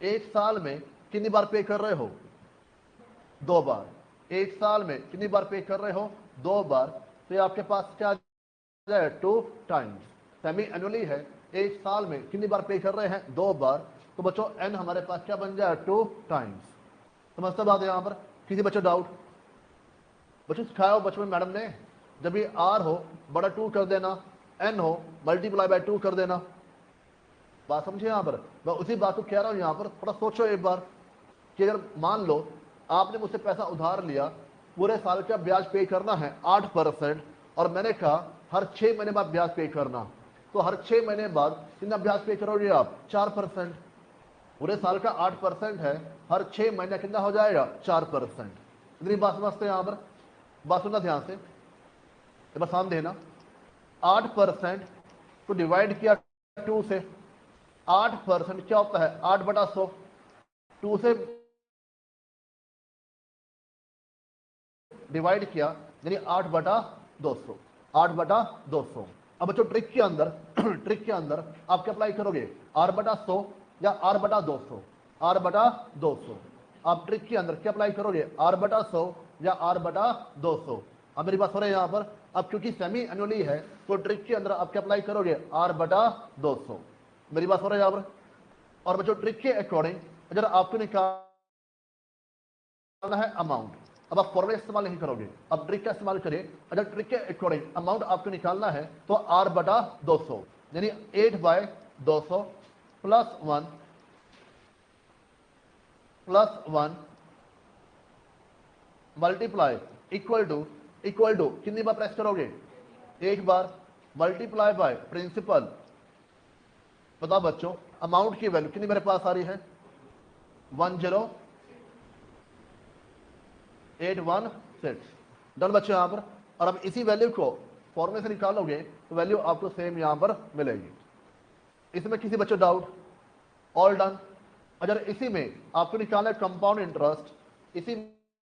एक साल में कितनी बार पे कर रहे हो? 2 बार। एक साल में कितनी बार पे कर रहे हो? 2 बार। तो ये आपके पास क्या जाए? 2 टाइम्स। सेमी एनुअली है, एक साल में कितनी बार पे कर रहे हैं? 2 बार। तो बच्चों एन हमारे पास क्या बन जाए? 2 टाइम्स। समझते बात है यहां पर? किसी बच्चों डाउट? बच्चों सिखाया हो बचपन मैडम ने, जब ये आर हो बड़ा 2 कर देना, एन हो मल्टीप्लाई बाय 2 कर देना। बात समझे यहां पर? मैं उसी बात को कह रहा हूं यहां पर। थोड़ा सोचो एक बार कि अगर मान लो आपने मुझसे पैसा उधार लिया, पूरे साल का ब्याज पे करना है 8%, और मैंने कहा हर 6 महीने बाद ब्याज पे करना, तो हर 6 महीने बाद कितना ब्याज पे करोगे आप? 4%। पूरे साल का 8% है, हर 6 महीने कितना हो जाएगा? 4%। इतनी बात समझते हैं यहां पर? बात सुनना ध्यान से, एक बार सामने देना। 8% को डिवाइड किया 2 से। 8% क्या होता है? 8/100। 2 से डिवाइड किया यानी 8/200। 8/200। अब बच्चों ट्रिक के अंदर ट्रिक के अंदर आप क्या अप्लाई करोगे? 8/100 या 8/200? 8/200। आप ट्रिक के अंदर क्या अप्लाई करोगे? 8/100 या 8/200? अब मेरी बात हो रही है यहां पर। अब क्योंकि सेमी एनुअली है तो ट्रिक के अंदर आप क्या अप्लाई करोगे? 8/200। मेरी बात हो रही है यहां पर? और बच्चों ट्रिक के अकॉर्डिंग अगर आपको निकालना है अमाउंट, अब आप फॉर्मूला इस्तेमाल नहीं करोगे, अब ट्रिक का इस्तेमाल करें। अगर ट्रिक के अकॉर्डिंग अमाउंट आपको निकालना है तो 8/200 यानी 8/200 +1 मल्टीप्लाई इक्वल टू कितनी बार प्रेस करोगे? एक बार। Multiply by principal. बताओ बच्चों अमाउंट की वैल्यू कितनी मेरे पास आ रही है? 10816। डन बच्चों यहां पर। और अब इसी वैल्यू को फॉर्मूले से निकालोगे तो वैल्यू आपको सेम यहां पर मिलेगी। इसमें किसी बच्चों डाउट? All done. अगर इसी में आपको निकालना है कंपाउंड इंटरेस्ट, इसी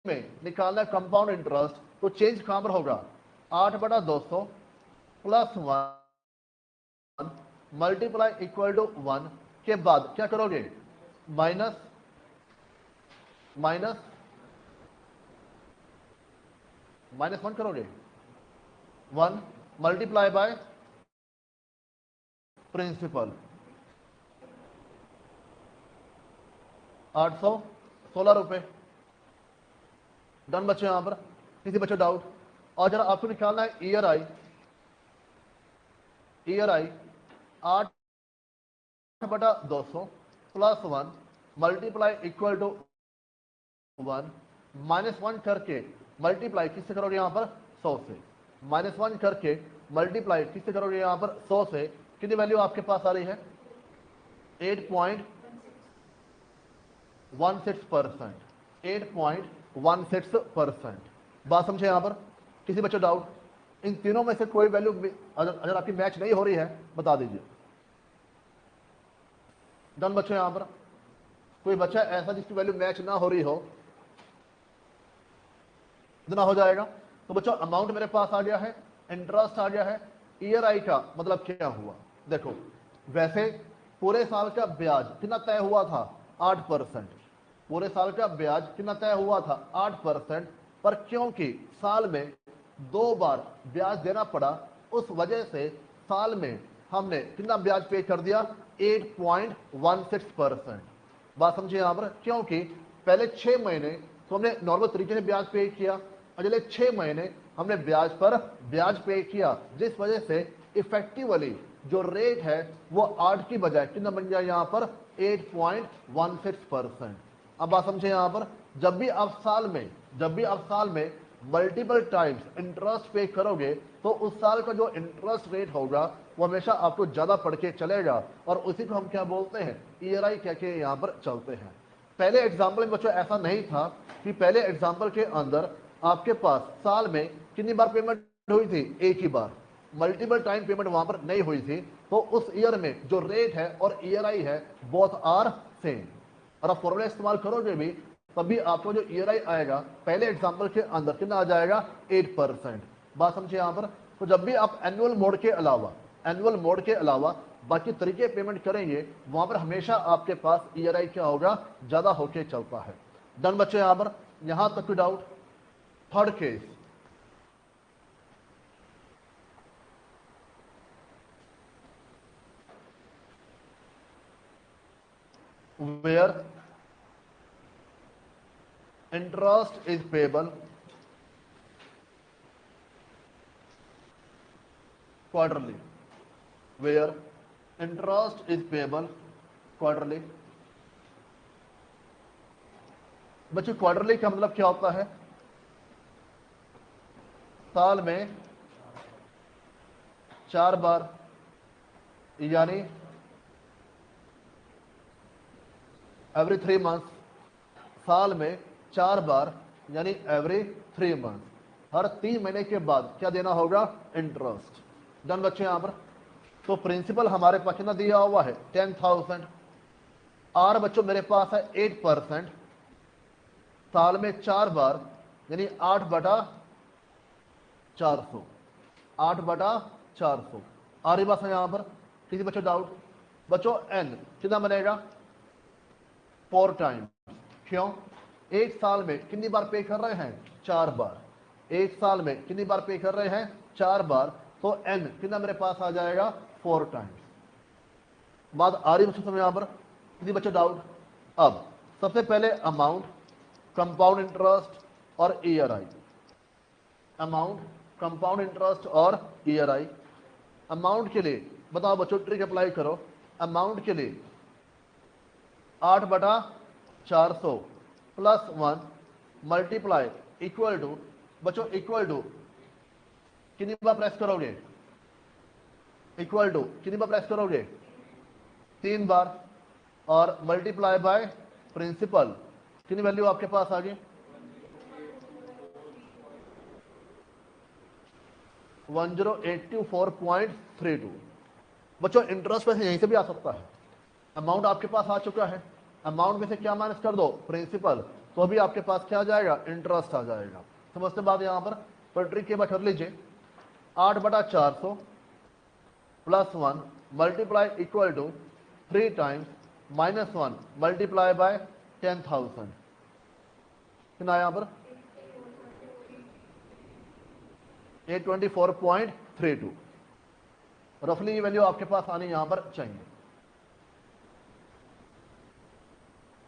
में निकालना है कंपाउंड इंटरेस्ट, तो चेंज कहां पर होगा? 8/200 +1 मल्टीप्लाई इक्वल टू 1 के बाद क्या करोगे? माइनस -1 करोगे। 1 मल्टीप्लाई बाय प्रिंसिपल। 816 रुपए। डन बच्चों यहां पर? किसी बच्चों डाउट? और जरा आपको निकालना है year I 8/200 +1 multiply equal to 1 -1 करके मल्टीप्लाई किससे करोगे यहां पर? 100 से। -1 करके मल्टीप्लाई किससे करोगे यहां पर? 100 से। कितनी वैल्यू आपके पास आ रही है? 8.16%। 8.16%। बात समझे यहां पर? किसी बच्चों डाउट? इन तीनों में से कोई वैल्यू अगर आपकी मैच नहीं हो रही है बता दीजिए। डन बच्चों यहां पर? कोई बच्चा ऐसा जिसकी वैल्यू मैच ना हो रही हो? इतना हो जाएगा। तो बच्चों अमाउंट मेरे पास आ गया है, इंटरेस्ट आ गया है। ईयर आई का मतलब क्या हुआ? देखो वैसे पूरे साल का ब्याज कितना तय हुआ था? 8%। पूरे साल का ब्याज कितना तय हुआ था? 8%। पर क्योंकि साल में 2 बार ब्याज देना पड़ा, उस वजह से साल में हमने कितना ब्याज पे कर दिया? 8.16%। बात समझिए यहां पर? क्योंकि पहले 6 महीने तो हमने नॉर्मल तरीके से ब्याज पे किया, अगले 6 महीने हमने ब्याज पर ब्याज पे किया, जिस वजह से इफेक्टिवली जो रेट है वो 8 की बजाय कितना बन गया यहां पर? 8.16%। अब बात समझे यहां पर? जब भी आप साल में मल्टीपल टाइम्स इंटरेस्ट पे करोगे तो उस साल का जो इंटरेस्ट रेट होगा वो हमेशा आपको ज्यादा पड़ के चलेगा, और उसी को हम क्या बोलते हैं, ईआरआई कह के यहाँ पर चलते हैं। पहले एग्जाम्पल में बच्चों ऐसा नहीं था कि पहले एग्जाम्पल के अंदर आपके पास साल में कितनी बार पेमेंट हुई थी, एक ही बार, मल्टीपल टाइम पेमेंट वहां पर नहीं हुई थी। तो उस ईयर में जो रेट है और ईआरआई है बोथ आर सेम, और आप फॉर्मूला इस्तेमाल करोगे भी तभी आपको जो ईआरआई आएगा पहले एग्जाम्पल के अंदर कितना आ जाएगा, 8%। बात समझिए यहाँ पर। तो जब भी आप एनुअल मोड के अलावा बाकी तरीके पेमेंट करेंगे वहां पर हमेशा आपके पास ईआरआई क्या होगा, ज्यादा होके चलता है। डन बच्चे, यहां पर यहां तक कोई doubt? Third case, where interest is payable quarterly, where interest is payable quarterly। बच्चों क्वार्टरली का मतलब क्या होता है, साल में 4 बार, यानी एवरी 3 मंथ, साल में 4 बार यानी एवरी 3 मंथ, हर 3 महीने के बाद क्या देना होगा, इंटरेस्ट। डन बच्चे यहां पर। तो प्रिंसिपल हमारे पास कितना दिया हुआ है, 10,000, और बच्चों मेरे पास है 8%, साल में 4 बार यानी 8/400, 8/400। आ रही बात है यहां पर, किसी बच्चों डाउट? बच्चों एन कितना बनेगा, 4 टाइम। क्यों, एक साल में कितनी बार पे कर रहे हैं, 4 बार, एक साल में कितनी बार पे कर रहे हैं, 4 बार, तो एन कितना मेरे पास आ जाएगा, 4 टाइम्स। बात आ रही बच्चों समझ यहां पर, किसी बच्चों डाउट? अब सबसे पहले अमाउंट, कंपाउंड इंटरेस्ट और ईआरआई। अमाउंट, कंपाउंड इंटरेस्ट और ईआरआई। अमाउंट के लिए बताओ बच्चों, ट्रिक अप्लाई करो। अमाउंट के लिए 8/400 प्लस 1 मल्टीप्लाई इक्वल टू, बच्चों इक्वल टू कितनी बार प्रेस करोगे, इक्वल टू कितनी बार प्रेस करोगे, 3 बार, और मल्टीप्लाई बाय प्रिंसिपल, कितनी वैल्यू आपके पास आ गई, 1084.32। बच्चों इंटरेस्ट वैसे यहीं से भी आ सकता है, अमाउंट आपके पास आ चुका है, अमाउंट में से क्या माइनस कर दो, प्रिंसिपल, तो अभी आपके पास क्या आ जाएगा, इंटरेस्ट आ जाएगा। समझते बात यहां पर ट्रिक के बाद कर लीजिए, 8/400 plus 1 multiply equal to 3 times minus 1 multiply by 10,000, कितना यहां पर 824.32। रफली ये वैल्यू आपके पास आनी यहां पर चाहिए।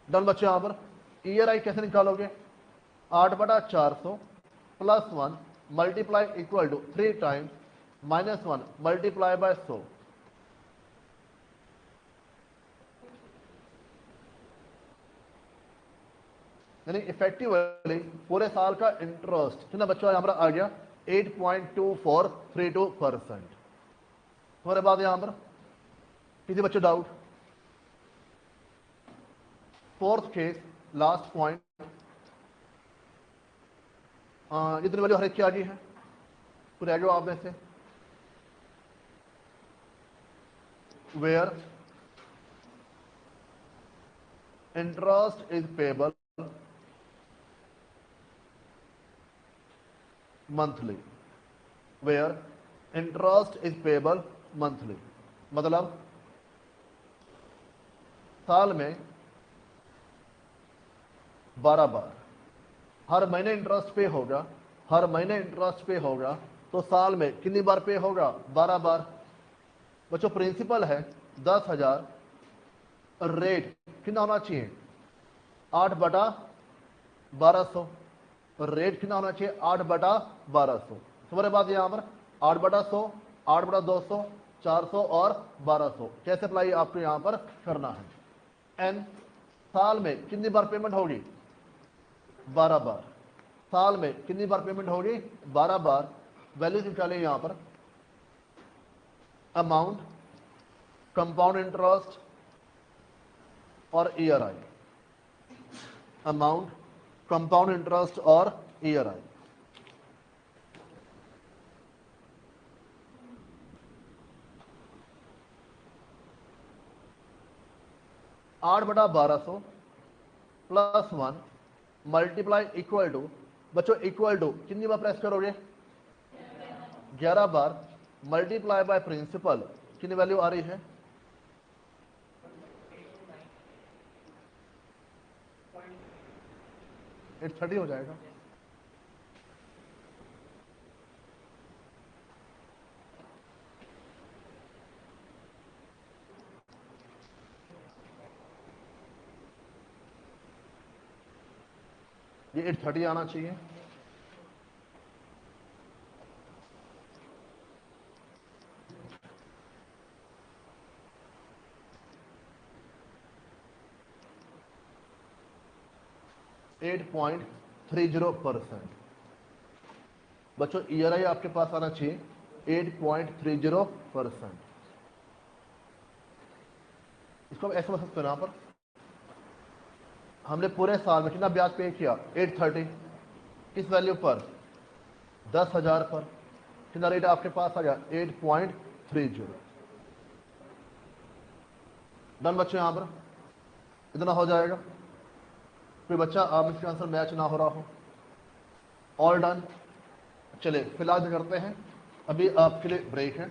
डन बच्चे, यहां पर ईआरआई कैसे निकालोगे, 8/400 plus 1 multiply equal to 3 times minus 1 multiply by 100, यानी इफेक्टिवली पूरे साल का इंटरेस्ट कितना बच्चों यहां पर आ गया, 8.2432%। हमारे बाद यहां पर किसी बच्चे doubt? Fourth case, last point, जितनी वैल्यू हर एक की आ गई है, तो रह गया आप में से, where interest is payable monthly, where interest is payable monthly, मतलब साल में 12 बार, हर महीने इंटरेस्ट पे होगा, हर महीने इंटरेस्ट पे होगा, तो साल में कितनी बार पे होगा, 12 बार। बच्चों प्रिंसिपल है 10,000, रेट कितना होना चाहिए, 8/1200, रेट कितना होना चाहिए, 8/1200। तुम्हारे बाद यहां पर 8/100, 8/200, 400 और 1200 कैसे अप्लाई आपको यहां पर करना है। एन साल में कितनी बार पेमेंट होगी, 12 बार, साल में कितनी बार पेमेंट होगी? 12 बार। वैल्यू निकालें यहाँ पर, अमाउंट, कंपाउंड इंटरेस्ट और year I. Amount, compound interest और ईयर आई। आठ बटा 1200 प्लस 1 मल्टीप्लाई इक्वल टू, बच्चों इक्वल टू कितनी बार प्रेस करोगे? 11 बार। मल्टीप्लाई बाय प्रिंसिपल, कितनी वैल्यू आ रही है? 830 हो जाएगा। ये 830 आना चाहिए। %8.30। बच्चों ईयर आई आपके पास आना चाहिए 8.30%। इसको हम ऐसे समझ सकते हो, यहां पर हमने पूरे साल में कितना ब्याज पे किया? 830। किस वैल्यू पर? 10,000 पर। कितना रेट आपके पास आ गया? 8.30। डन बच्चों, यहां पर इतना हो जाएगा। कोई बच्चा आप इसका आंसर मैच ना हो रहा हो? All done. चलिए फिलहाल करते हैं, अभी आपके लिए ब्रेक है।